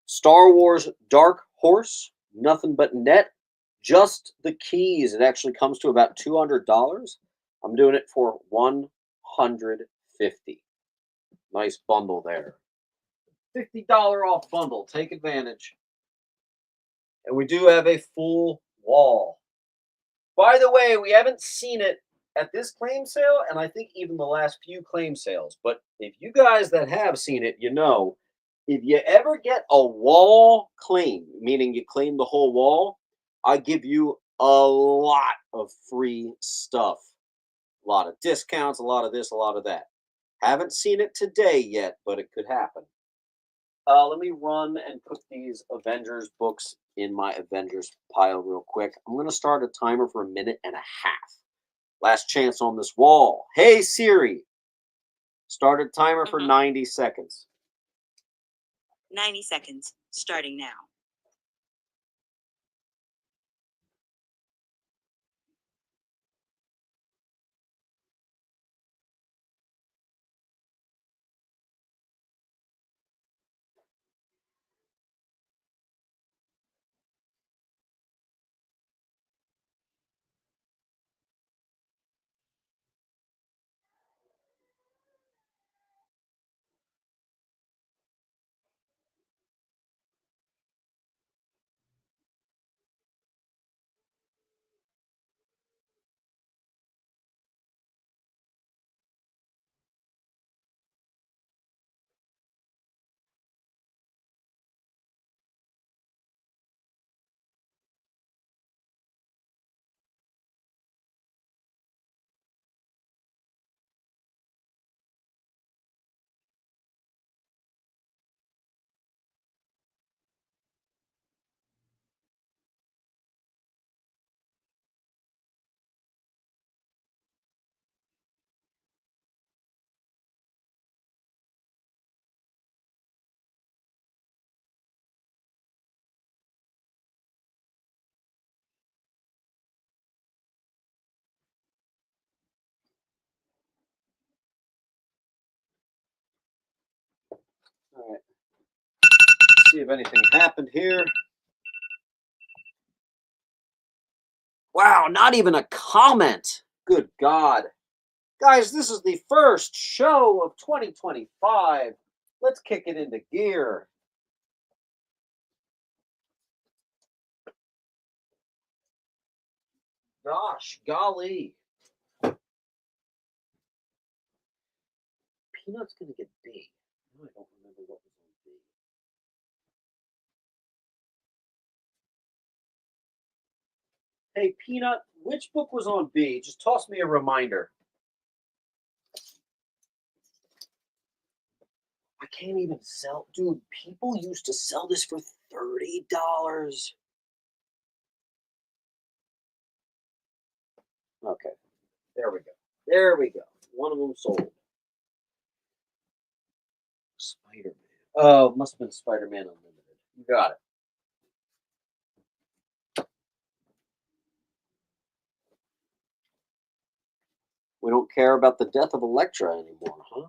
Star Wars Dark Horse, nothing but net, just the keys. It actually comes to about $200. I'm doing it for $150. Nice bundle there. $50 off bundle. Take advantage. And we do have a full wall. By the way, we haven't seen it at this claim sale, and I think even the last few claim sales. But if you guys that have seen it, you know, if you ever get a wall claim, meaning you claim the whole wall, I give you a lot of free stuff. A lot of discounts, a lot of this, a lot of that. Haven't seen it today yet, but it could happen. Let me run and put these Avengers books in my Avengers pile real quick. I'm going to start a timer for 1.5 minutes. Last chance on this wall. Hey, Siri. Start a timer for 90 seconds. 90 seconds, starting now. All right. See if anything happened here. Wow, not even a comment. Good God. Guys, this is the first show of 2025. Let's kick it into gear. Gosh, golly. Peanut's going to get B. No, I don't remember what was on B. Hey, Peanut, which book was on B? Just toss me a reminder. I can't even sell. Dude, people used to sell this for $30. Okay. There we go. There we go. One of them sold. Spider-Man. Oh, must have been Spider-Man Unlimited. You got it. We don't care about the death of Elektra anymore, huh?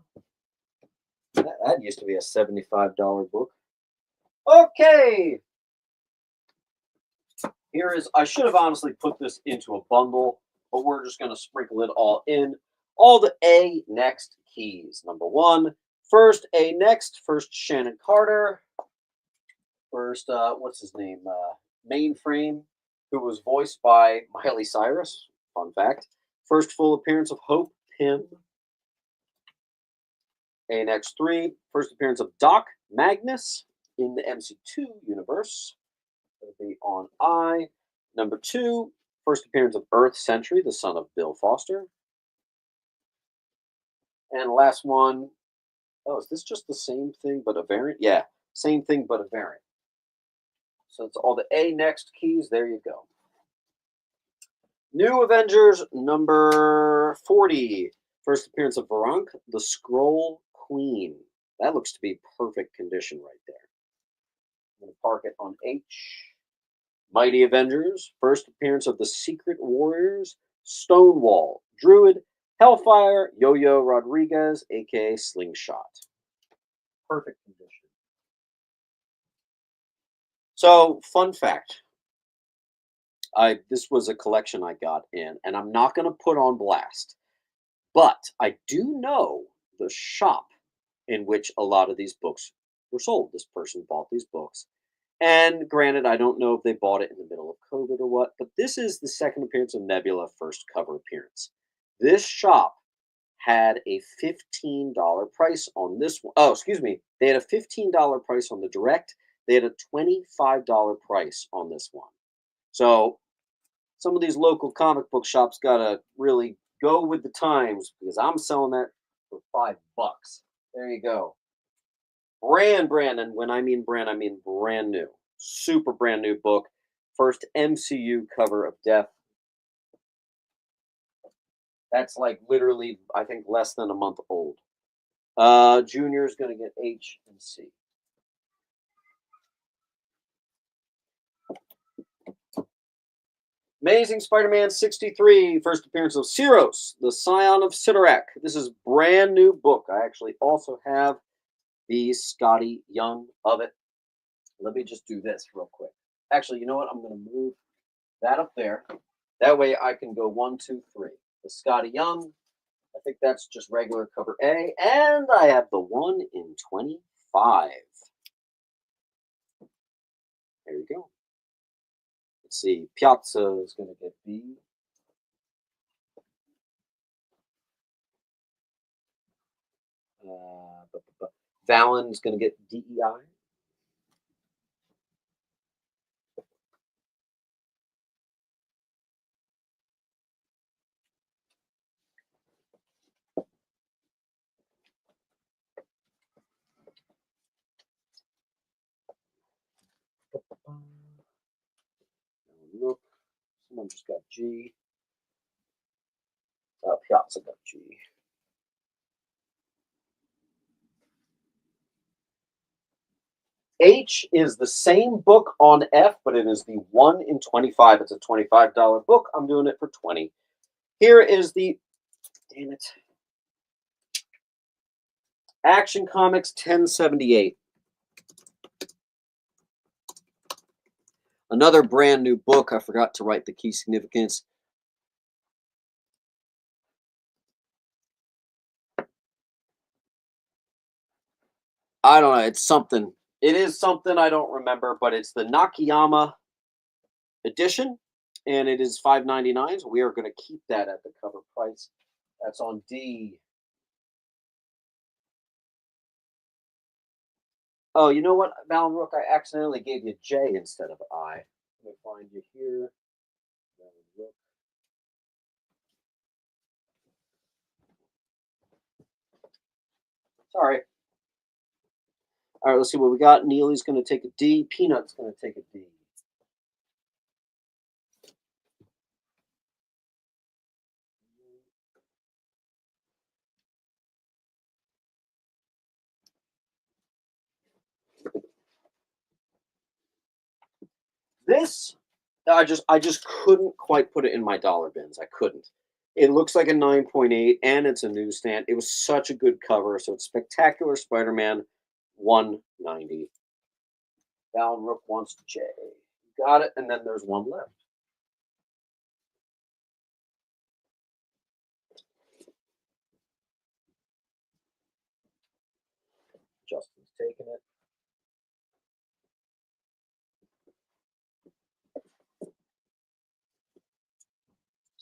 That used to be a $75 book. Okay. Here is, I should have honestly put this into a bundle, but we're just going to sprinkle it all in. All the A next keys. Number one, first A next, first Shannon Carter. First, what's his name? Mainframe, who was voiced by Miley Cyrus. Fun fact. First full appearance of Hope Pym. ANX3, first appearance of Doc Magnus in the MC2 universe. It'll be on I. Number 2, first appearance of Earth Sentry, the son of Bill Foster. And last one, oh, is this just the same thing but a variant? Yeah, same thing but a variant. So it's all the A next keys. There you go. New Avengers number 40. First appearance of Veronica, the Scroll Queen. That looks to be perfect condition right there. I'm going to park it on H. Mighty Avengers, first appearance of the Secret Warriors, Stonewall, Druid, Hellfire, Yo-Yo Rodriguez, aka Slingshot. Perfect condition. So, fun fact. This was a collection I got in, and I'm not going to put on blast, but I do know the shop in which a lot of these books were sold. This person bought these books. And granted, I don't know if they bought it in the middle of COVID or what, but this is the second appearance of Nebula, first cover appearance. This shop had a $15 price on this one. Oh, excuse me. They had a $15 price on the direct. They had a $25 price on this one. So some of these local comic book shops got to really go with the times because I'm selling that for $5. There you go. Brand, and when I mean brand, I mean brand new. Super brand new book. First MCU cover of Death. That's like literally, I think, less than a month old. Junior's going to get H and C. Amazing Spider-Man 63, first appearance of Ceros, the Scion of Sidorak. This is brand new book. I actually also have the Scotty Young of it. Let me just do this real quick. Actually, you know what? I'm going to move that up there. That way I can go 1, 2, 3. The Scotty Young. I think that's just regular cover A. And I have the 1 in 25. There you go. Let's see. Piazza is going to get B. Valen's going to get DEI. Look, someone just got G. Piazza got G. H is the same book on F, but it is the 1 in 25. It's a $25 book. I'm doing it for 20. Here is the, damn it, Action Comics 1078. Another brand new book. I forgot to write the key significance. I don't know. It's something. It is something I don't remember, but it's the Nakayama edition, and it is $5.99. So we are going to keep that at the cover price. That's on D. Oh, you know what, Val Rook? I accidentally gave you J instead of I. Let me find you here. Rook. Sorry. All right, let's see what we got. Neely's going to take a D. Peanut's going to take a D. This, I just couldn't quite put it in my dollar bins. I couldn't. It looks like a 9.8, and it's a newsstand. It was such a good cover. So it's Spectacular Spider-Man 190. Val Rook wants J. Got it, and then there's one left. Justin's taking it.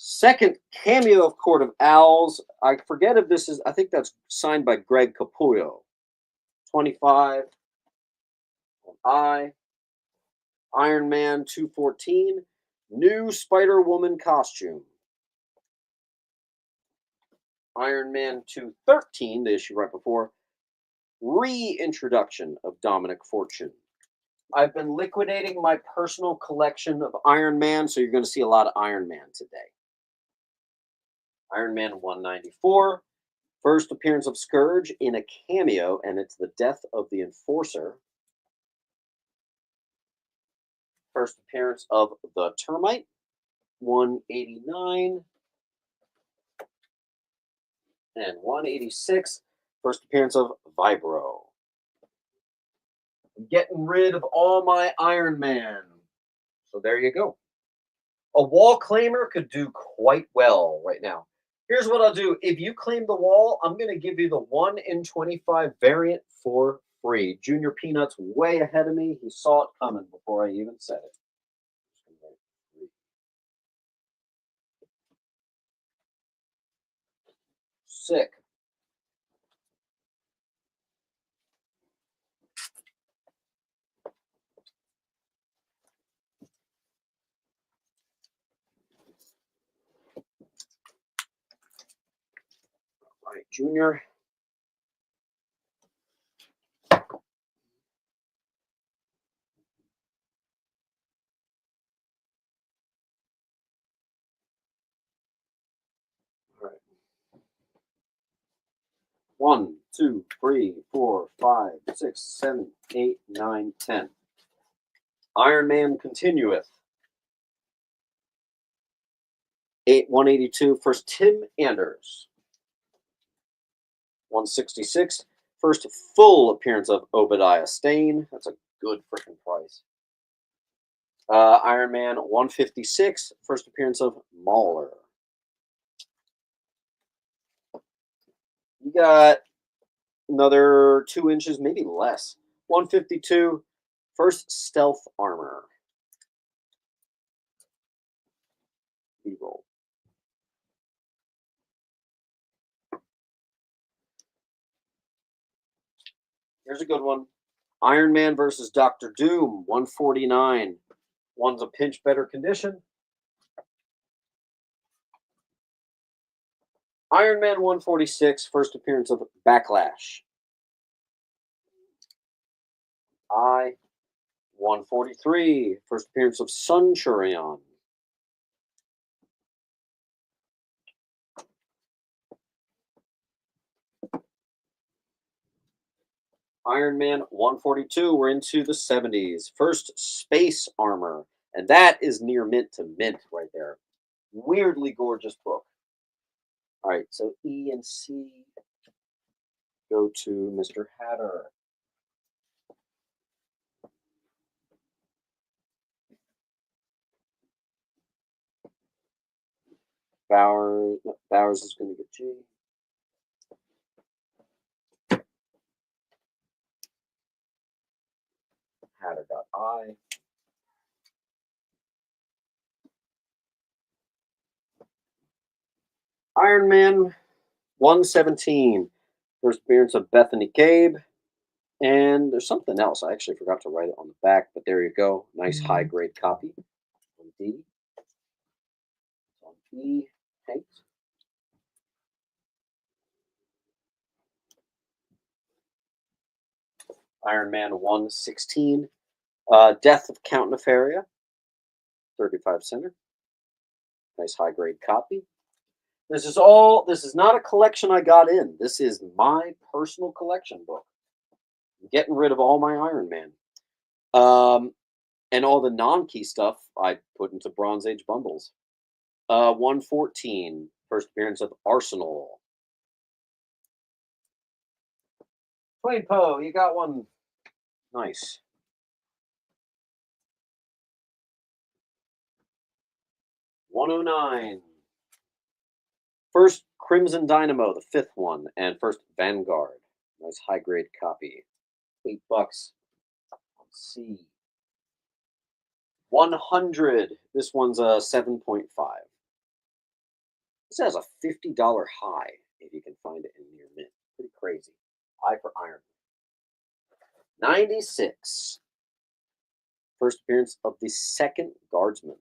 Second cameo of Court of Owls. I forget if this is, I think that's signed by Greg Capullo. 25 on I. Iron Man 214. New Spider-Woman costume. Iron Man 213, the issue right before. Reintroduction of Dominic Fortune. I've been liquidating my personal collection of Iron Man, so you're going to see a lot of Iron Man today. Iron Man 194. First appearance of Scourge in a cameo, and it's the death of the Enforcer. First appearance of the Termite, 189. And 186, first appearance of Vibro. I'm getting rid of all my Iron Man. So there you go. A wall claimer could do quite well right now. Here's what I'll do. If you claim the wall, I'm going to give you the 1 in 25 variant for free. Junior Peanut's way ahead of me. He saw it coming before I even said it. Sick. All right, Junior. All right. 1, 2, 3, 4, 5, 6, 7, 8, 9, 10. Iron Man continueth. 182, first Tim Anders. 166, first full appearance of Obadiah Stane. That's a good freaking price. Iron Man 156, first appearance of Mauler. You got another 2 inches, maybe less. 152, first stealth armor. B-roll. Here's a good one. Iron Man versus Doctor Doom, 149. One's a pinch better condition. Iron Man 146, first appearance of Backlash. I 143, first appearance of Sunchurion. Iron Man 142, we're into the 70s. First space armor. And that is near mint to mint right there. Weirdly gorgeous book. All right, so E and C go to Mr. Hatter. Bowers is going to get G. Hatter got I. Iron Man 117. First appearance of Bethany Gabe. And there's something else. I actually forgot to write it on the back, but there you go. Nice high grade copy. On D. On E. Hank. Iron Man 116. Death of Count Nefaria. 35 center. Nice high grade copy. This is not a collection I got in. This is my personal collection book. I'm getting rid of all my Iron Man. And all the non-key stuff I put into Bronze Age bundles. 114, first appearance of Arsenal. Twain Poe, you got one. Nice. $109. First Crimson Dynamo, the 5th one, and first Vanguard. Nice high grade copy. $8. Let's see. 100. This one's a 7.5. This has a $50 high if you can find it in near mint. Pretty crazy. I for Iron Man. 96. First appearance of the 2nd Guardsman.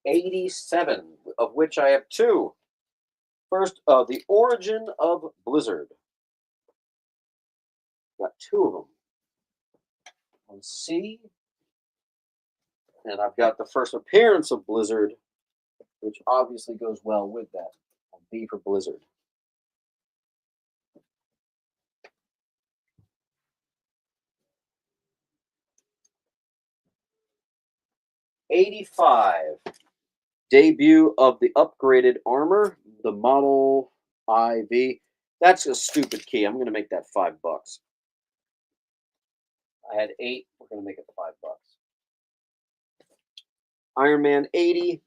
$87, of which I have 2. First, the Origin of Blizzard. Got 2 of them. On C. And I've got the first appearance of Blizzard which obviously goes well with that. B for Blizzard. $85. Debut of the upgraded armor, the Model IV. That's a stupid key. I'm going to make that $5. I had 8. We're going to make it $5. Iron Man 80.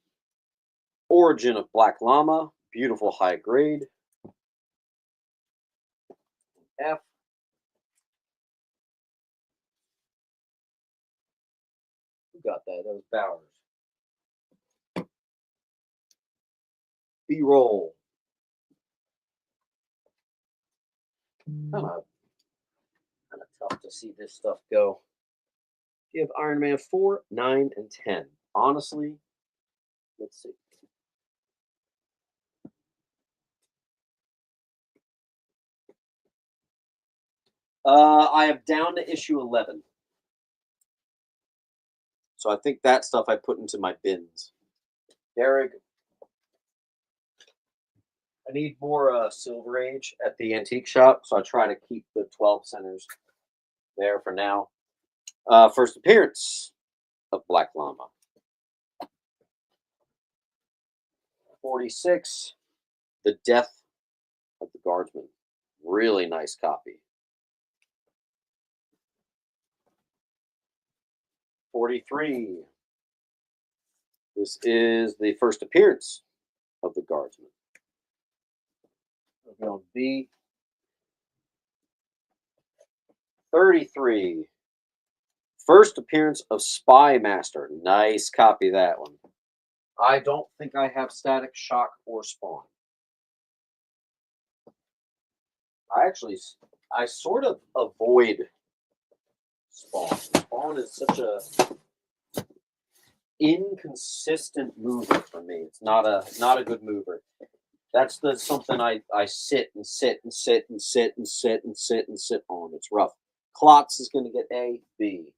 Origin of Black Llama. Beautiful high grade. F. Who got that? That was Bowers. B-roll. Kind of tough to see this stuff go. You have Iron Man 4, 9, and 10. Honestly, let's see. I have down to issue 11. So I think that stuff I put into my bins. Derek, I need more Silver Age at the antique shop, so I try to keep the 12 centers there for now. First appearance of Black Llama. 46, The Death of the Guardsman. Really nice copy. 43. This is the first appearance of the Guardsman. We're going B. 33. First appearance of Spy Master. Nice copy, that one. I don't think I have Static Shock or Spawn. I sort of avoid Spawn. Spawn is such a inconsistent mover for me. It's not a good mover. That's something I sit and sit and sit and sit and sit and sit and sit on. It's rough. Klotz is going to get A, B.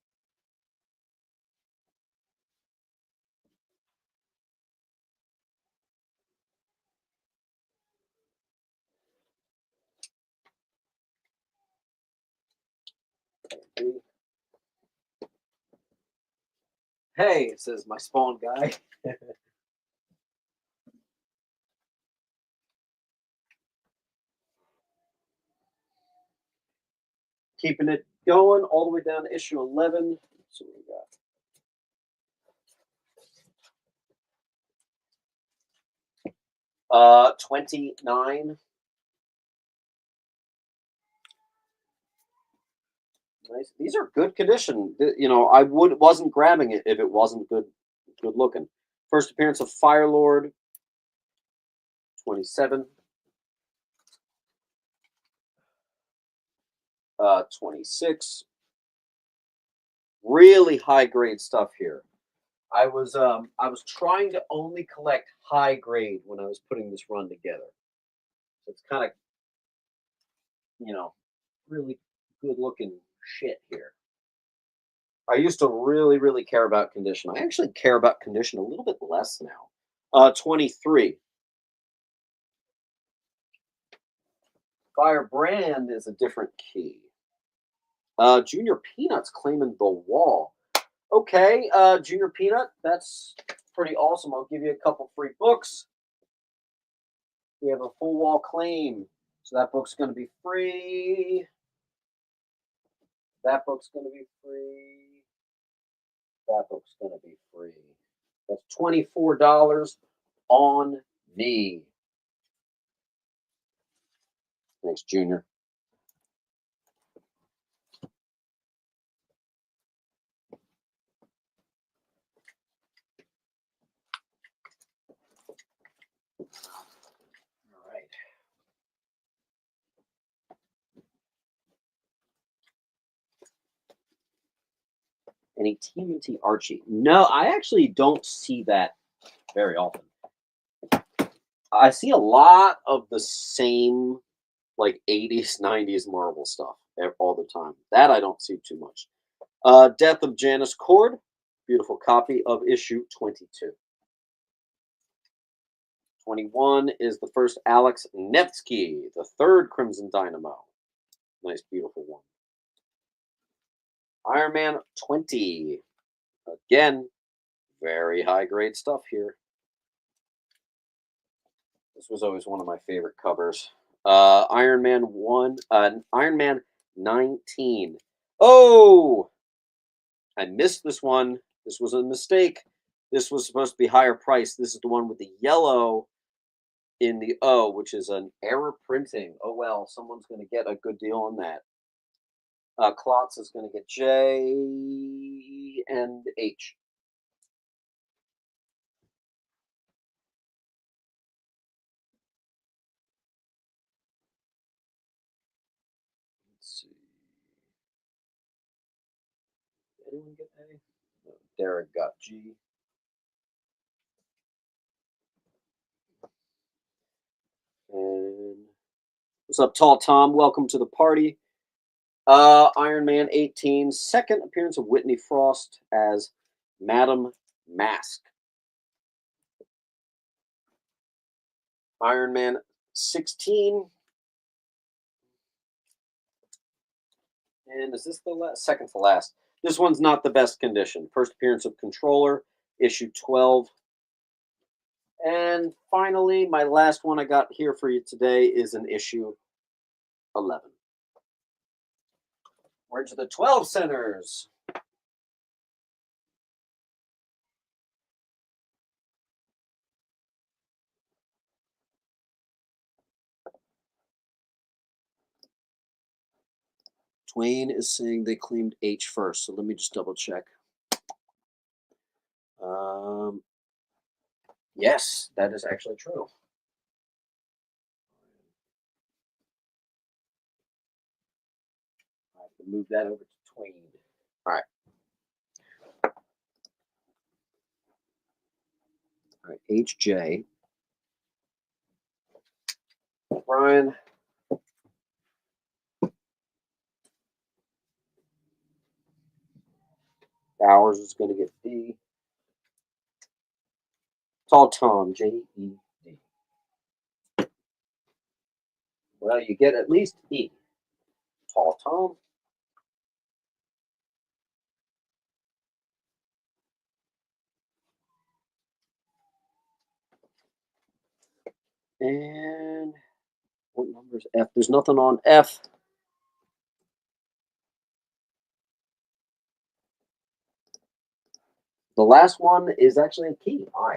B. Hey, it says my Spawn guy. Keeping it going all the way down to issue 11. So what we got. 29. Nice. These are good condition. You know, I wasn't grabbing it if it wasn't good looking. First appearance of Firelord. 27. 26. Really high grade stuff here. I was trying to only collect high grade when I was putting this run together. So it's kind of, you know, really good looking shit here. I used to really care about condition. I actually care about condition a little bit less now. 23. Firebrand is a different key. Junior Peanut's claiming the wall. Okay, Junior Peanut, that's pretty awesome. I'll give you a couple free books. We have a full wall claim. So that book's going to be free. That book's going to be free. That book's going to be free. That's $24 on me. Thanks, Junior. All right. Any TMNT Archie? No, I actually don't see that very often. I see a lot of the same, like 80s, 90s Marvel stuff all the time. That I don't see too much. Death of Janice Cord. Beautiful copy of issue 22. 21 is the first Alex Nevsky, the third Crimson Dynamo. Nice, beautiful one. Iron Man 20. Again, very high grade stuff here. This was always one of my favorite covers. Iron Man 1, Iron Man 19. Oh! I missed this one. This was a mistake. This was supposed to be higher price. This is the one with the yellow in the O, which is an error printing. Oh well, someone's going to get a good deal on that. Klotz is going to get J and H. Let's see. Did anyone get A? No, Derek got G. And what's up, Tall Tom? Welcome to the party. Iron Man 18, second appearance of Whitney Frost as Madame Mask. Iron Man 16. And is this the last? Second to last. This one's not the best condition. First appearance of Controller, issue 12. And finally, my last one I got here for you today is an issue 11. We're into the 12 centers. Twain is saying they claimed H first, so let me just double check. Yes, that is actually true. I have to move that over to Twain. All right. All right, HJ. Brian. Bowers is going to get D. Tall Tom, J-E-D. Well, you get at least E. Tall Tom. And what number is F? There's nothing on F. The last one is actually a key. I.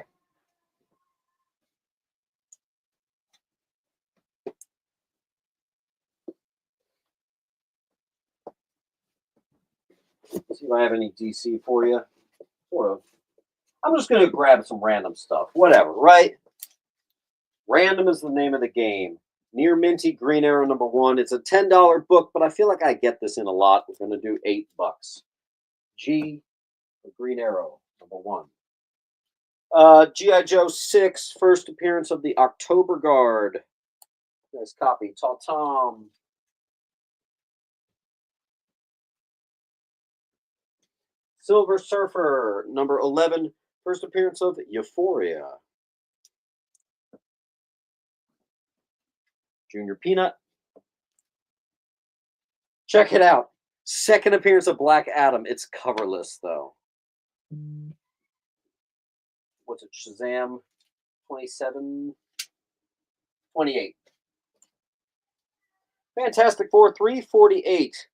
See if I have any DC for you. Sort of. I'm just going to grab some random stuff. Whatever, right? Random is the name of the game. Near Minty Green Arrow #1. It's a $10 book, but I feel like I get this in a lot. We're going to do $8. G, Green Arrow #1. G.I. Joe 6, first appearance of the October Guard. Nice copy. Tall Tom. Silver Surfer #11, first appearance of Euphoria. Junior Peanut. Check it out. Second appearance of Black Adam. It's coverless, though. What's it? Shazam 27, 28. Fantastic Four 348.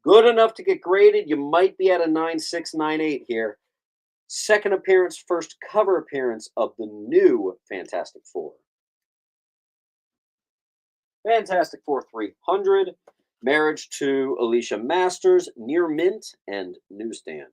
Good enough to get graded. You might be at a 9.6, 9.8 here. Second appearance, first cover appearance of the new Fantastic Four. Fantastic Four 300. Marriage to Alicia Masters, near mint and newsstand.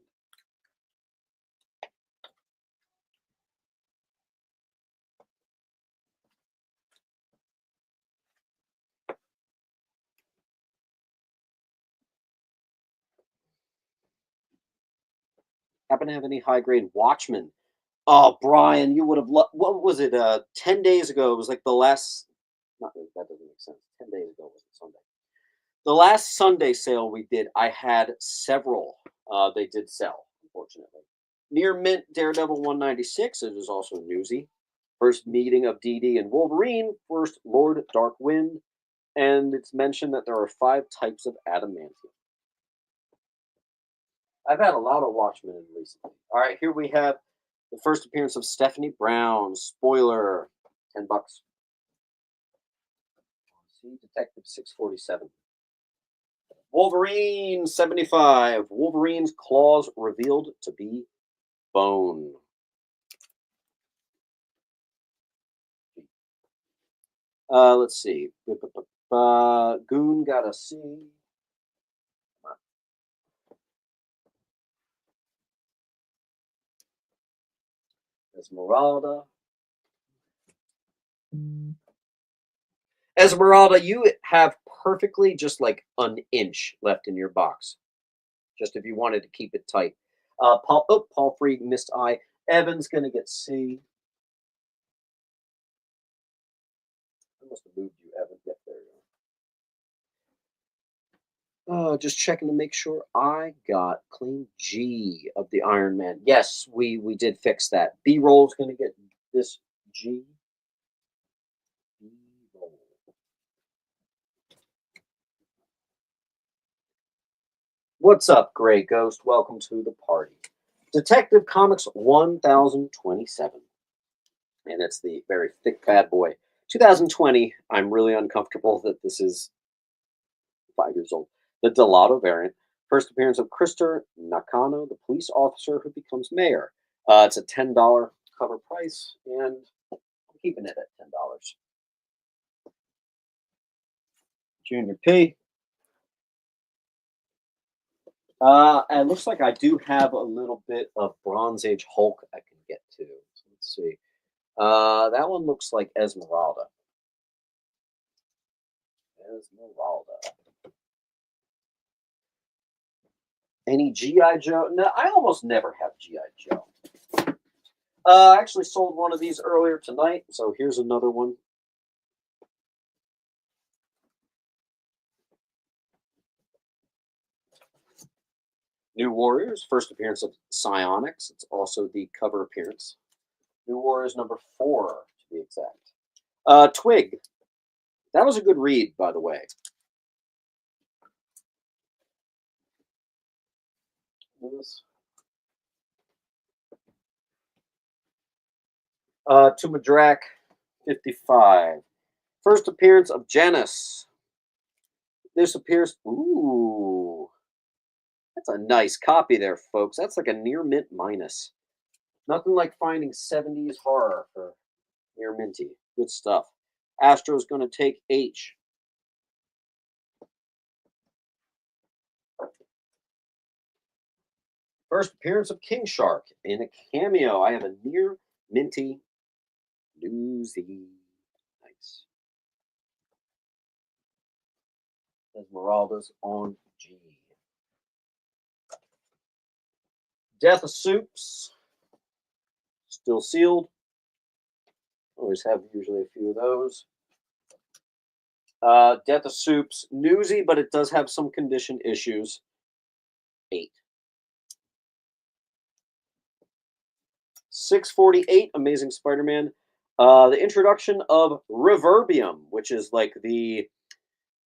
Happen to have any high grade Watchmen? Oh, Brian, you would have loved. What was it? 10 days ago. It was like the last. Not that doesn't make sense. 10 days ago was it Sunday? The last Sunday sale we did, I had several. They did sell, unfortunately. Near mint Daredevil 196. It is also newsy. First meeting of Dee Dee and Wolverine, first Lord Darkwind, and it's mentioned that there are 5 types of adamantium. I've had a lot of Watchmen recently. All right, here we have the first appearance of Stephanie Brown. Spoiler, $10. See, Detective 647. Wolverine 75. Wolverine's claws revealed to be bone. Let's see. Goon got a C. Esmeralda. Esmeralda, you have perfectly just like an inch left in your box. Just if you wanted to keep it tight. Paul Freed missed I. Evan's going to get C. I must have moved you, Evan. Yep, there you go. Just checking to make sure I got claim G of the Iron Man. Yes, we did fix that. B-roll is going to get this G. B-roll. What's up, Gray Ghost? Welcome to the party. Detective Comics 1027. And it's the very thick bad boy. 2020. I'm really uncomfortable that this is 5 years old. The Delato variant. First appearance of Krister Nakano, the police officer who becomes mayor. It's a $10 cover price, and I'm keeping it at $10. Junior P. It looks like I do have a little bit of Bronze Age Hulk I can get to. So let's see. That one looks like Esmeralda. Esmeralda. Any G.I. Joe? No, I almost never have G.I. Joe. I actually sold one of these earlier tonight, so here's another one. New Warriors, first appearance of Psionics. It's also the cover appearance. New Warriors number 4, to be exact. Twig. That was a good read, by the way. Tumadrak 55. First appearance of Janus. This appears. Ooh. That's a nice copy there, folks. That's like a near mint minus. Nothing like finding 70s horror for near minty. Good stuff. Astro's going to take H. First appearance of King Shark in a cameo. I have a near minty newsy. Nice. Esmeralda's on G. Death of Soups. Still sealed. Always have usually a few of those. Death of Soups. Newsy, but it does have some condition issues. 8. 648, Amazing Spider-Man. The introduction of Reverbium, which is like the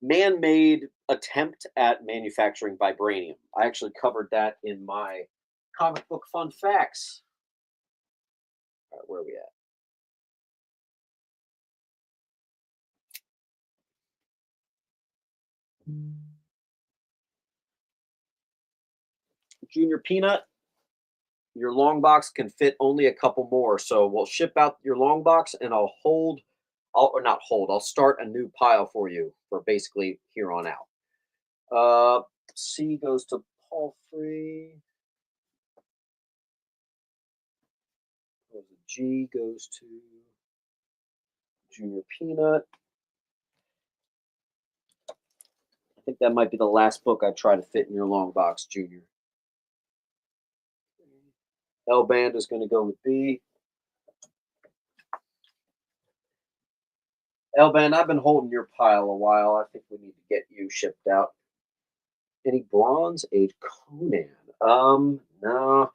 man-made attempt at manufacturing vibranium. I actually covered that in my comic book fun facts. All right, where are we at? Junior Peanut, your long box can fit only a couple more, so we'll ship out your long box, and I'll start a new pile for you for basically here on out. C goes to Paul Free. G goes to Junior Peanut. I think that might be the last book I try to fit in your long box, Junior. L Band is going to go with B. L Band, I've been holding your pile a while. I think we need to get you shipped out. Any Bronze Age Conan? No.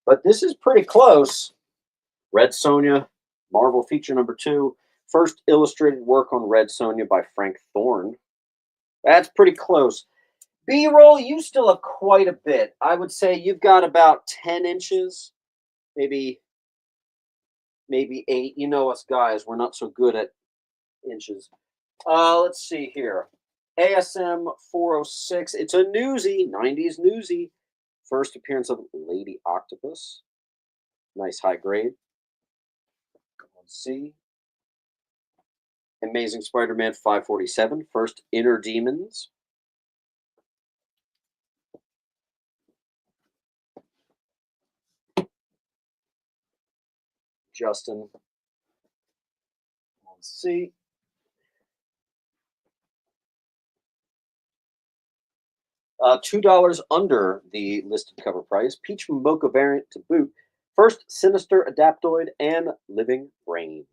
But this is pretty close. Red Sonja, Marvel feature number 2. First illustrated work on Red Sonja by Frank Thorne. That's pretty close. B-roll, you still have quite a bit. I would say you've got about 10 inches, maybe 8. You know us guys, we're not so good at inches. Let's see here. ASM 406. It's a newsie, 90s newsie. First appearance of Lady Octopus. Nice high grade. Let's see. Amazing Spider-Man 547. First Inner Demons. Justin. Let's see. $2 under the listed cover price. Peach Mocha variant to boot. First Sinister Adaptoid and Living Brain.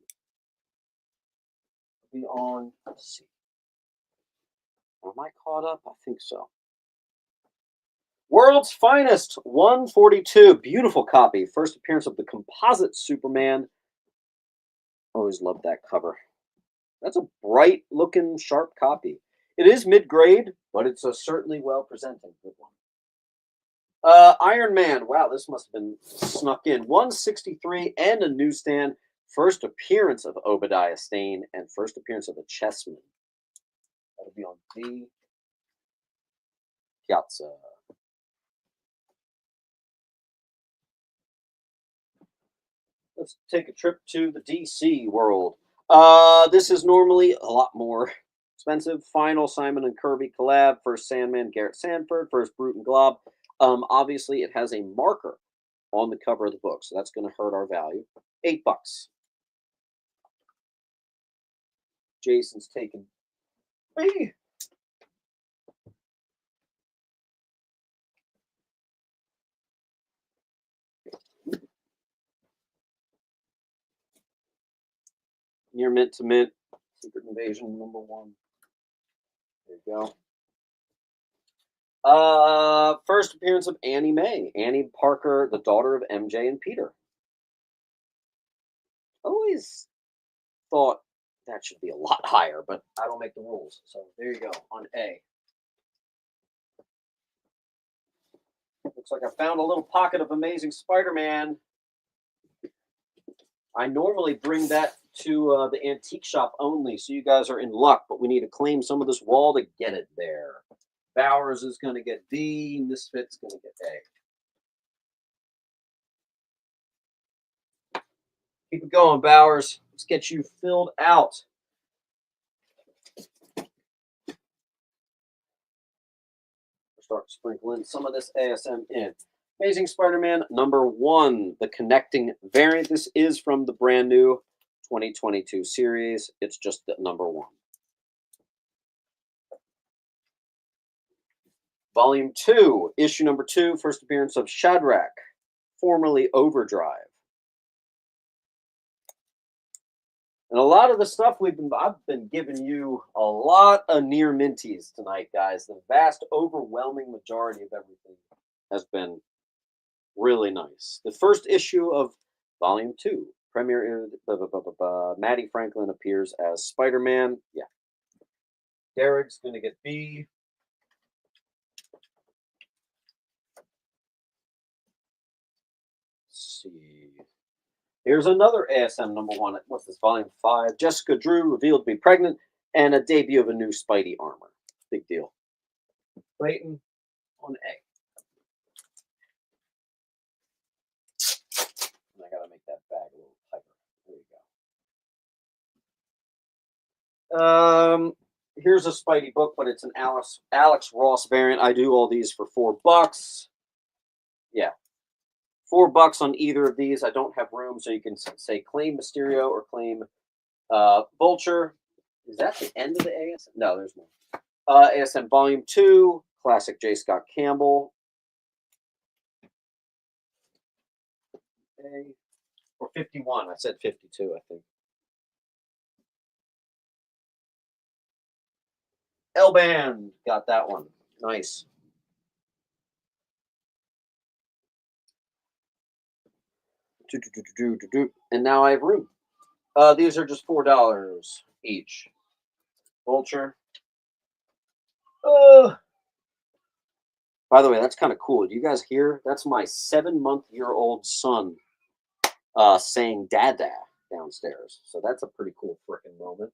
Be on. Let's see. Am I caught up? I think so. World's Finest 142. Beautiful copy. First appearance of the composite Superman. Always loved that cover. That's a bright looking, sharp copy. It is mid-grade, but it's a certainly well-presented good one. Iron Man. Wow, this must have been snuck in. 163 and a newsstand. First appearance of Obadiah Stane and first appearance of a Chessman. That'll be on D. Piazza. Let's take a trip to the DC world. This is normally a lot more expensive. Final Simon and Kirby collab. First Sandman, Garrett Sanford. First Brute and Glob. Obviously, it has a marker on the cover of the book, so that's going to hurt our value. $8. Jason's taking B. Near mint to mint. Secret Invasion number 1. There you go. First appearance of Annie Mae. Annie Parker, the daughter of MJ and Peter. Always thought that should be a lot higher, but I don't make the rules. So there you go, on A. Looks like I found a little pocket of Amazing Spider-Man. I normally bring that to the antique shop only, so you guys are in luck, but we need to claim some of this wall to get it there. Bowers is going to get D. Misfit's going to get A. Keep it going, Bowers. Let's get you filled out. Start sprinkling some of this ASM in. Amazing Spider-Man number 1, the connecting variant. This is from the brand new 2022 series. It's just the number 1. Volume 2, issue number 2, first appearance of Shadrach, formerly Overdrive. And a lot of the stuff I've been giving you a lot of near minties tonight, guys. The vast, overwhelming majority of everything has been really nice. The first issue of Volume 2, premiere. Maddie Franklin appears as Spider-Man. Yeah. Derek's gonna get B. Let's see. Here's another ASM number 1. What's this? Volume 5. Jessica Drew revealed to be pregnant, and a debut of a new Spidey armor. Big deal. Clayton on A. And I gotta make that bag a little tighter. There you go. Here's a Spidey book, but it's an Alex Ross variant. I do all these for $4. Yeah. $4 on either of these. I don't have room, so you can say claim Mysterio or claim Vulture. Is that the end of the ASM? No, there's more. ASM Volume 2, classic J. Scott Campbell. Okay. Or 51. I said 52, I think. L-Band. Got that one. Nice. And now I have room. These are just $4 each. Vulture. By the way, that's kind of cool. Do you guys hear? That's my 7-month-year-old son saying "Dada" downstairs. So that's a pretty cool freaking moment.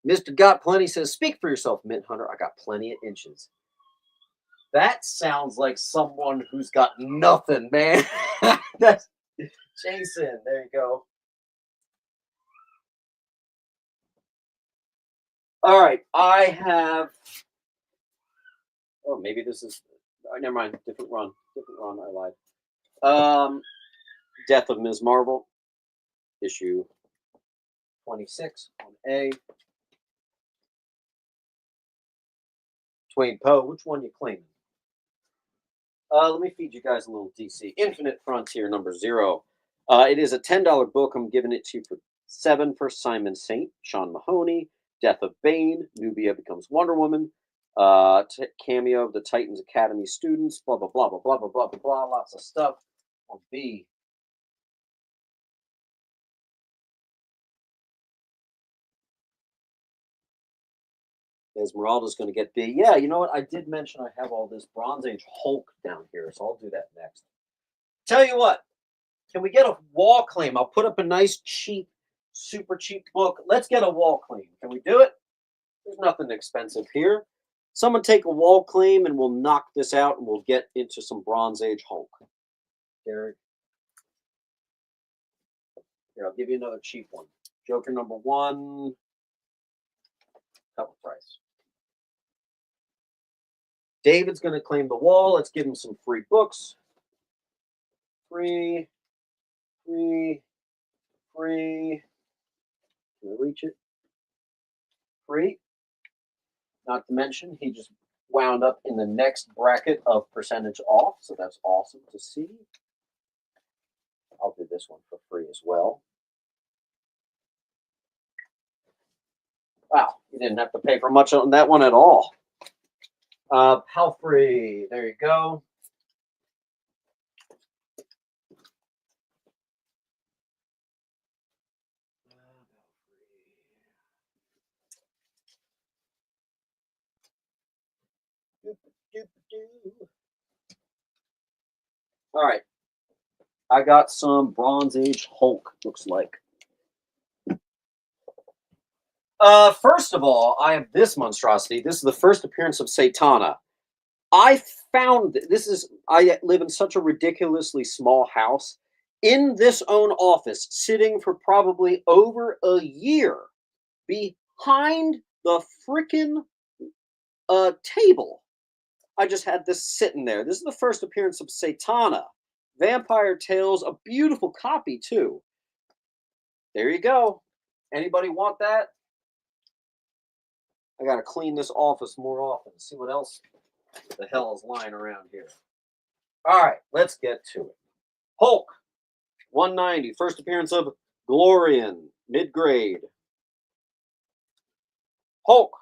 Mr. Got Plenty says, "Speak for yourself, Mint Hunter. I got plenty of inches." That sounds like someone who's got nothing, man. That's Jason. There you go. All right, I have. Oh, maybe this is. Oh, never mind. Different run. Different run. I lied. Death of Ms. Marvel, issue 26 on A. Twain Poe. Which one you claiming? Let me feed you guys a little DC. Infinite Frontier #0. It is a $10 book. I'm giving it to you for 7 for Simon Saint, Sean Mahoney, Death of Bane, Nubia becomes Wonder Woman, cameo of the Titans Academy students, blah blah blah blah blah blah blah blah blah. Lots of stuff. On B. Esmeralda's going to get B. Yeah, you know what? I did mention I have all this Bronze Age Hulk down here, so I'll do that next. Tell you what, can we get a wall claim? I'll put up a nice, cheap, super cheap book. Let's get a wall claim. Can we do it? There's nothing expensive here. Someone take a wall claim and we'll knock this out and we'll get into some Bronze Age Hulk. Derek. Here, I'll give you another cheap one. Joker #1. Cover price. David's going to claim the wall. Let's give him some free books. Free. Can I reach it? Free. Not to mention, he just wound up in the next bracket of percentage off, so that's awesome to see. I'll do this one for free as well. Wow, you didn't have to pay for much on that one at all. Palfrey, there you go. All right. I got some Bronze Age Hulk, looks like. First of all, I have this monstrosity. This is the first appearance of Satana. I found I live in such a ridiculously small house. In this own office, sitting for probably over a year, behind the freaking table. I just had this sitting there. This is the first appearance of Satana. Vampire Tales, a beautiful copy too. There you go. Anybody want that? I gotta clean this office more often. See what else the hell is lying around here. All right, let's get to it. Hulk, 190. First appearance of Glorian, mid-grade. Hulk,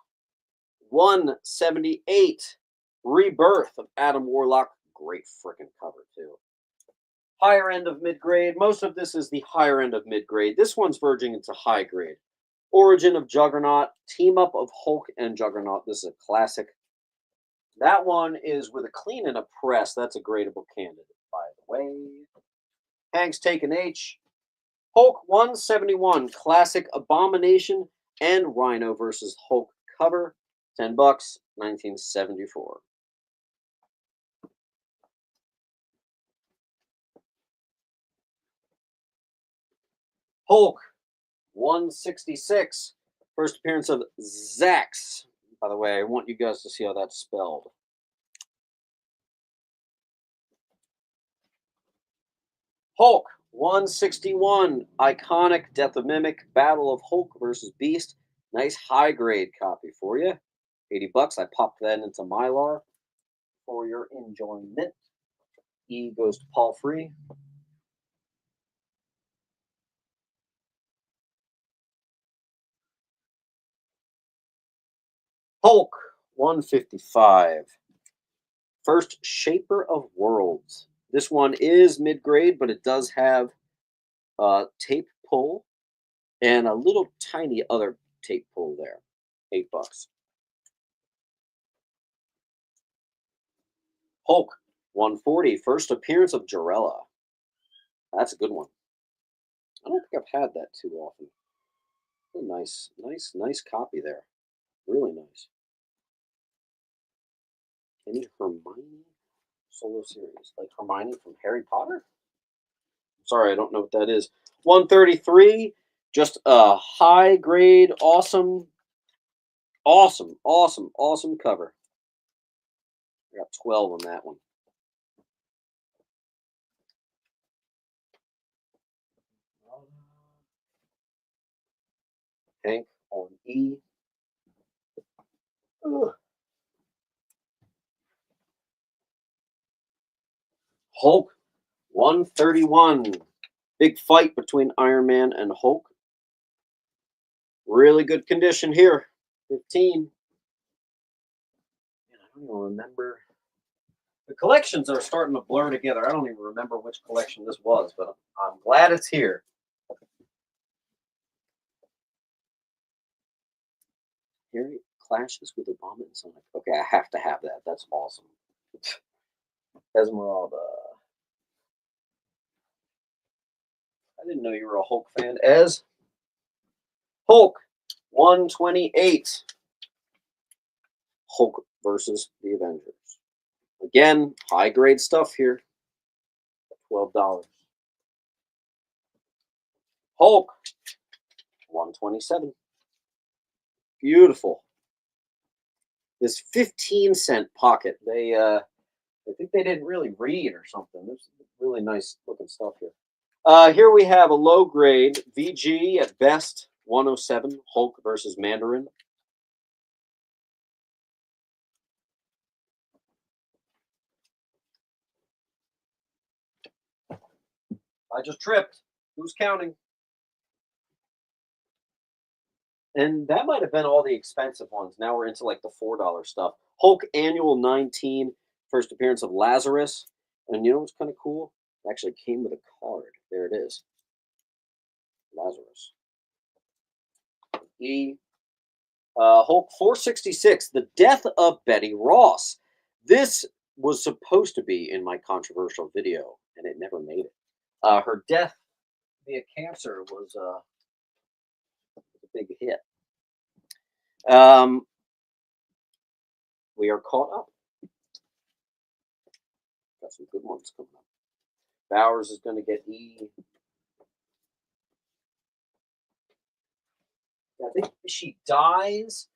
178. Rebirth of Adam Warlock. Great freaking cover too. Higher end of mid-grade. Most of this is the higher end of mid-grade. This one's verging into high grade. Origin of Juggernaut. Team up of Hulk and Juggernaut. This is a classic. That one is with a clean and a press. That's a gradable candidate, by the way. Hank's Taken H. Hulk 171. Classic Abomination and Rhino versus Hulk cover. $10, 1974. Hulk 166. First appearance of Zax. By the way, I want you guys to see how that's spelled. Hulk 161. Iconic Death of Mimic. Battle of Hulk versus Beast. Nice high grade copy for you. $80. I popped that into Mylar for your enjoyment. E goes to Paul Free. Hulk 155. First Shaper of Worlds. This one is mid-grade, but it does have tape pull and a little tiny other tape pull there. $8. Hulk, 140. First appearance of Jarella. That's a good one. I don't think I've had that too often. A nice copy there. Really nice. Any Hermione solo series, like Hermione from Harry Potter? Sorry, I don't know what that is. 133. Just a high grade, awesome cover. I got 12 on that one. Hank on E. Ugh. Hulk, 131. Big fight between Iron Man and Hulk. Really good condition here. 15. Man, I don't even remember. The collections are starting to blur together. I don't even remember which collection this was, but I'm glad it's here. Harry clashes with Obama and Sonic. Okay, I have to have that. That's awesome. Esmeralda. I didn't know you were a Hulk fan. Ez. Hulk, 128. Hulk versus the Avengers. Again, high grade stuff here. $12. Hulk, 127. Beautiful. This 15-cent pocket. I think they didn't really read or something. There's really nice looking stuff here. Here we have a low grade VG at best, 107. Hulk versus Mandarin. I just tripped. Who's counting? And that might have been all the expensive ones. Now we're into like the $4 stuff. Hulk Annual 19, first appearance of Lazarus. And you know what's kind of cool? It actually came with a card. There it is. Lazarus. E. Hulk 466, The Death of Betty Ross. This was supposed to be in my controversial video, and it never made it. Her death via cancer was a big hit. We are caught up. Got some good ones coming up. Bowers is going to get E. I think she dies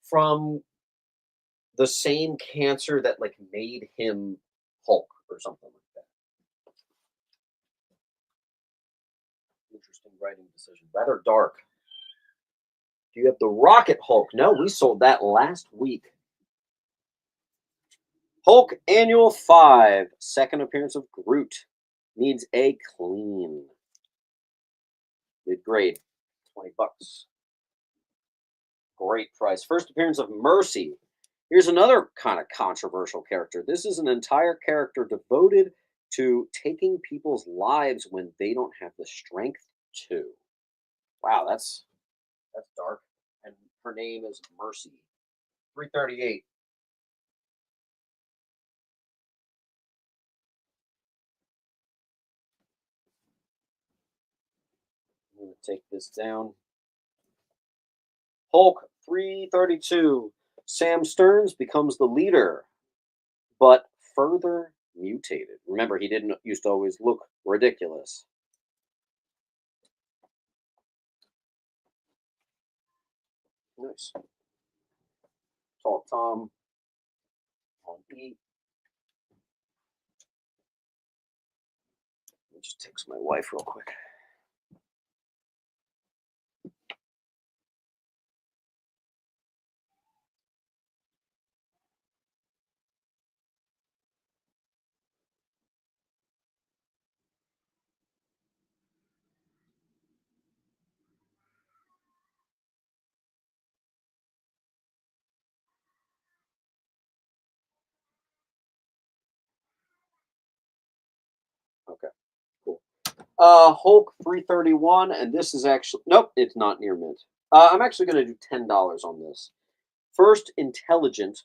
from the same cancer that like made him Hulk or something like that. Interesting writing decision. Rather dark. Do you have the Rocket Hulk? No, we sold that last week. Hulk Annual 5, second appearance of Groot. Needs a clean. Mid grade, $20. Great price. First appearance of Mercy. Here's another kind of controversial character. This is an entire character devoted to taking people's lives when they don't have the strength to. Wow, that's dark. And her name is Mercy. 338. I'm going to take this down. Hulk 332. Sam Stearns becomes the leader, but further mutated. Remember, he didn't used to always look ridiculous. Nice. Tall Tom on E. Let me just text my wife real quick. Hulk 331, and this is actually nope, it's not near mint. I'm actually going to do $10 on this. First Intelligent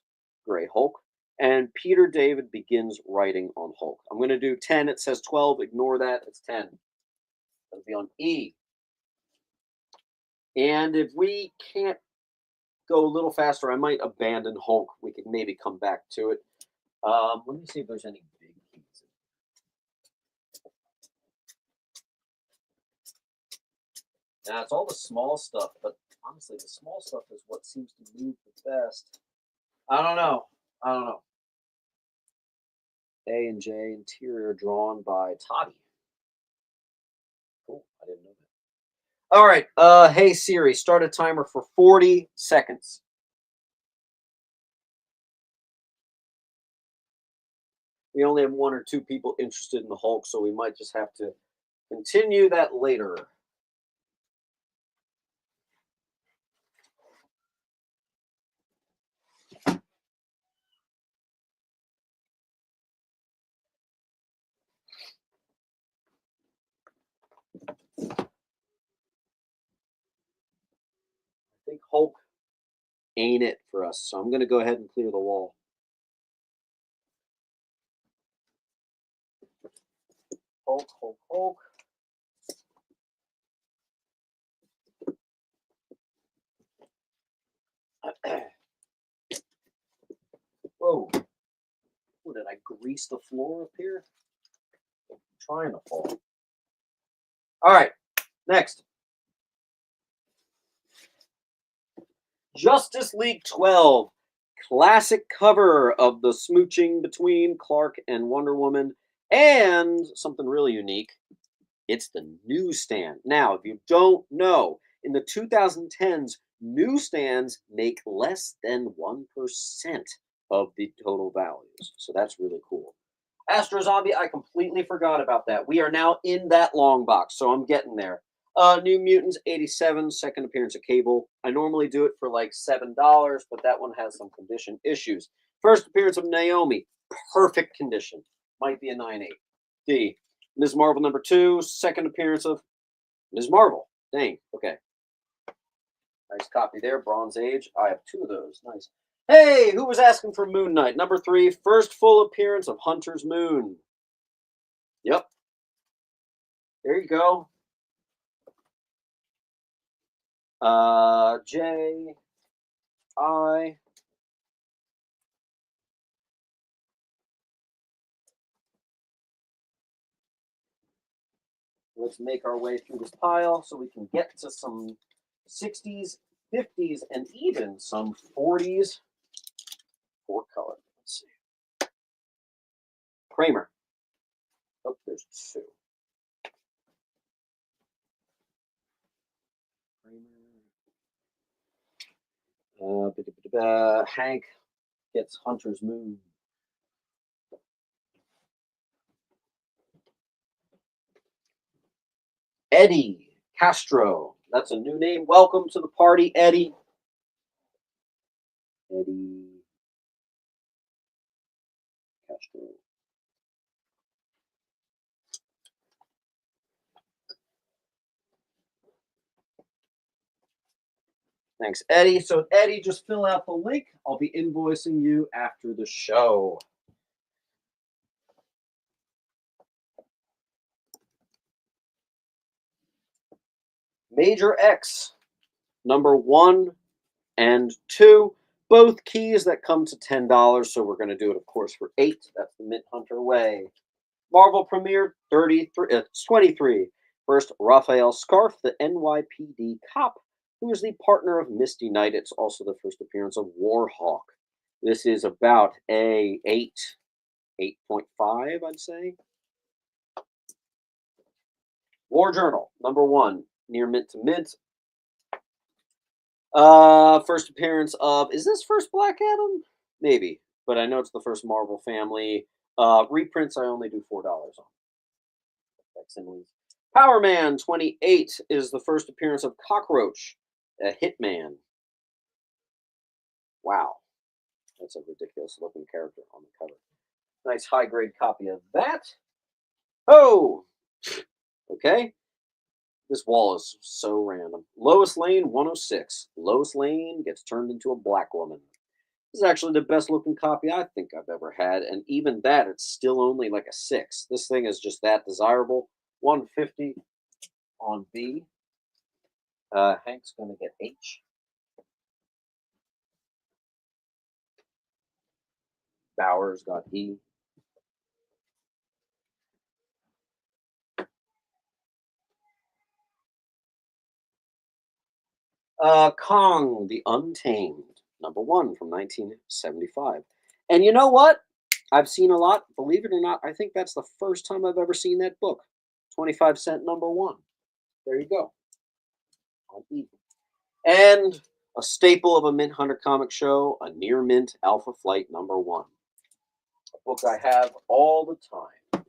Gray Hulk, and Peter David begins writing on Hulk. I'm going to do 10. It says 12. Ignore that. It's 10. It'll be on E. And if we can't go a little faster, I might abandon Hulk. We could maybe come back to it. Let me see if there's any big keys. Now it's all the small stuff, but honestly, the small stuff is what seems to move the best. I don't know. I don't know. A and J interior drawn by Toddy. Cool. I didn't know that. All right. Hey Siri, start a timer for 40 seconds. We only have 1 or 2 people interested in the Hulk, so we might just have to continue that later. I think Hulk ain't it for us, so I'm going to go ahead and clear the wall. Hulk, Hulk, Hulk. Whoa. Oh, did I grease the floor up here? I'm trying to fall. All right, next. Justice League 12. Classic cover of the smooching between Clark and Wonder Woman. And something really unique. It's the newsstand. Now, if you don't know, in the 2010s, newsstands make less than 1% of the total values. So that's really cool. Astro Zombie, I completely forgot about that. We are now in that long box, so I'm getting there. New Mutants 87, second appearance of Cable. I normally do it for like $7, but that one has some condition issues. First appearance of Naomi, perfect condition. Might be a 9.8. D. Ms. Marvel number 2, second appearance of Ms. Marvel. Dang, okay. Nice copy there, Bronze Age. I have 2 of those. Nice. Hey, who was asking for Moon Knight? Number 3, first full appearance of Hunter's Moon. Yep. There you go. J, I. Let's make our way through this pile so we can get to some 60s, 50s, and even some 40s. 4 color. Let's see. Kramer. Oh, there's 2. Hank gets Hunter's Moon. Eddie Castro. That's a new name. Welcome to the party, Eddie. Eddie Castro. Thanks, Eddie. So, Eddie, just fill out the link. I'll be invoicing you after the show. Major X, number 1 and 2, both keys that come to $10. So we're going to do it, of course, for 8. That's the Mint Hunter way. Marvel premiere 23. First, Raphael Scarf, the NYPD cop, who is the partner of Misty Knight. It's also the first appearance of Warhawk. This is about a 8.5, I'd say. War Journal, number 1, near mint to mint. First appearance of, is this first Black Adam? Maybe, but I know it's the first Marvel family. Reprints I only do $4 on. Power Man 28 is the first appearance of Cockroach, a Hitman. Wow, that's a ridiculous looking character on the cover. Nice high grade copy of that. Oh, Okay? This wall is so random. Lois Lane 106. Lois Lane gets turned into a black woman. This is actually the best looking copy I think I've ever had, and even that, it's still only like a 6. This thing is just that desirable. 150 on B. Hank's going to get H. Bowers got E. Kong the Untamed, #1 from 1975. And you know what? I've seen a lot. Believe it or not, I think that's the first time I've ever seen that book. 25-cent #1. There you go. On E. And a staple of a Mint Hunter comic show, a near mint Alpha Flight #1. A book I have all the time.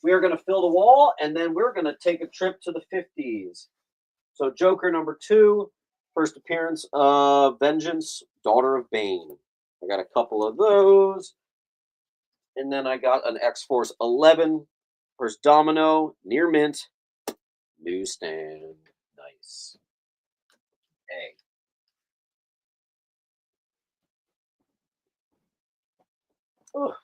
We are going to fill the wall, and then we're going to take a trip to the 50s. So Joker #2, first appearance of Vengeance, Daughter of Bane. I got a couple of those. And then I got an X-Force 11, first Domino, near mint, newsstand. Nice. A. Ugh.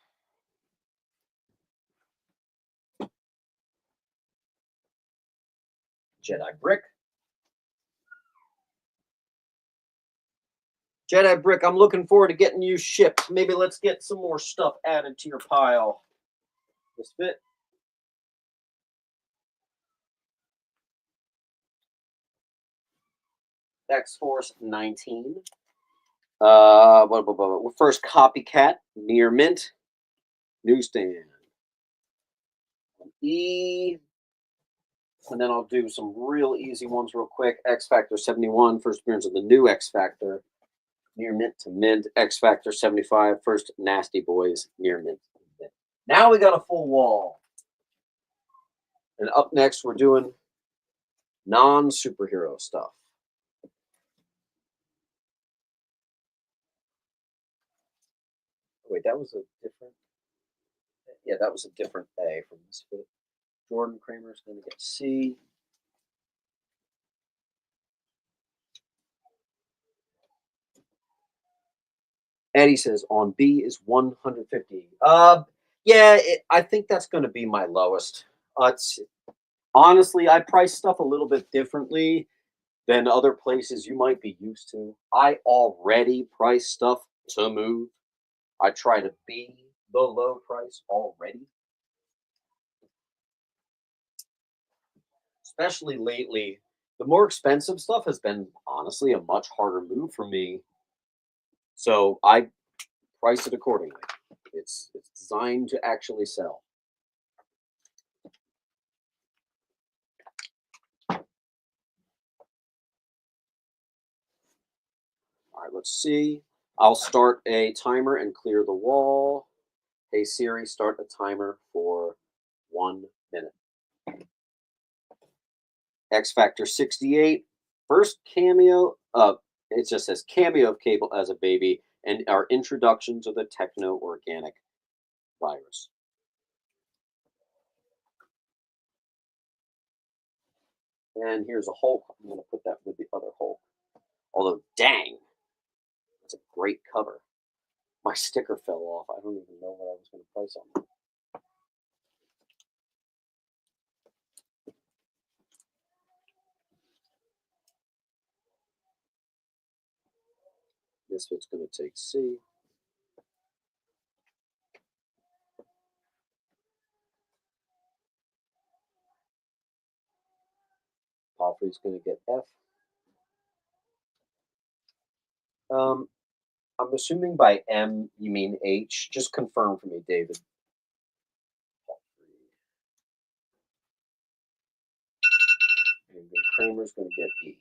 Jedi Brick. Jedi Brick, I'm looking forward to getting you shipped. Maybe let's get some more stuff added to your pile. This fit? X-Force 19. First Copycat, near mint, newsstand. E. And then I'll do some real easy ones real quick. X Factor 71, first appearance of the new X Factor, near mint to mint. X Factor 75, first Nasty Boys, near mint to mint. Now we got a full wall. And up next, we're doing non-superhero stuff. Wait, that was a different... Yeah, that was a different A from this fit. Jordan Kramer's going to get C. Eddie says on B is 150. Yeah, I think that's going to be my lowest. Honestly, I price stuff a little bit differently than other places you might be used to. I already price stuff to move. I try to be the low price already. Especially lately, the more expensive stuff has been honestly a much harder move for me. So I price it accordingly. It's designed to actually sell. All right, let's see. I'll start a timer and clear the wall. Hey Siri, start a timer for 1 minute. X Factor 68, first cameo. It just says cameo of Cable as a baby and our introduction to the techno-organic virus. And here's a Hulk. I'm going to put that with the other Hulk. Although, dang, that's a great cover. My sticker fell off. I don't even know what I was going to price on that. This one's going to take C. Palfrey's going to get F. I'm assuming by M you mean H. Just confirm for me, David. And then Kramer's going to get E.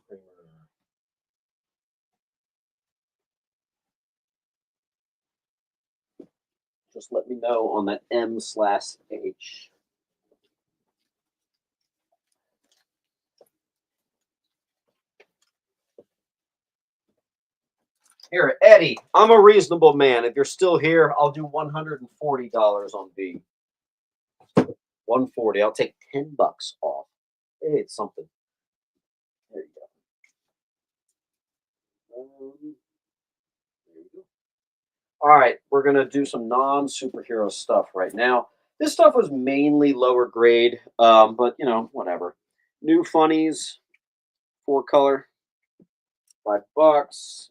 Kramer. Just let me know on that M/H. Here, Eddie, I'm a reasonable man. If you're still here, I'll do $140 on B. 140. I'll take $10 off. Hey, it's something. There you go. There you go. All right, we're gonna do some non-superhero stuff right now. This stuff was mainly lower grade, but you know, whatever. New funnies, 4-color, $5.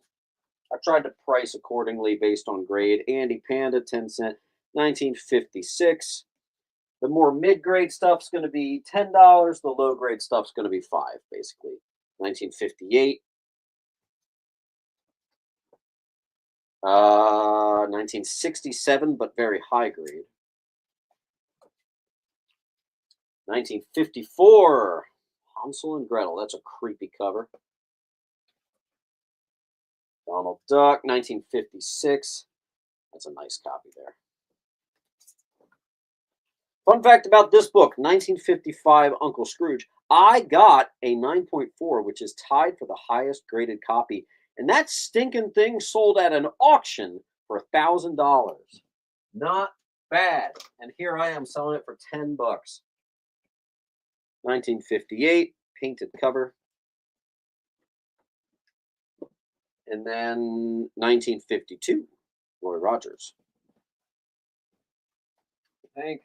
I tried to price accordingly based on grade. Andy Panda, 10 cent, 1956. The more mid-grade stuff's going to be $10. The low-grade stuff's going to be 5, basically. 1958. 1967, but very high grade. 1954. Hansel and Gretel. That's a creepy cover. Donald Duck, 1956. That's a nice copy there. Fun fact about this book, 1955 Uncle Scrooge. I got a 9.4, which is tied for the highest graded copy. And that stinking thing sold at an auction for $1,000. Not bad. And here I am selling it for $10. 1958, painted cover. And then 1952, Roy Rogers. I think.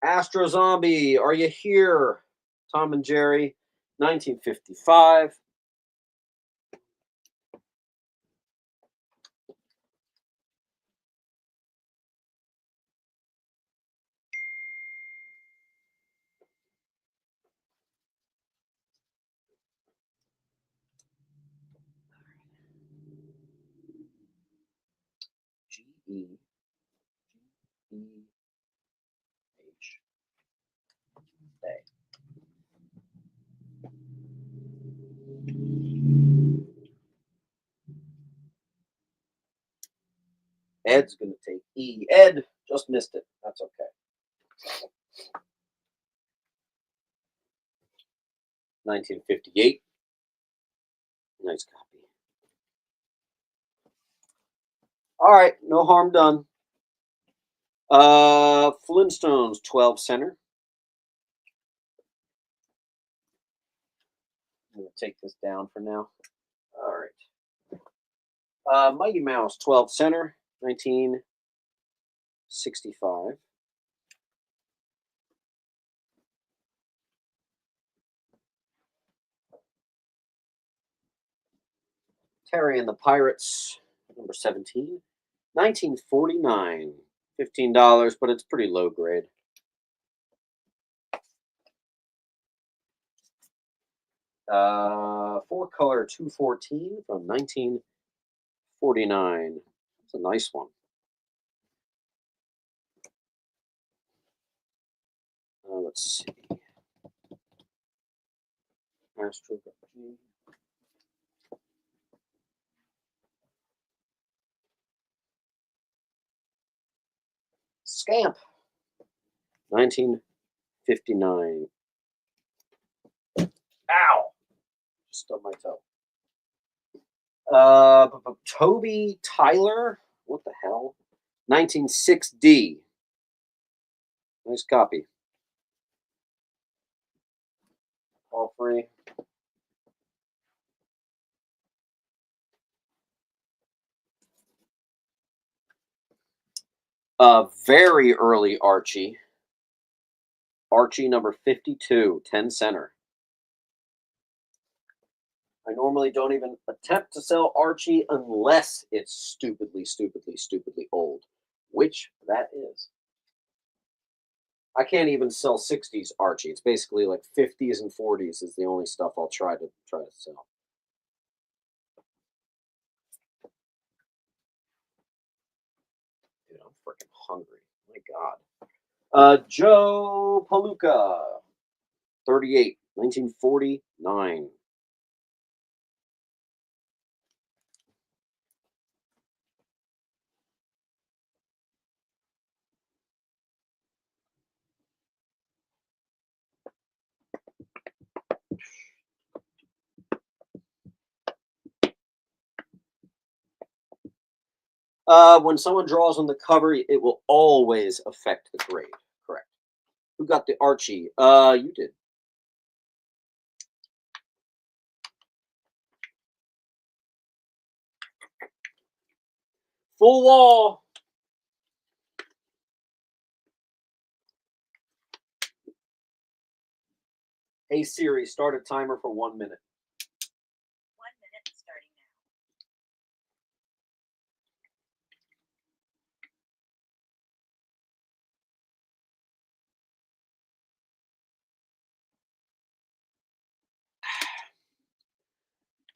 Astro Zombie, are you here? Tom and Jerry, 1955. G-E-E-H. Ed's going to take E. Ed just missed it. That's okay. 1958. Nice copy. All right, no harm done. Flintstones, 12 center. I'm going to take this down for now. All right. Mighty Mouse, 12 center, 1965. Terry and the Pirates, number 17, 1949. $15, but it's pretty low grade. Four color 214 from 1949. It's a nice one. Let's see. Astro. Scamp. 1959. Ow! Just stubbed my toe. Toby Tyler. What the hell? 196D. Nice copy. All free. Very early Archie. Archie number 52, 10 center. I normally don't even attempt to sell Archie unless it's stupidly old, which that is. I can't even sell 60s Archie. It's basically like 50s and 40s is the only stuff I'll try to sell. Dude, I'm freaking hungry. My God. Joe Palooka, 38, 1949. When someone draws on the cover, it will always affect the grade. Correct. Who got the Archie? You did. Full wall. Hey Siri, start a timer for 1 minute. 1 minute starting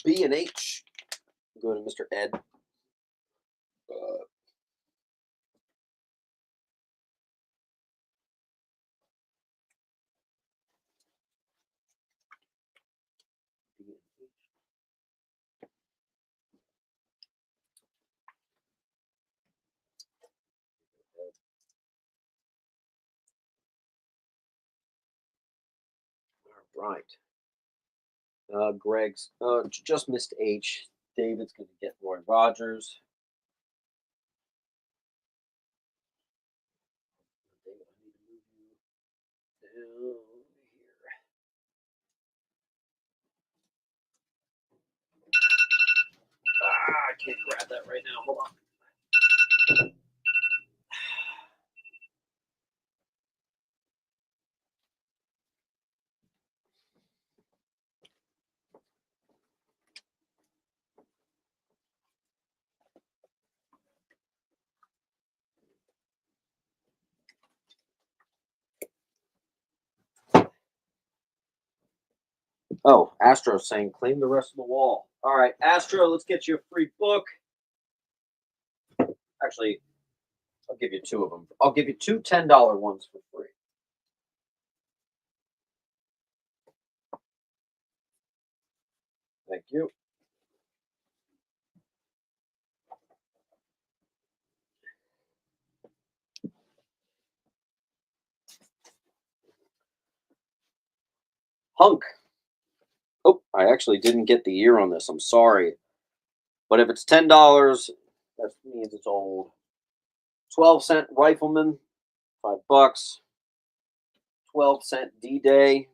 now. B and H. Go to Mr. Ed. All right. Greg's just missed H. David's going to get Roy Rogers. David, I need to move you down here. I can't grab that right now. Hold on. Oh, Astro's saying claim the rest of the wall. All right, Astro, let's get you a free book. Actually, I'll give you 2 of them. I'll give you 2 $10 ones for free. Thank you. Hunk. Oh, I actually didn't get the year on this. I'm sorry. But if it's $10, that means it's old. 12-cent Rifleman, $5. 12-cent D-Day,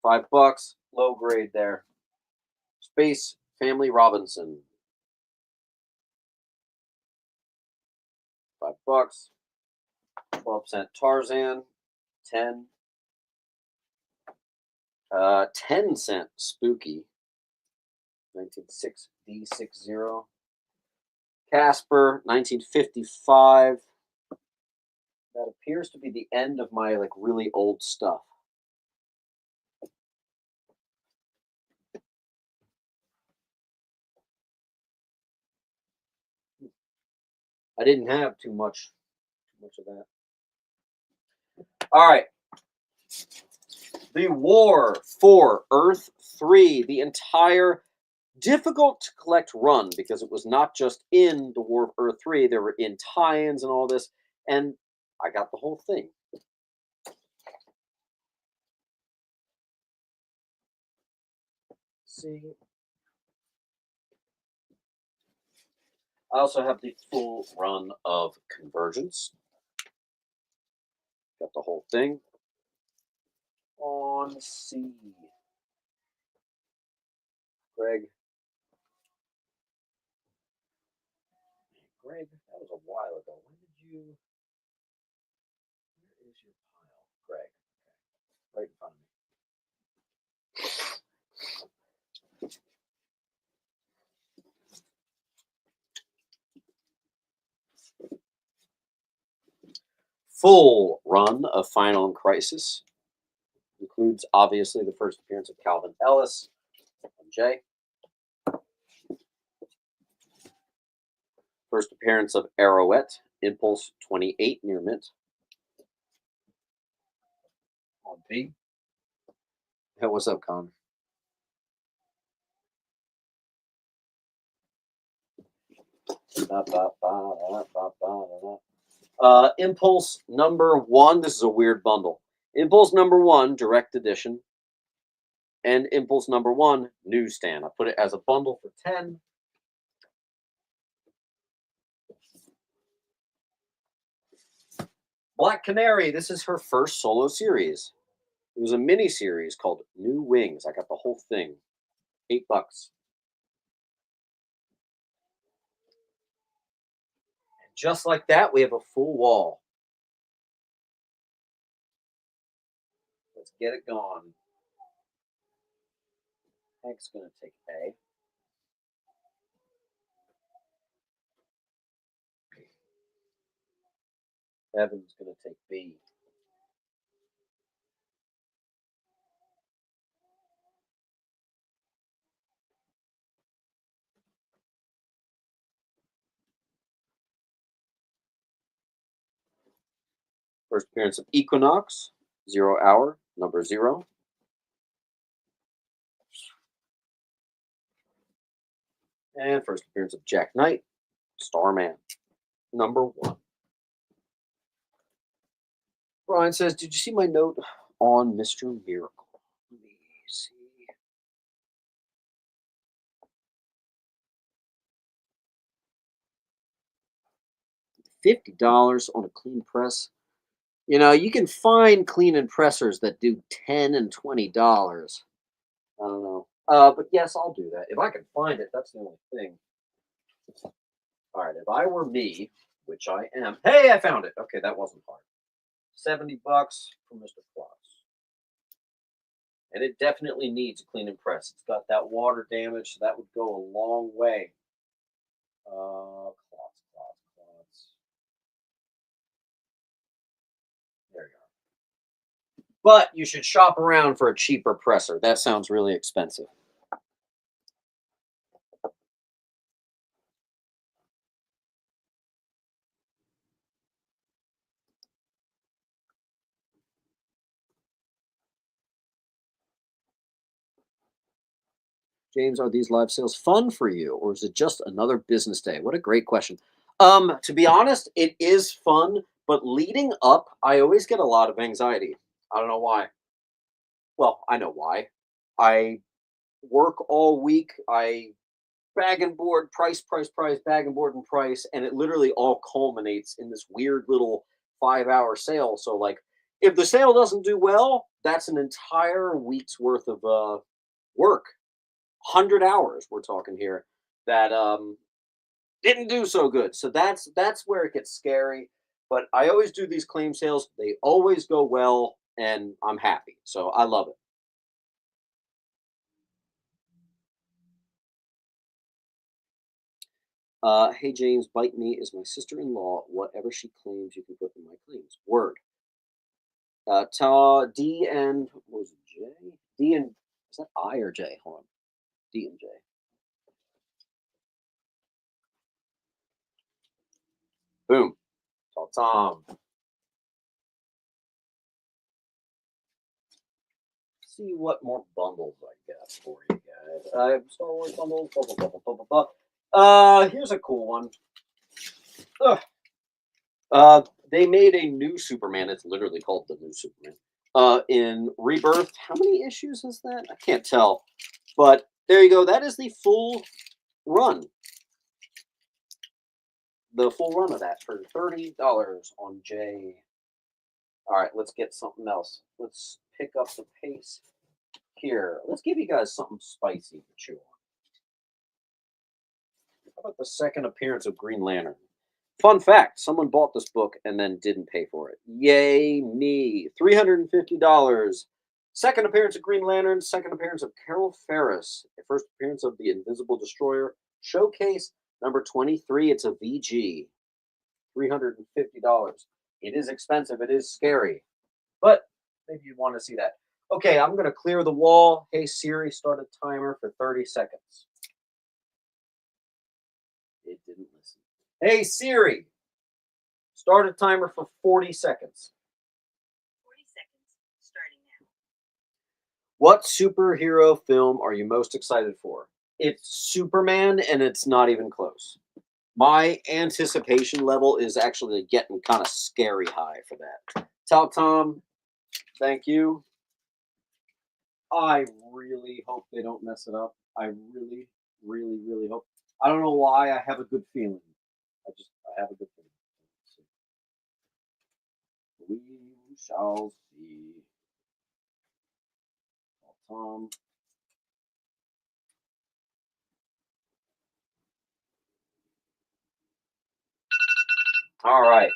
$5. Low grade there. Space Family Robinson, $5. 12-cent Tarzan, 10. 10-cent Spooky, 1906 D60. Casper, 1955. That appears to be the end of my really old stuff. I didn't have too much of that. All right. The War for Earth 3, the entire difficult to collect run, because it was not just in the War of Earth 3, there were in tie-ins and all this, and I got the whole thing. See, I also have the full run of Convergence. Got the whole thing on C. Greg, that was a while ago. When did you? Where is your pile, Greg? Okay. Right in front of me. Full run of Final and Crisis. Includes, obviously, the first appearance of Calvin Ellis and Jay. First appearance of Arrowette, Impulse 28 near mint. On B. Hey, what's up, Con? Impulse number 1. This is a weird bundle. Impulse number 1, direct edition. And Impulse number 1, newsstand. I put it as a bundle for 10. Black Canary, this is her first solo series. It was a mini series called New Wings. I got the whole thing. $8. And just like that, we have a full wall. Let's get it gone. Hank's going to take A. Evan's going to take B. First appearance of Equinox, 0 hour, number 0. And first appearance of Jack Knight, Starman, number 1. Brian says, did you see my note on Mr. Miracle? Let me see. $50 on a clean press. You know, you can find clean and pressers that do $10 and $20. I don't know. But yes, I'll do that. If I can find it, that's the only thing. All right, if I were me, which I am. Hey, I found it. Okay, that wasn't hard. $70 for Mr. Claus. And it definitely needs a clean and press. It's got that water damage, so that would go a long way. Claus. There you go. But you should shop around for a cheaper presser. That sounds really expensive. James, are these live sales fun for you, or is it just another business day? What a great question. To be honest, it is fun, but leading up, I always get a lot of anxiety. I don't know why. Well, I know why. I work all week. I bag and board, price, bag and board and price, and it literally all culminates in this weird little 5 hour sale. So, like, if the sale doesn't do well, that's an entire week's worth of work. 100 hours we're talking here that didn't do so good. So that's where it gets scary. But I always do these claim sales. They always go well, and I'm happy. So I love it. Hey James, Bite Me is my sister-in-law. Whatever she claims, you can put in my claims. Word. D and what was it, J? D and is that I or J? Hold on. D and J. Boom. Tall Tom. See what more bundles I got for you guys. I have Star Wars bundles. Blah, blah, blah, blah, blah, blah, blah. Here's a cool one. Ugh. They made a new Superman. It's literally called the new Superman. In Rebirth. How many issues is that? I can't tell. But there you go. That is the full run. The full run of that for $30 on J. All right, let's get something else. Let's pick up the pace here. Let's give you guys something spicy to chew on. How about the second appearance of Green Lantern? Fun fact, someone bought this book and then didn't pay for it. Yay me. $350. Second appearance of Green Lantern, second appearance of Carol Ferris, first appearance of the Invisible Destroyer, showcase number 23. It's a VG. $350. It is expensive. It is scary. But maybe you want to see that. Okay, I'm going to clear the wall. Hey Siri, start a timer for 30 seconds. It didn't listen. Hey Siri, start a timer for 40 seconds. 40 seconds starting now. What superhero film are you most excited for? It's Superman, and it's not even close. My anticipation level is actually getting kind of scary high for that. Tell Tom, thank you. I really hope they don't mess it up. I really hope. I don't know why. I have a good feeling. I have a good feeling. shall see. Tom. All right.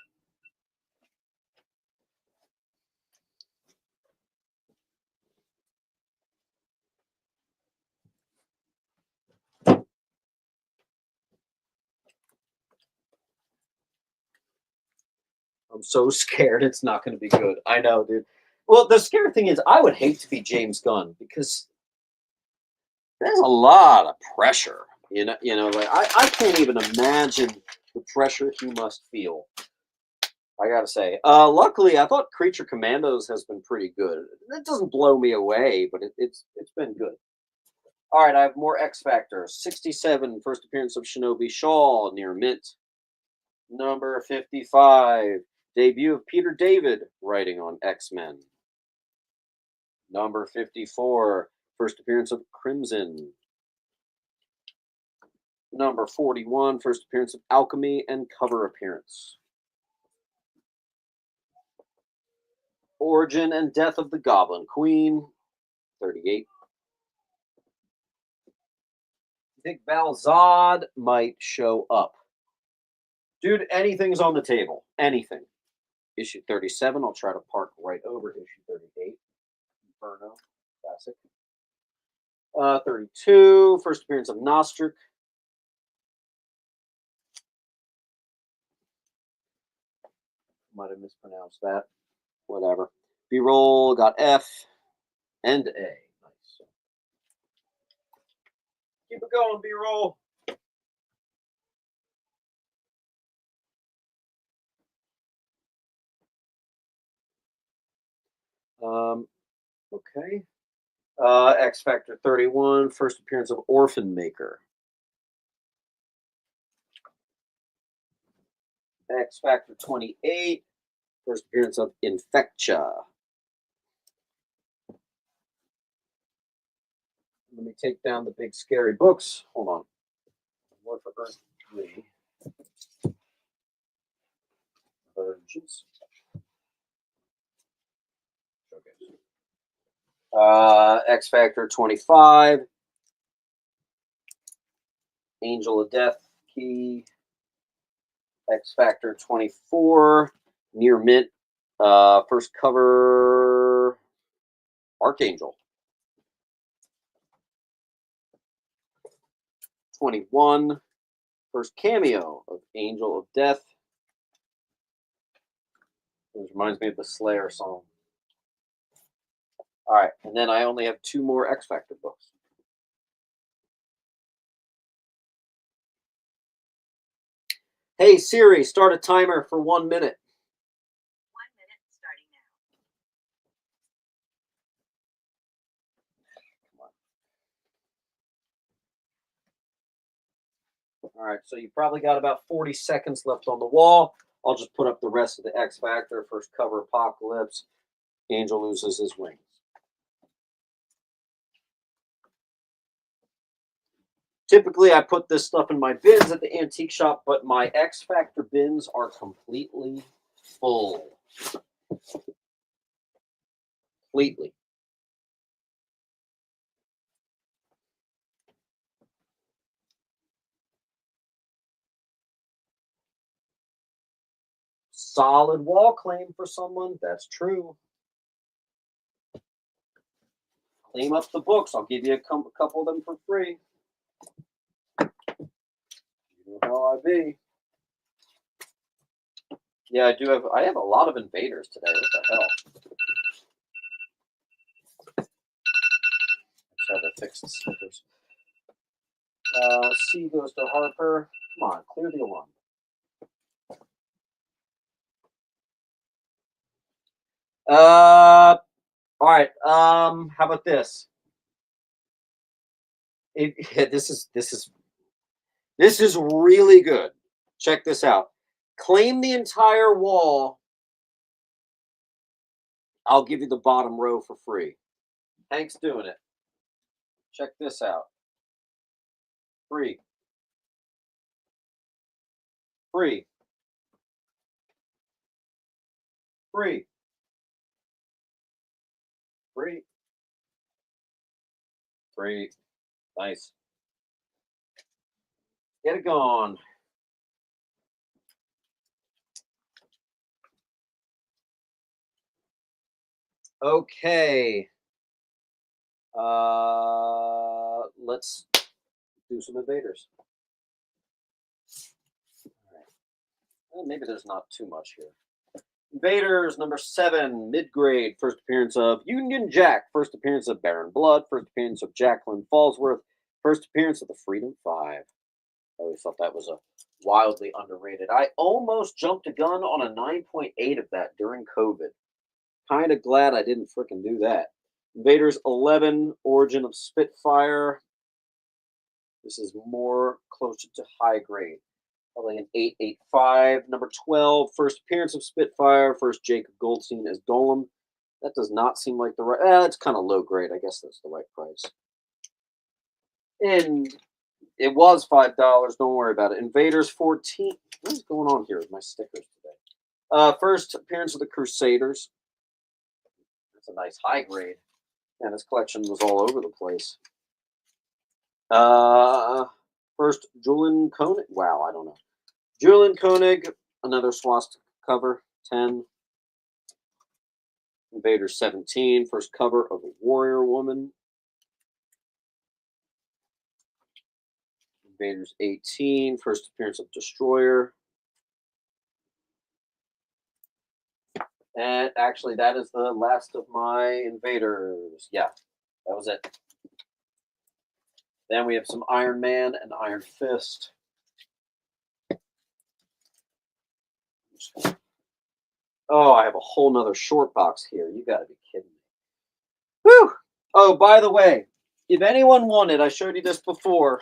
I'm so scared it's not going to be good. I know, dude. Well, the scary thing is, I would hate to be James Gunn because there's a lot of pressure. Like I can't even imagine the pressure he must feel. I gotta say. Luckily, I thought Creature Commandos has been pretty good. It doesn't blow me away, but it's been good. All right, I have more X Factor. 67, first appearance of Shinobi Shaw near mint. Number 55, debut of Peter David writing on X-Men. Number 54, first appearance of Crimson. Number 41, first appearance of Alchemy and cover appearance. Origin and Death of the Goblin Queen, 38. I think Balzad might show up. Dude, anything's on the table. Anything. Issue 37, I'll try to park right over issue 38. Inferno, classic. 32, first appearance of Nostric. Might have mispronounced that. Whatever. B-roll got F and A. Nice. Keep it going, B-roll. Okay. X Factor 31, first appearance of Orphan Maker. X Factor 28, first appearance of Infectia. Let me take down the big scary books. Hold on. More for Earth 3. Virgins. X Factor 25. Angel of Death Key. X Factor 24. Near mint. First cover. Archangel. 21. First cameo of Angel of Death. Which reminds me of the Slayer song. All right, and then I only have 2 more X Factor books. Hey Siri, start a timer for 1 minute. 1 minute starting now. All right, so you probably got about 40 seconds left on the wall. I'll just put up the rest of the X Factor. First cover, Apocalypse. Angel loses his wings. Typically, I put this stuff in my bins at the antique shop, but my X Factor bins are completely full. Completely. Solid wall claim for someone. That's true. Claim up the books. I'll give you a couple of them for free. You know how I be. Yeah, I have a lot of invaders today. What the hell? I had to fix the stickers. C goes to Harper. Come on, clear the alarm. All right. How about this? This is really good. Check this out. Claim the entire wall. I'll give you the bottom row for free. Hank's doing it. Check this out. Free. Free. Free. Three. Three. Nice. Get it gone. Okay. Let's do some invaders. All right. Well, maybe there's not too much here. Invaders number 7, mid-grade. First appearance of Union Jack. First appearance of Baron Blood. First appearance of Jacqueline Fallsworth. First appearance of the Freedom 5. I always thought that was a wildly underrated. I almost jumped a gun on a 9.8 of that during COVID. Kind of glad I didn't freaking do that. Invaders 11, Origin of Spitfire. This is more closer to high grade. Probably an 885. Number 12, first appearance of Spitfire. First Jacob Goldstein as Golem. That does not seem like the right... it's kind of low grade. I guess that's the right price. And it was $5. Don't worry about it. Invaders 14. What is going on here with my stickers today? First appearance of the Crusaders. That's a nice high grade. And this collection was all over the place. First, Julian Koenig. Wow, I don't know. Julian Koenig, another swastika cover, 10. Invaders 17, first cover of a Warrior Woman. Invaders 18, first appearance of Destroyer. And actually, that is the last of my Invaders. Yeah, that was it. Then we have some Iron Man and Iron Fist. Oh, I have a whole nother short box here. You got to be kidding me. Whew! Oh, by the way, if anyone wanted, I showed you this before,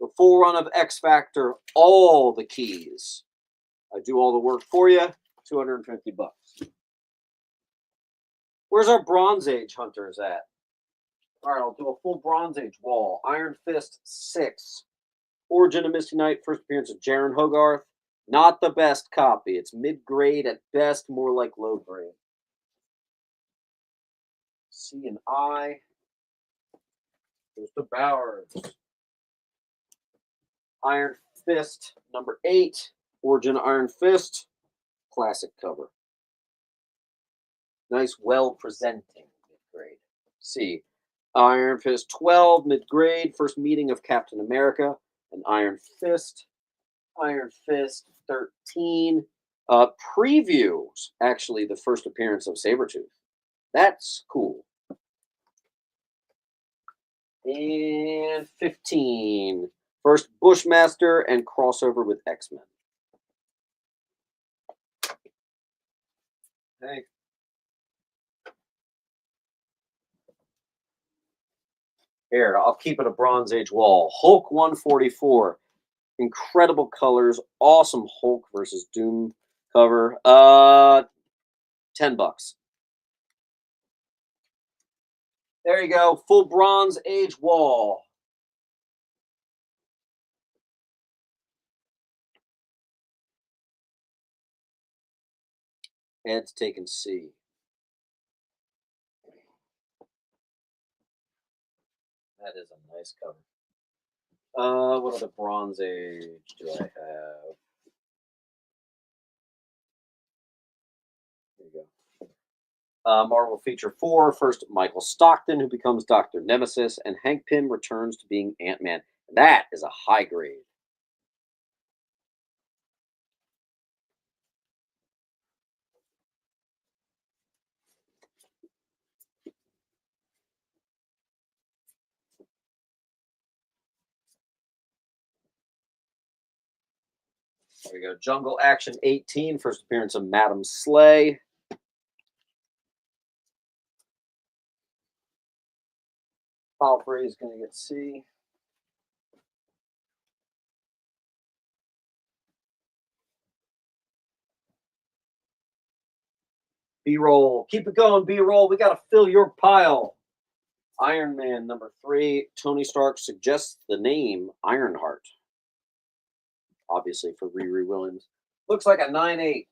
the full run of X Factor, all the keys. I do all the work for you, $250. Where's our Bronze Age hunters at? All right, I'll do a full Bronze Age wall. Iron Fist 6. Origin of Misty Knight, first appearance of Jaren Hogarth. Not the best copy. It's mid-grade at best, more like low-grade. C and I. There's the Bowers. Iron Fist, number 8. Origin Iron Fist. Classic cover. Nice, well-presenting mid-grade. C. Iron Fist 12, mid-grade. First meeting of Captain America and Iron Fist. Iron Fist 13. Previews, actually, the first appearance of Sabretooth. That's cool. And 15. First Bushmaster and crossover with X-Men. Hey. Here, I'll keep it a Bronze Age wall. Hulk 144. Incredible colors. Awesome Hulk versus Doom cover. $10. There you go. Full Bronze Age wall. Ed's taking C. That is a nice cover. What other Bronze Age do I have? Here you go. Marvel Feature 4. First, Michael Stockton, who becomes Dr. Nemesis, and Hank Pym returns to being Ant-Man. That is a high grade. There we go. Jungle Action 18. First appearance of Madam Slay. Palfrey is going to get C. B-roll. Keep it going, B-roll. We got to fill your pile. Iron Man number 3. Tony Stark suggests the name Ironheart. Obviously for Riri Williams. Looks like a 9.8.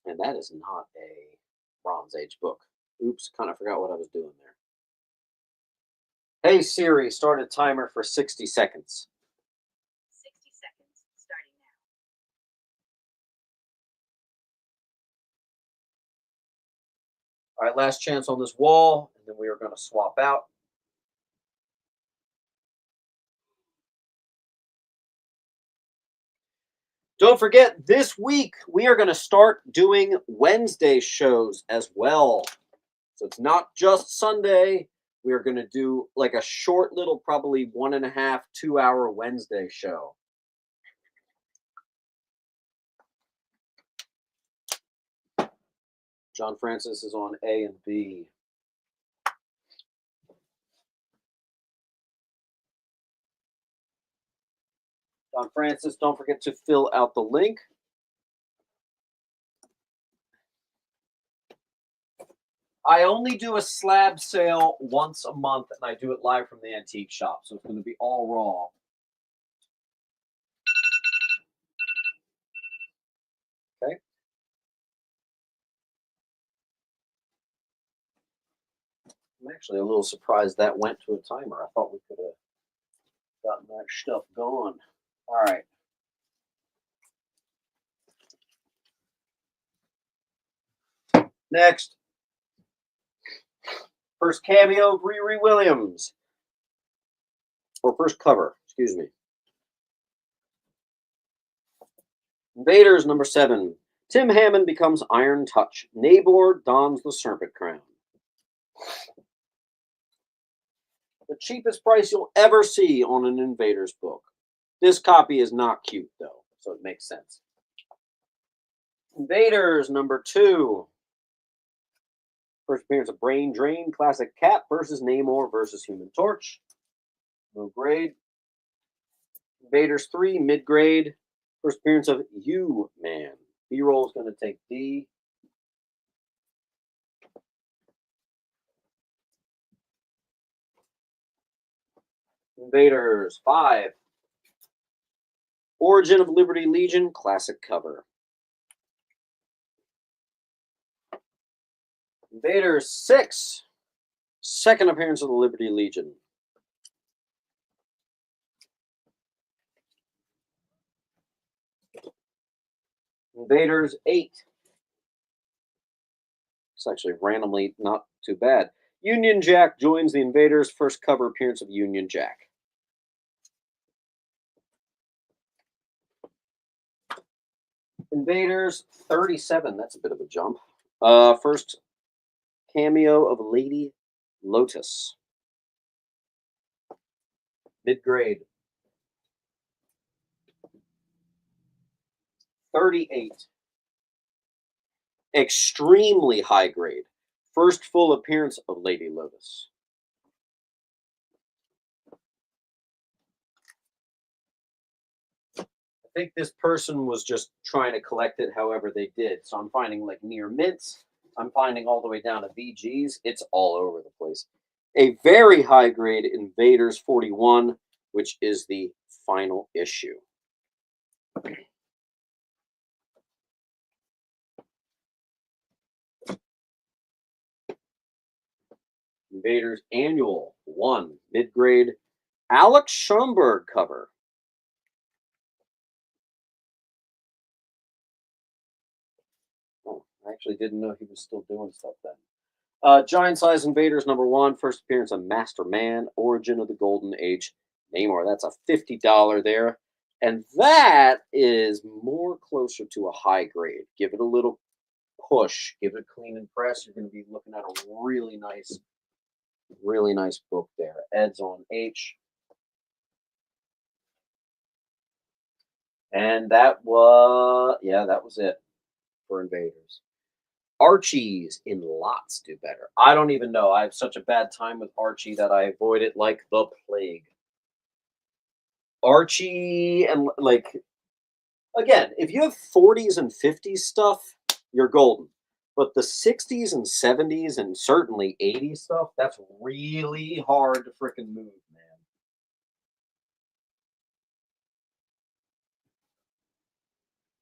And that is not a Bronze Age book. Oops, kind of forgot what I was doing there. Hey Siri, start a timer for 60 seconds. 60 seconds starting now. All right, last chance on this wall, and then we are going to swap out. Don't forget, this week we are going to start doing Wednesday shows as well. So it's not just Sunday. We are going to do like a short little, probably 1.5, 2 hour Wednesday show. John Francis is on A and B. John Francis, don't forget to fill out the link. I only do a slab sale once a month, and I do it live from the antique shop, so it's going to be all raw. Okay. I'm actually a little surprised that went to a timer. I thought we could have gotten that stuff going. All right. Next. First cameo of Riri Williams. Or first cover, excuse me. Invaders number 7. Tim Hammond becomes Iron Touch. Nabor dons the Serpent Crown. The cheapest price you'll ever see on an Invaders book. This copy is not cute, though, so it makes sense. Invaders number 2. First appearance of Brain Drain, Classic Cap versus Namor versus Human Torch. Low grade. Invaders 3, mid grade. First appearance of You-Man. B-roll is going to take D. Invaders 5. Origin of Liberty Legion, classic cover. Invaders 6. Second appearance of the Liberty Legion. Invaders 8. It's actually randomly not too bad. Union Jack joins the Invaders, first cover appearance of Union Jack. Invaders 37. That's a bit of a jump. First cameo of Lady Lotus. Mid grade. 38. Extremely high grade. First full appearance of Lady Lotus. I think this person was just trying to collect it however they did. So I'm finding like near mints. I'm finding all the way down to VGs. It's all over the place. A very high grade Invaders 41, which is the final issue. Invaders Annual 1, mid grade. Alex Schomburg cover. Oh, I actually didn't know he was still doing stuff then. Giant Size Invaders number 1, first appearance of Master Man, Origin of the Golden Age. Namor, that's a $50 there. And that is more closer to a high grade. Give it a little push. Give it a clean and press. You're going to be looking at a really nice book there. Ed's on H. And that was it for Invaders. Archies in lots do better. I don't even know. I have such a bad time with Archie that I avoid it like the plague. Archie, and like, again, if you have 40s and 50s stuff, you're golden. But the 60s and 70s and certainly 80s stuff, that's really hard to frickin' move, man.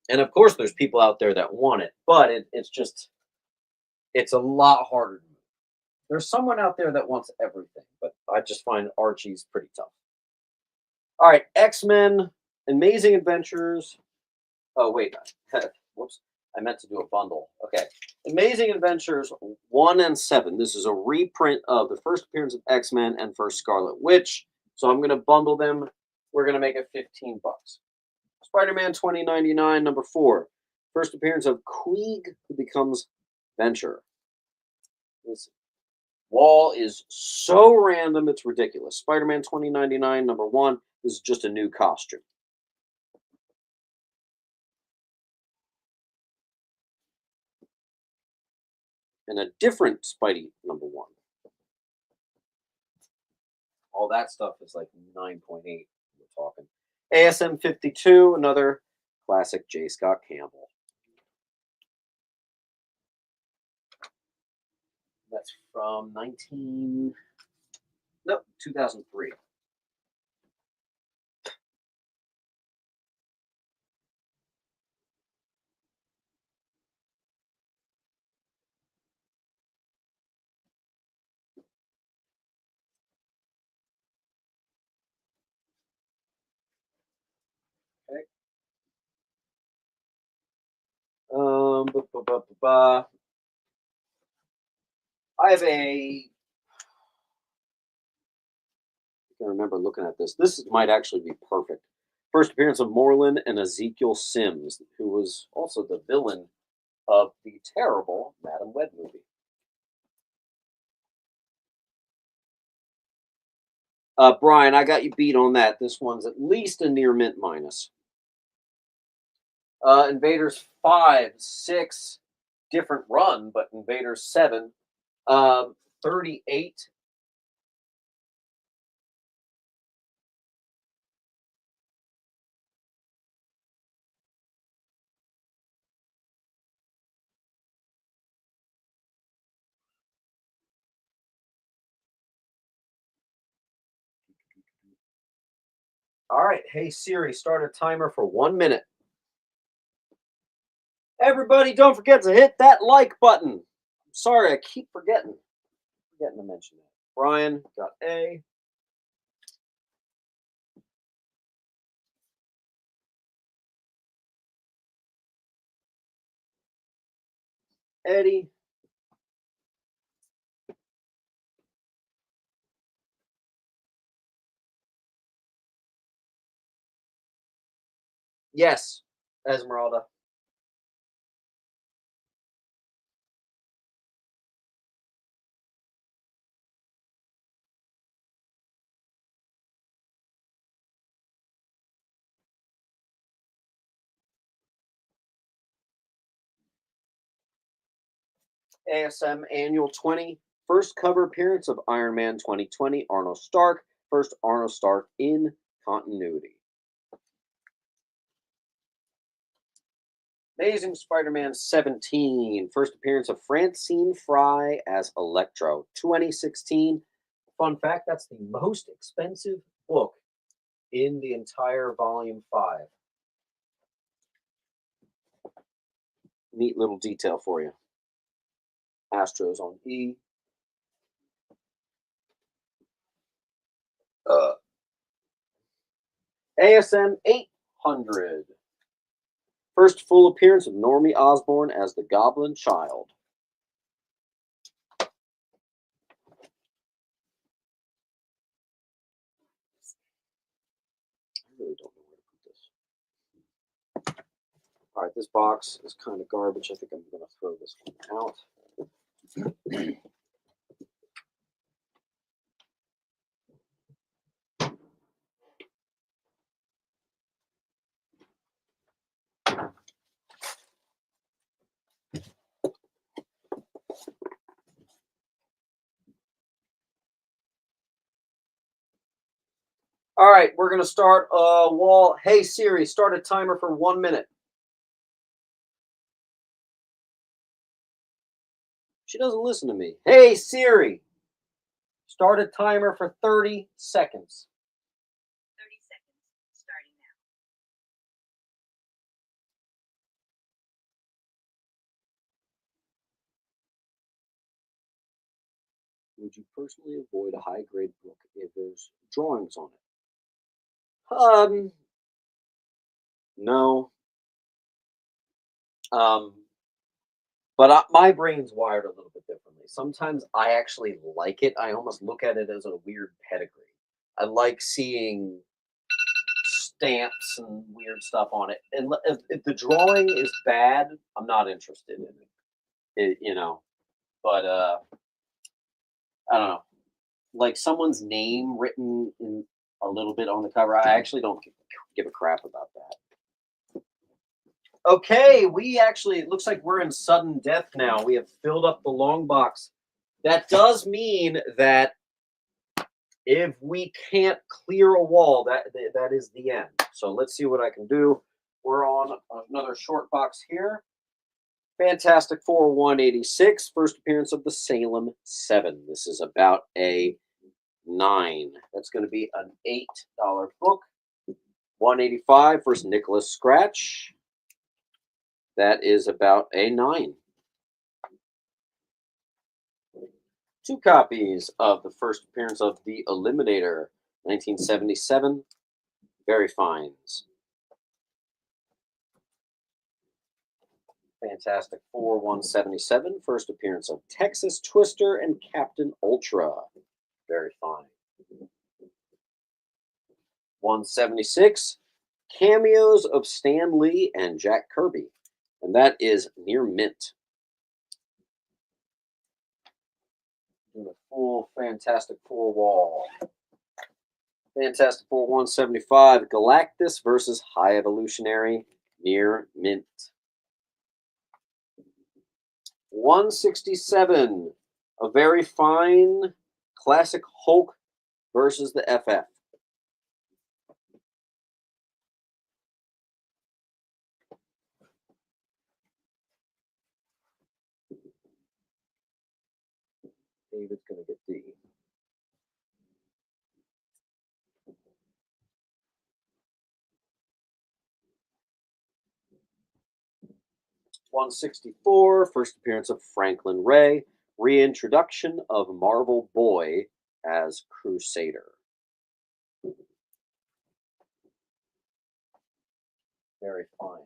And of course, there's people out there that want it, but it's a lot harder. There's someone out there that wants everything, but I just find Archie's pretty tough. All right, X-Men, Amazing Adventures. Oh wait, whoops! I meant to do a bundle. Okay, Amazing Adventures 1 and 7. This is a reprint of the first appearance of X-Men and first Scarlet Witch. So I'm going to bundle them. We're going to make it $15. Spider-Man 2099 number 4. First appearance of Queeg, who becomes Venture. This wall is so random, it's ridiculous. Spider-Man 2099 number 1. This is just a new costume. And a different Spidey number 1. All that stuff is like 9.8. We're talking. ASM 52, another classic J. Scott Campbell. That's from 2003. Okay. I have a. I can remember looking at this. This might actually be perfect. First appearance of Moreland and Ezekiel Sims, who was also the villain of the terrible Madam Web movie. Brian, I got you beat on that. This one's at least a near mint minus. Invaders 5, 6, different run, but Invaders 7, 38. All right. Hey, Siri, start a timer for 1 minute. Everybody, don't forget to hit that like button. I'm sorry, I keep forgetting to mention that. Brian got A. Eddie. Yes, Esmeralda. ASM Annual 20. First cover appearance of Iron Man 2020, Arnold Stark. First Arnold Stark in continuity. Amazing Spider-Man 17. First appearance of Francine Fry as Electro. 2016. Fun fact, that's the most expensive book in the entire volume 5. Neat little detail for you. Astros on E. ASM 800. First full appearance of Normie Osborn as the Goblin Child. I really don't know where to put this. All right, this box is kind of garbage. I think I'm going to throw this one out. All right, we're going to start a wall. Hey, Siri, start a timer for 1 minute. She doesn't listen to me. Hey, Siri, start a timer for 30 seconds. 30 seconds, starting now. would you personally avoid a high grade book if there's drawings on it? No. Um, but my brain's wired a little bit differently. Sometimes I actually like it. I almost look at it as a weird pedigree. I like seeing stamps and weird stuff on it. And if the drawing is bad, I'm not interested in it. But I don't know. Like someone's name written in a little bit on the cover. I actually don't give a crap about that. Okay, we actually, it looks like we're in sudden death now. We have filled up the long box. That does mean that if we can't clear a wall, that is the end. So let's see what I can do. We're on another short box here. Fantastic Four 186, first appearance of the Salem 7. This is about a 9. That's going to be an $8 book. 185, first Nicholas Scratch. That is about a 9. 2 copies of the first appearance of the Eliminator, 1977. Very fines. Fantastic Four 177, first appearance of Texas Twister and Captain Ultra. Very fine. 176, cameos of Stan Lee and Jack Kirby. And that is near mint. Doing a full Fantastic Four wall. Fantastic Four 175, Galactus versus High Evolutionary, near mint. 167, a very fine classic Hulk versus the FF. David's going to get D. '64, first appearance of Franklin Ray, reintroduction of Marvel Boy as Crusader. Very fine.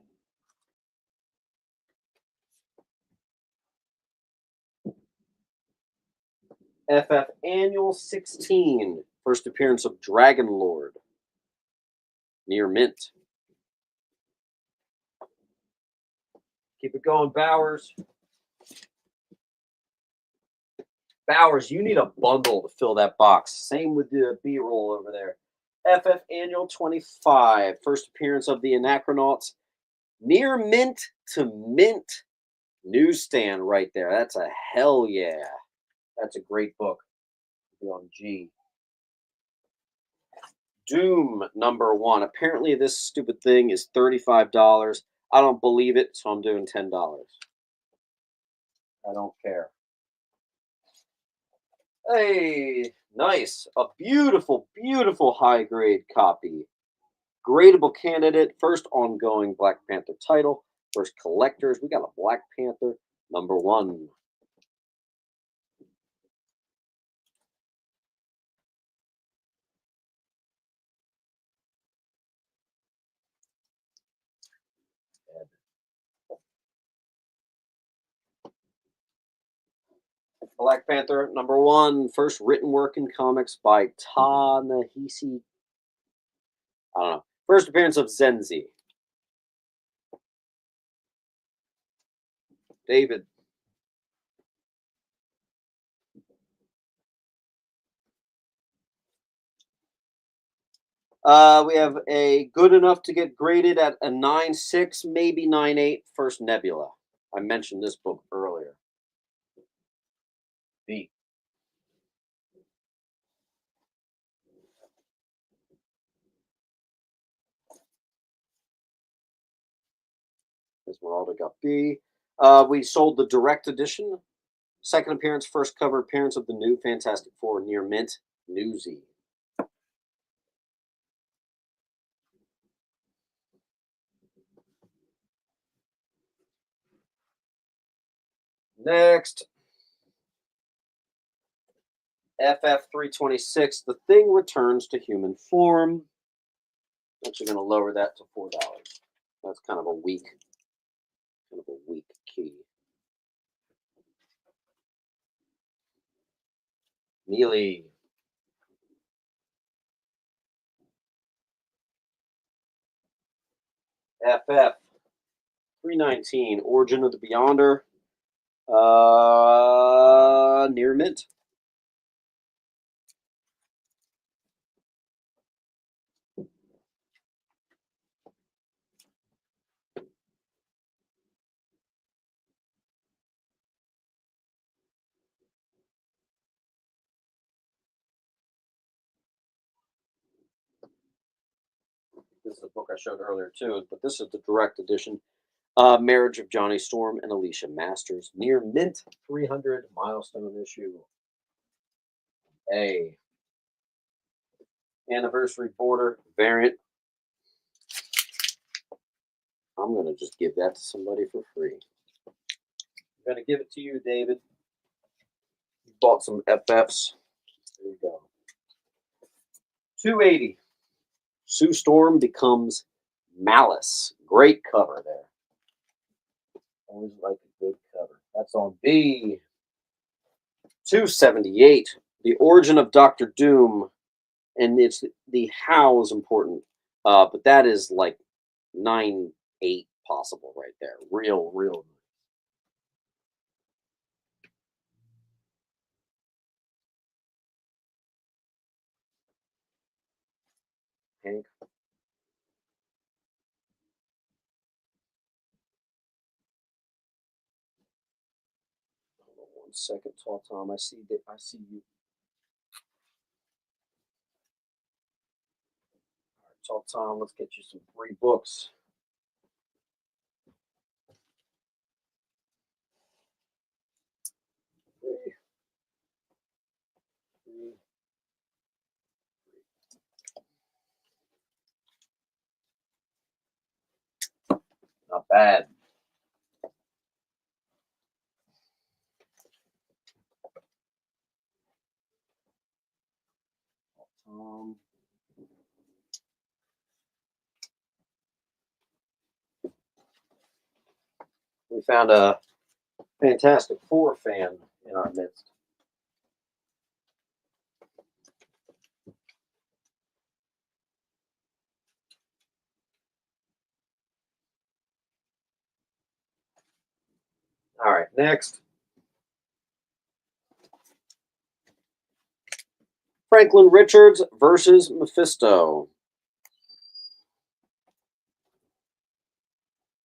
FF Annual 16, first appearance of Dragon Lord, near mint. Keep it going, Bowers. Bowers, you need a bundle to fill that box. Same with the B-roll over there. FF Annual 25, first appearance of the Anachronauts, near mint to mint newsstand right there. That's a hell yeah. That's a great book. Be on G. Doom #1. Apparently, this stupid thing is $35. I don't believe it, so I'm doing $10. I don't care. Hey, nice. A beautiful, beautiful high grade copy. Gradable candidate, first ongoing Black Panther title, first collectors. We got a Black Panther #1. Black Panther #1, first written work in comics by Ta-Nehisi. I don't know. First appearance of Zenzi. David. We have a good enough to get graded at a 9.6, maybe 9.8. First Nebula. I mentioned this book earlier. B. Esmeralda got B. We sold the direct edition. Second appearance, first cover appearance of the new Fantastic Four near mint, Newsy. Next. FF326, the Thing returns to human form. I'm actually going to lower that to $4. That's kind of a weak key. Mealy. FF 319, Origin of the Beyonder. Near mint. This is a book I showed earlier too, but this is the direct edition. Marriage of Johnny Storm and Alicia Masters. Near mint 300 milestone issue. A anniversary border variant. I'm going to just give that to somebody for free. I'm going to give it to you, David. You bought some FFs. There you go. 280. Sue Storm becomes Malice. Great cover there. Always like a good cover. That's on B. 278. The Origin of Doctor Doom. And it's the how is important. But that is like 9-8 possible right there. Real. Hank. Hold on 1 second, Tall Tom. I see you. All right, Tall Tom, let's get you some free books. Okay. Not bad. We found a Fantastic Four fan in our midst. All right, next. Franklin Richards versus Mephisto.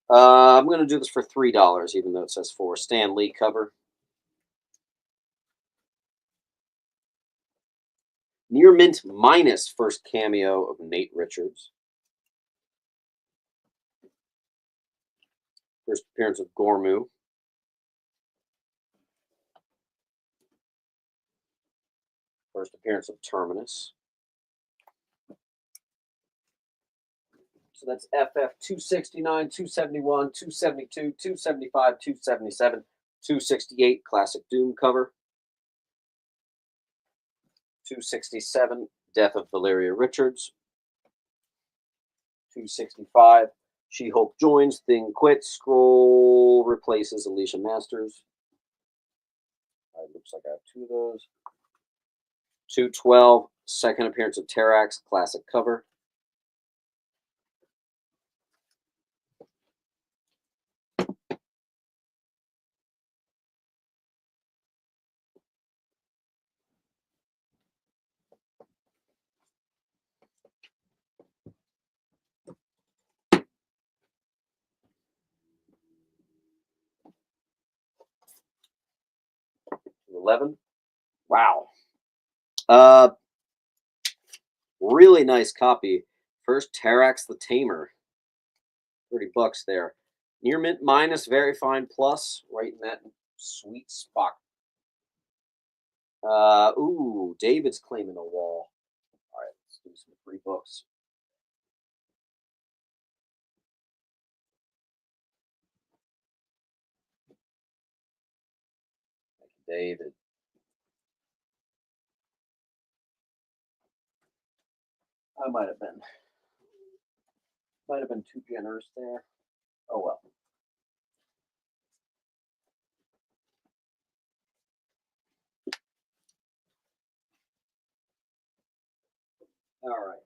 I'm going to do this for $3, even though it says 4. Stan Lee cover. Near mint minus first cameo of Nate Richards. First appearance of Gormu. First appearance of Terminus. So that's FF 269, 271, 272, 275, 277, 268 classic Doom cover. 267 Death of Valeria Richards. 265 She-Hulk joins, Thing quits, Scroll replaces Alicia Masters. Looks like I have 2 of those. 212 second appearance of Terrax, classic cover. $11. Wow. Really nice copy. First Terrax the Tamer. $30 there. Near mint minus, very fine plus, right in that sweet spot. Ooh, David's claiming a wall. All right, let's do some free books. Thank you, David. I might have been too generous there. Oh well. All right.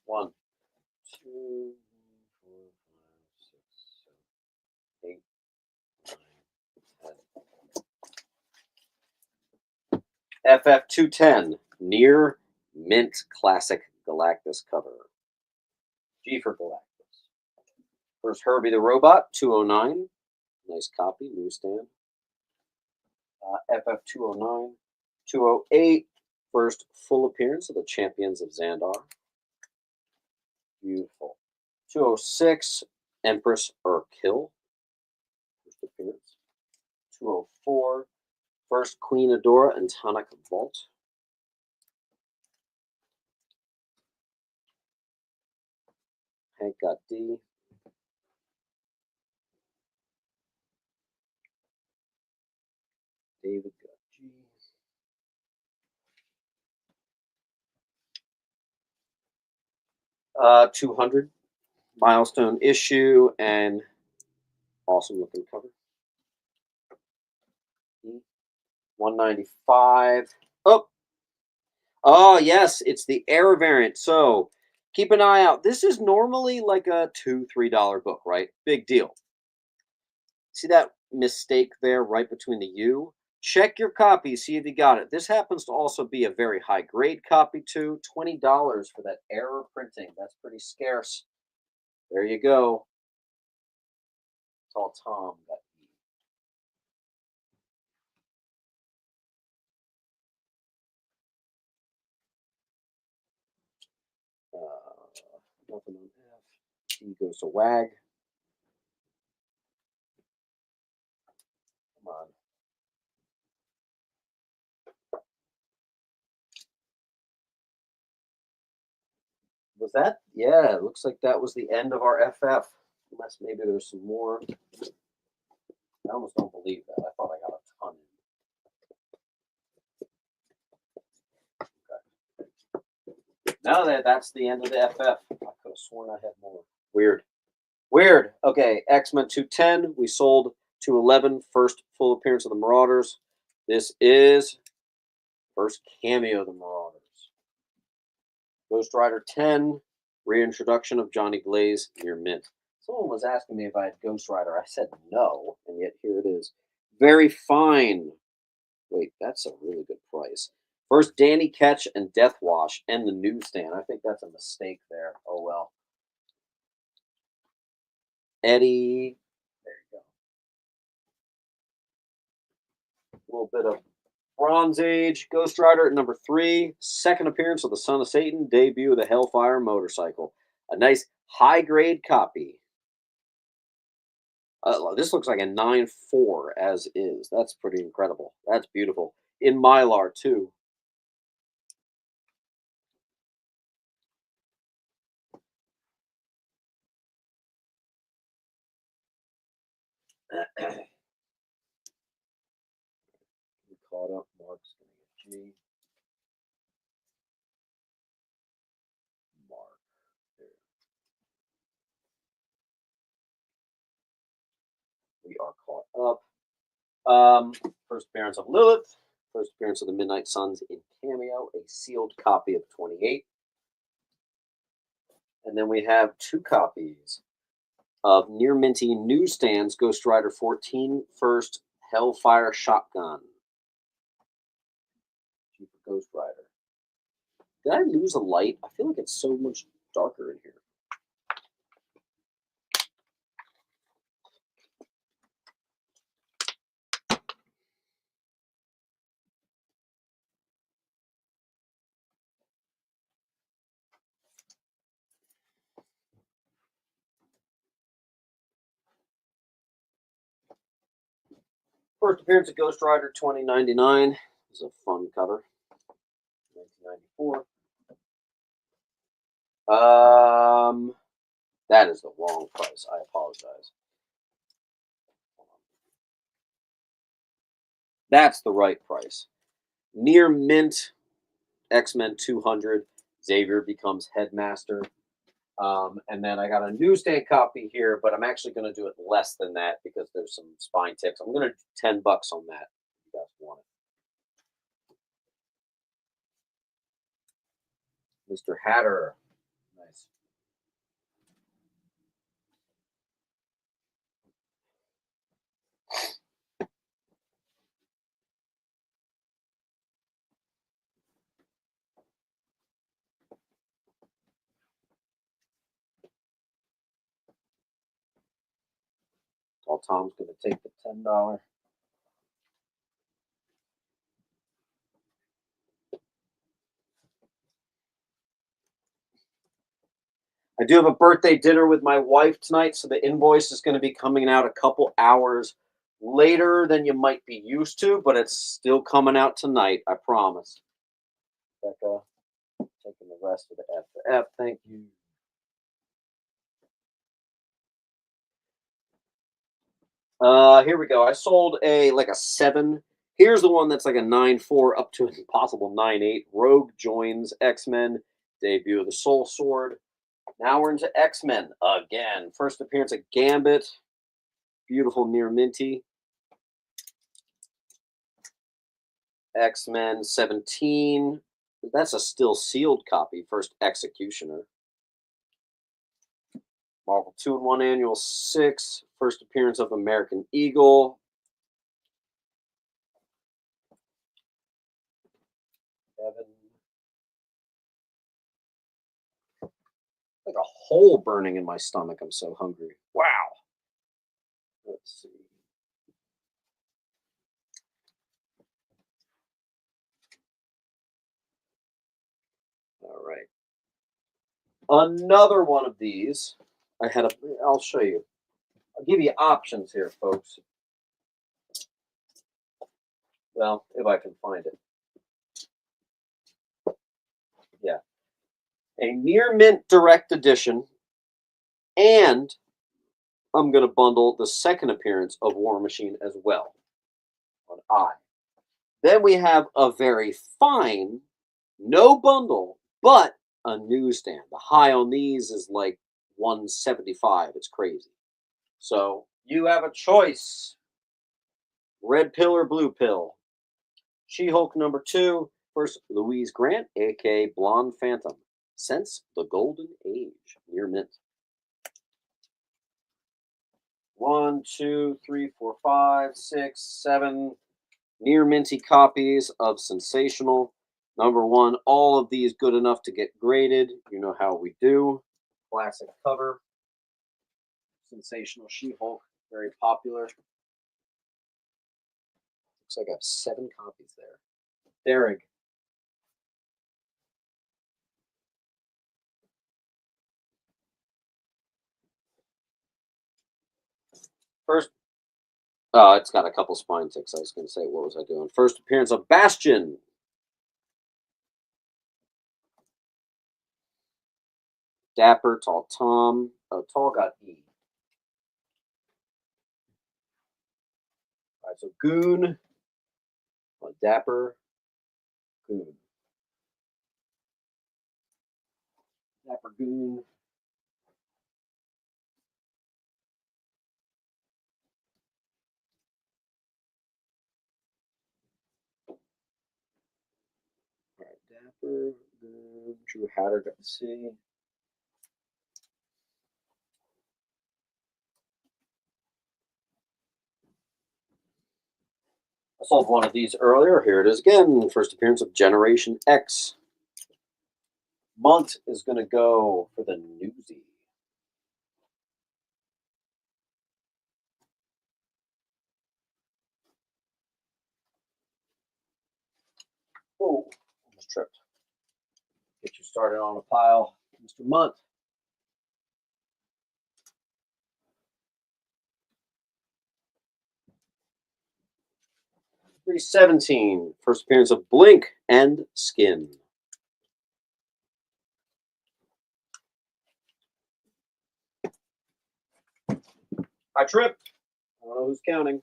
1, 2, 4, 5, 6, 7, 8, 9, 10. FF210, Near Mint Classic Galactus cover. G for Galactus. First Herbie the Robot, 209. Nice copy, newsstand. FF209. 208, first full appearance of the Champions of Xandar. Beautiful. 206, Empress Urkill. First appearance. 204, first Queen Adora and Tonic Vault. Hank got D. David got G. 200, milestone issue, and awesome looking cover. 195. Oh yes, it's the Era variant. So keep an eye out. This is normally like a $2-3 book, right? Big deal. See that mistake there right between the U? Check your copy, see if you got it. This happens to also be a very high grade copy too. $20 for that error printing. That's pretty scarce. There you go. Tall Tom got E. Nothing on F. E goes to WAG. Come on. Was that? Yeah, it looks like that was the end of our FF. Unless maybe there's some more. I almost don't believe that. I thought I got a ton. Okay. No, that's the end of the FF. I could have sworn I had more. Weird. Weird. Okay, X-Men 210. We sold 211. First full appearance of the Marauders. This is first cameo of the Marauders. Ghost Rider 10. Reintroduction of Johnny Blaze near mint. Someone was asking me if I had Ghost Rider. I said no, and yet here it is. Very fine. Wait, that's a really good price. First, Danny Ketch and Death Wash and the newsstand. I think that's a mistake there. Oh well. Eddie. There you go. A little bit of Bronze Age. Ghost Rider at number 3. Second appearance of the Son of Satan. Debut of the Hellfire motorcycle. A nice high-grade copy. This looks like a 9.4 as is. That's pretty incredible. That's beautiful. In Mylar, too. We caught up. Mark's going to get G. Mark. There. We are caught up. First appearance of Lilith. First appearance of the Midnight Suns in Cameo. A sealed copy of 28. And then we have 2 copies of near minty newsstands. Ghost Rider 14. First Hellfire Shotgun. Ghost Rider. Did I lose a light? I feel like it's so much darker in here. First appearance of Ghost Rider 2099. It's a fun cover. 1994. That is the wrong price. I apologize. That's the right price. Near mint, X-Men 200. Xavier becomes headmaster. And then I got a newsstand copy here, but I'm actually going to do it less than that because there's some spine ticks. I'm going to do $10 on that if you guys want it. Mr. Hatter. Nice. Well, Tom's going to take the $10. I do have a birthday dinner with my wife tonight, so the invoice is going to be coming out a couple hours later than you might be used to, but it's still coming out tonight, I promise. Becca, taking the rest of the F to F, thank you. Here we go. I sold a 7. Here's the one that's like a 9.4 up to an impossible 9.8. Rogue joins X-Men, debut of the Soul Sword. Now we're into X-Men again. First appearance of Gambit. Beautiful near minty. X-Men 17. That's a still sealed copy. First Executioner. Marvel 2-in-1 Annual 6. First appearance of American Eagle. Evan. Like a hole burning in my stomach. I'm so hungry. Wow. Let's see. All right. Another one of these. I'll show you. I'll give you options here, folks. Well, if I can find it. Yeah. A near mint direct edition, and I'm going to bundle the second appearance of War Machine as well on I. Then we have a very fine, no bundle, but a newsstand. The high on these is like 175. It's crazy. So you have a choice. Red pill or blue pill. She-Hulk #2. First, Louise Grant, aka Blonde Phantom. Since the Golden Age. Near mint. 1, 2, 3, 4, 5, 6, 7 near minty copies of Sensational. #1, all of these good enough to get graded. You know how we do. Classic cover. Sensational She-Hulk, very popular. Looks like I have 7 copies there. Derek. First, it's got a couple spine ticks. I was going to say, what was I doing? First appearance of Bastion. Dapper, Tall Tom. Oh, Tall got E. All right, so Goon. Dapper. Goon. Dapper Goon. All right, Dapper Goon. Drew Hatter got to see. I sold one of these earlier. Here it is again. First appearance of Generation X. Month is going to go for the Newsy. Oh, almost tripped. Get you started on a pile, Mr. Month. $317. First appearance of Blink and Skin. I tripped. I don't know who's counting.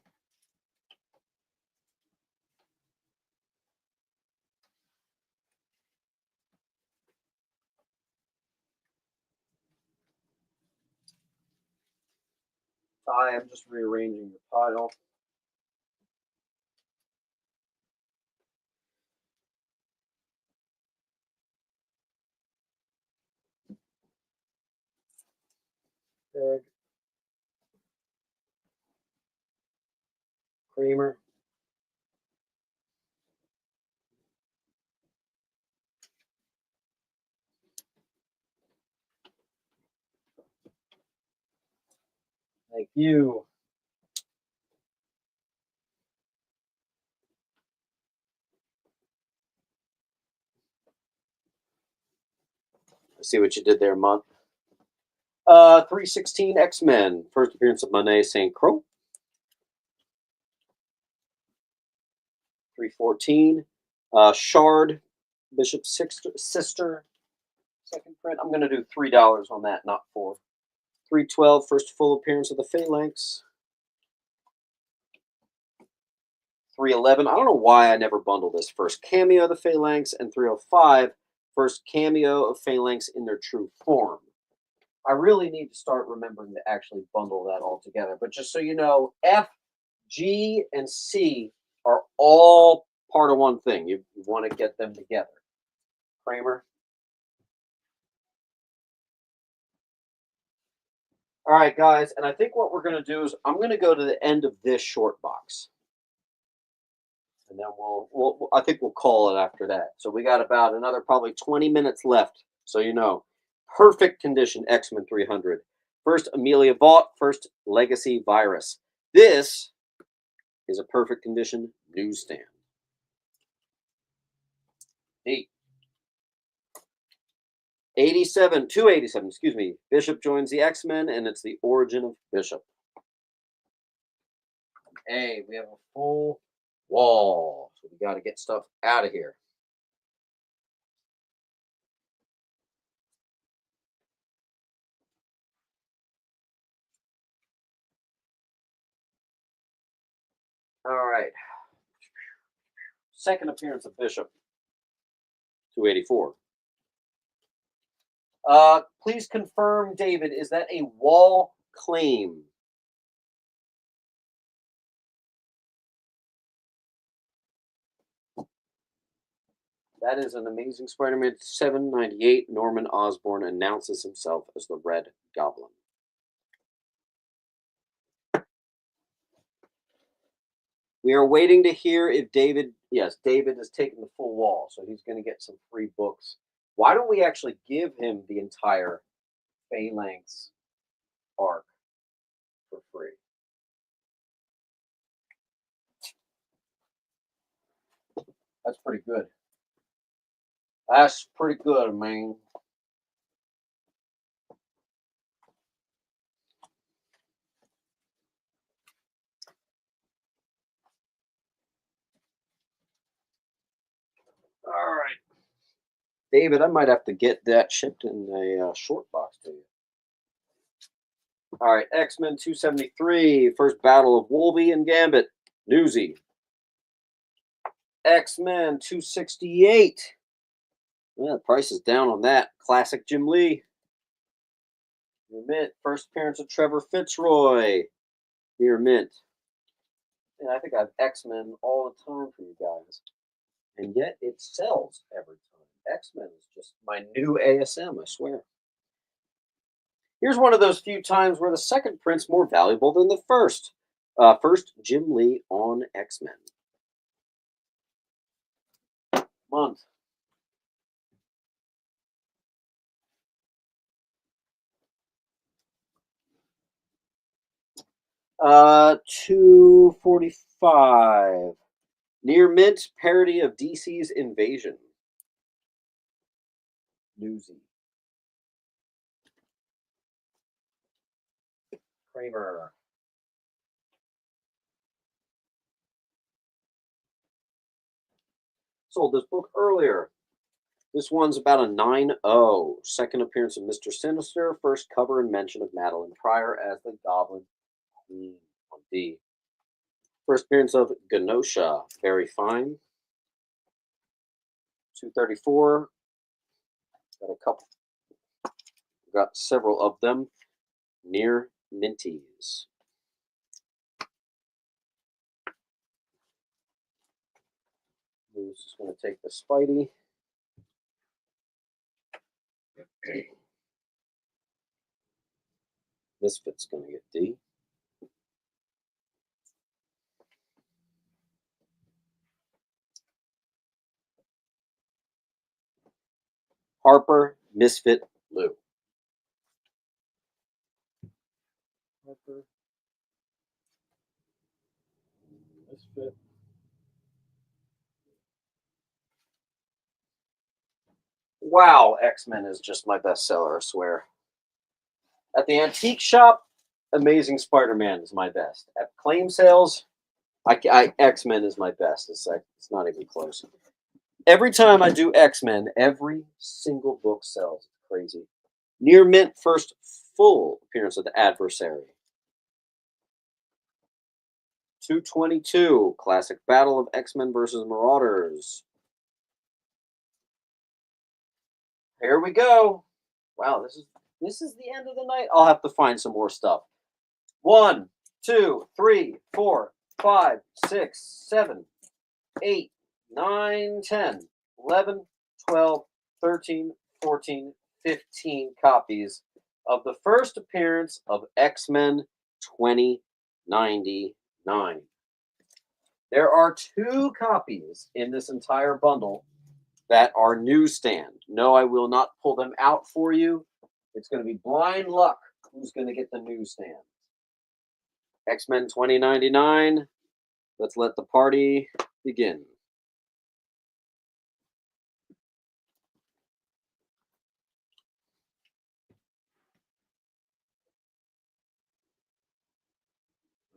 I am just rearranging the pile. Egg. Creamer. Thank you. I see what you did there, Month. 316 X-Men. First appearance of Monet St. Croix. 314. Shard, Bishop's sister. Second print. I'm going to do $3 on that, not 4. 312. First full appearance of the Phalanx. 311. I don't know why I never bundled this. First cameo of the Phalanx, and 305. First cameo of Phalanx in their true form. I really need to start remembering to actually bundle that all together. But just so you know, F, G, and C are all part of one thing. You want to get them together. Kramer. All right, guys. And I think what we're going to do is I'm going to go to the end of this short box. And then I think we'll call it after that. So we got about another probably 20 minutes left. So you know, perfect condition X-Men 300. First Amelia Vaught, first Legacy Virus. This is a perfect condition newsstand. 287, excuse me. Bishop joins the X-Men, and it's the origin of Bishop. Hey, we have a full wall, so we got to get stuff out of here. All right. Second appearance of Bishop. 284. Please confirm, David, is that a wall claim? That is an Amazing Spider-Man 798. Norman Osborn announces himself as the Red Goblin. We are waiting to hear if David, yes, David has taken the full wall, so he's going to get some free books. Why don't we actually give him the entire Phalanx arc for free? That's pretty good. That's pretty good, man. All right. David, I might have to get that shipped in a short box to you. All right, X-Men 273, first battle of Wolverine and Gambit, Newsy. X-Men 268. Yeah, the price is down on that. Classic Jim Lee. Near mint. First appearance of Trevor Fitzroy. Near mint. And I think I have X-Men all the time for you guys. And yet it sells every time. X-Men is just my new ASM, I swear. Here's one of those few times where the second print's more valuable than the first. First, Jim Lee on X-Men. Month. $245. Near mint parody of DC's Invasion. Newsy. Kramer. Sold this book earlier. This one's about a 9.0. Second appearance of Mr. Sinister. First cover and mention of Madeline Pryor as the Goblin Queen on D. First appearance of Genosha. Very fine. 234. Got a couple. Got several of them. Near minties. Who's just going to take the Spidey? Misfit's going to get D. Harper, Misfit, Lou. Harper, Misfit. Wow, X-Men is just my bestseller, I swear. At the antique shop, Amazing Spider-Man is my best. At claim sales, X-Men is my best. It's not even close. Every time I do X-Men, every single book sells. It's crazy. Near mint first full appearance of the Adversary. 222, classic battle of X-Men versus Marauders. Here we go. Wow, this is the end of the night. I'll have to find some more stuff. 1, 2, 3, 4, 5, 6, 7, 8, 9, 10, 11, 12, 13, 14, 15 copies of the first appearance of X-Men 2099. There are 2 copies in this entire bundle that are newsstand. No, I will not pull them out for you. It's going to be blind luck who's going to get the newsstand. X-Men 2099. Let's let the party begin.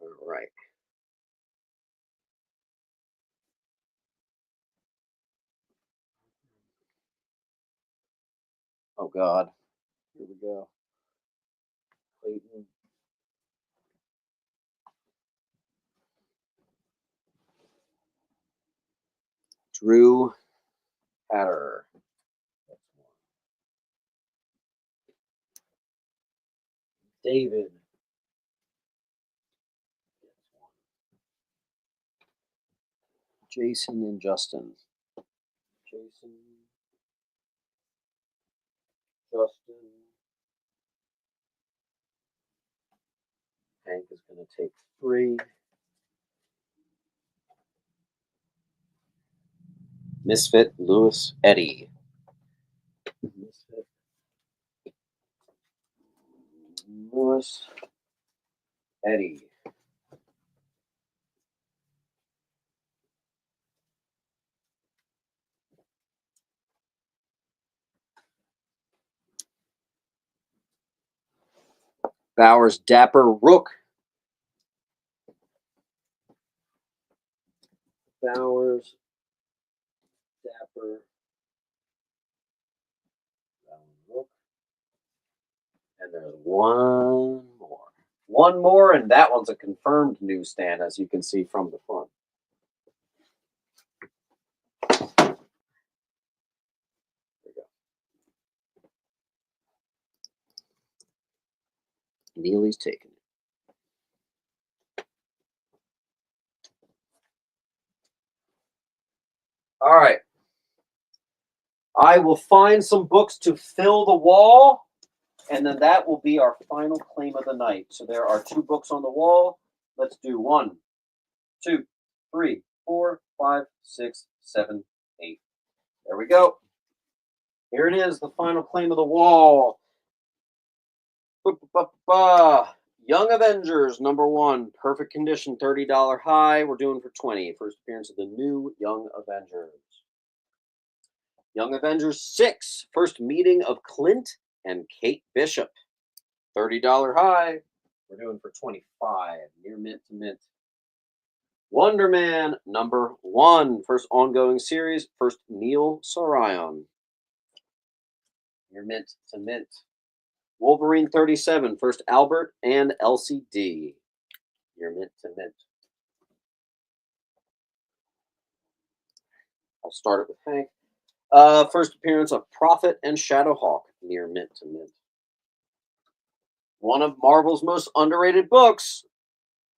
All right. Oh, God. Here we go. Clayton. Drew Hatter. David. Jason and Justin. Jason. Justin. Hank is going to take 3. Misfit, Lewis, Eddie. Misfit, Lewis, Eddie. Bowers, Dapper, Rook. Bowers, Dapper, Rook. And there's one more. One more, and that one's a confirmed newsstand, as you can see from the front. There we go. Neely's taking it. All right. I will find some books to fill the wall, and then that will be our final claim of the night. So there are 2 books on the wall. Let's do 1, 2, 3, 4, 5, 6, 7, 8. There we go. Here it is, the final claim of the wall. Young Avengers, #1, perfect condition, $30 high. We're doing for 20. First appearance of the new Young Avengers. Young Avengers 6, first meeting of Clint and Kate Bishop. $30 high. We're doing for 25, near mint to mint. Wonder Man #1, first ongoing series, first Neil Sorion. Near mint to mint. Wolverine 37, first Albert and LCD. Near mint to mint. I'll start it with Hank. First appearance of Prophet and Shadowhawk, near mint to mint. One of Marvel's most underrated books,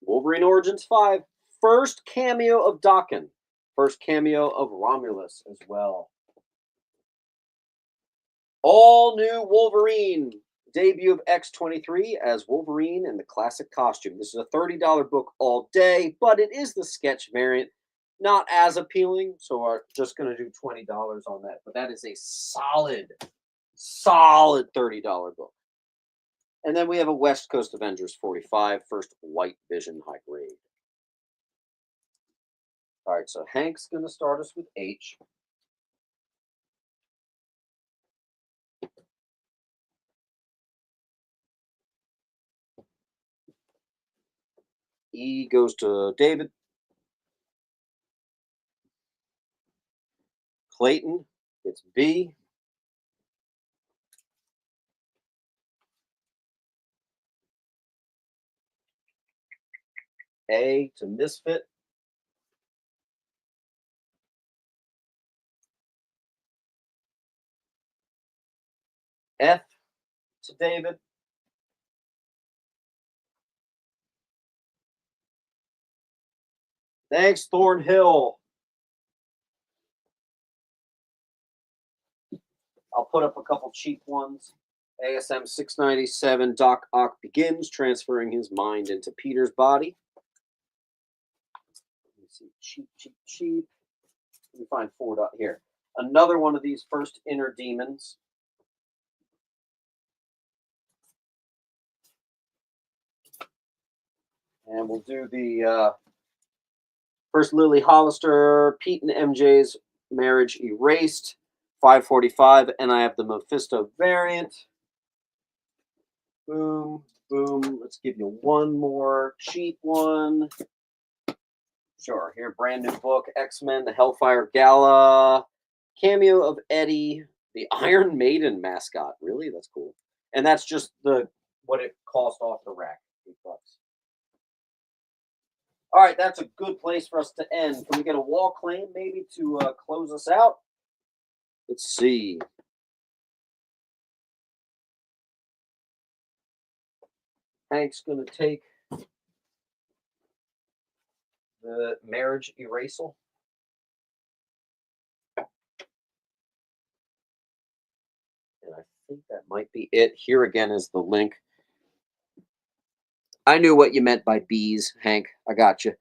Wolverine Origins 5, first cameo of Daken. First cameo of Romulus as well. All new Wolverine. Debut of X-23 as Wolverine in the classic costume. This is a $30 book all day, but it is the sketch variant. Not as appealing, so we're just going to do $20 on that. But that is a solid $30 book. And then we have a West Coast Avengers 45, first White Vision high grade. All right, so Hank's going to start us with H. E goes to David. Clayton gets B. A to Misfit. F to David. Thanks, Thornhill. I'll put up a couple cheap ones. ASM 697, Doc Ock begins, transferring his mind into Peter's body. Let me see, cheap. Let me find 4 dot here. Another one of these first inner demons. And we'll do the first Lily Hollister, Pete and MJ's marriage erased, 545, and I have the Mephisto variant. Boom, boom. Let's give you one more cheap one. Sure, here, brand new book, X-Men, the Hellfire Gala, cameo of Eddie, the Iron Maiden mascot. Really? That's cool. And that's just what it cost off the rack, $8. All right, that's a good place for us to end. Can we get a wall claim maybe to close us out? Let's see. Hank's going to take the marriage erasal. And I think that might be it. Here again is the link. I knew what you meant by bees, Hank. I got you.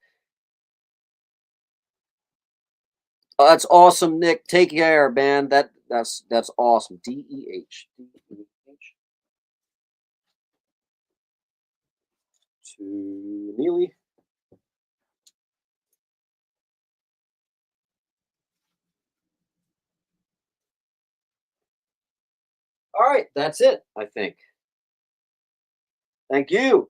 Oh, that's awesome, Nick. Take care, man. That's awesome. DEH. To Neely. All right, that's it, I think. Thank you.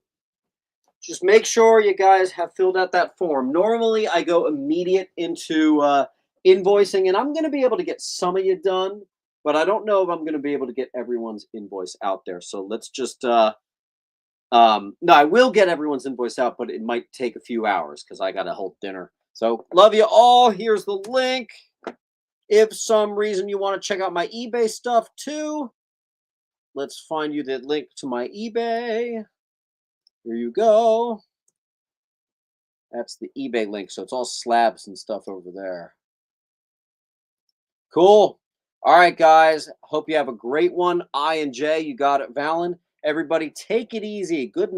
Just make sure you guys have filled out that form. Normally, I go immediate into invoicing, and I'm going to be able to get some of you done, but I don't know if I'm going to be able to get everyone's invoice out there. So let's just, no, I will get everyone's invoice out, but it might take a few hours because I got to hold dinner. So love you all. Here's the link. If some reason you want to check out my eBay stuff too, let's find you the link to my eBay. Here you go. That's the eBay link. So it's all slabs and stuff over there. Cool. All right, guys. Hope you have a great one. I and Jay, you got it, Valen. Everybody, take it easy. Good night.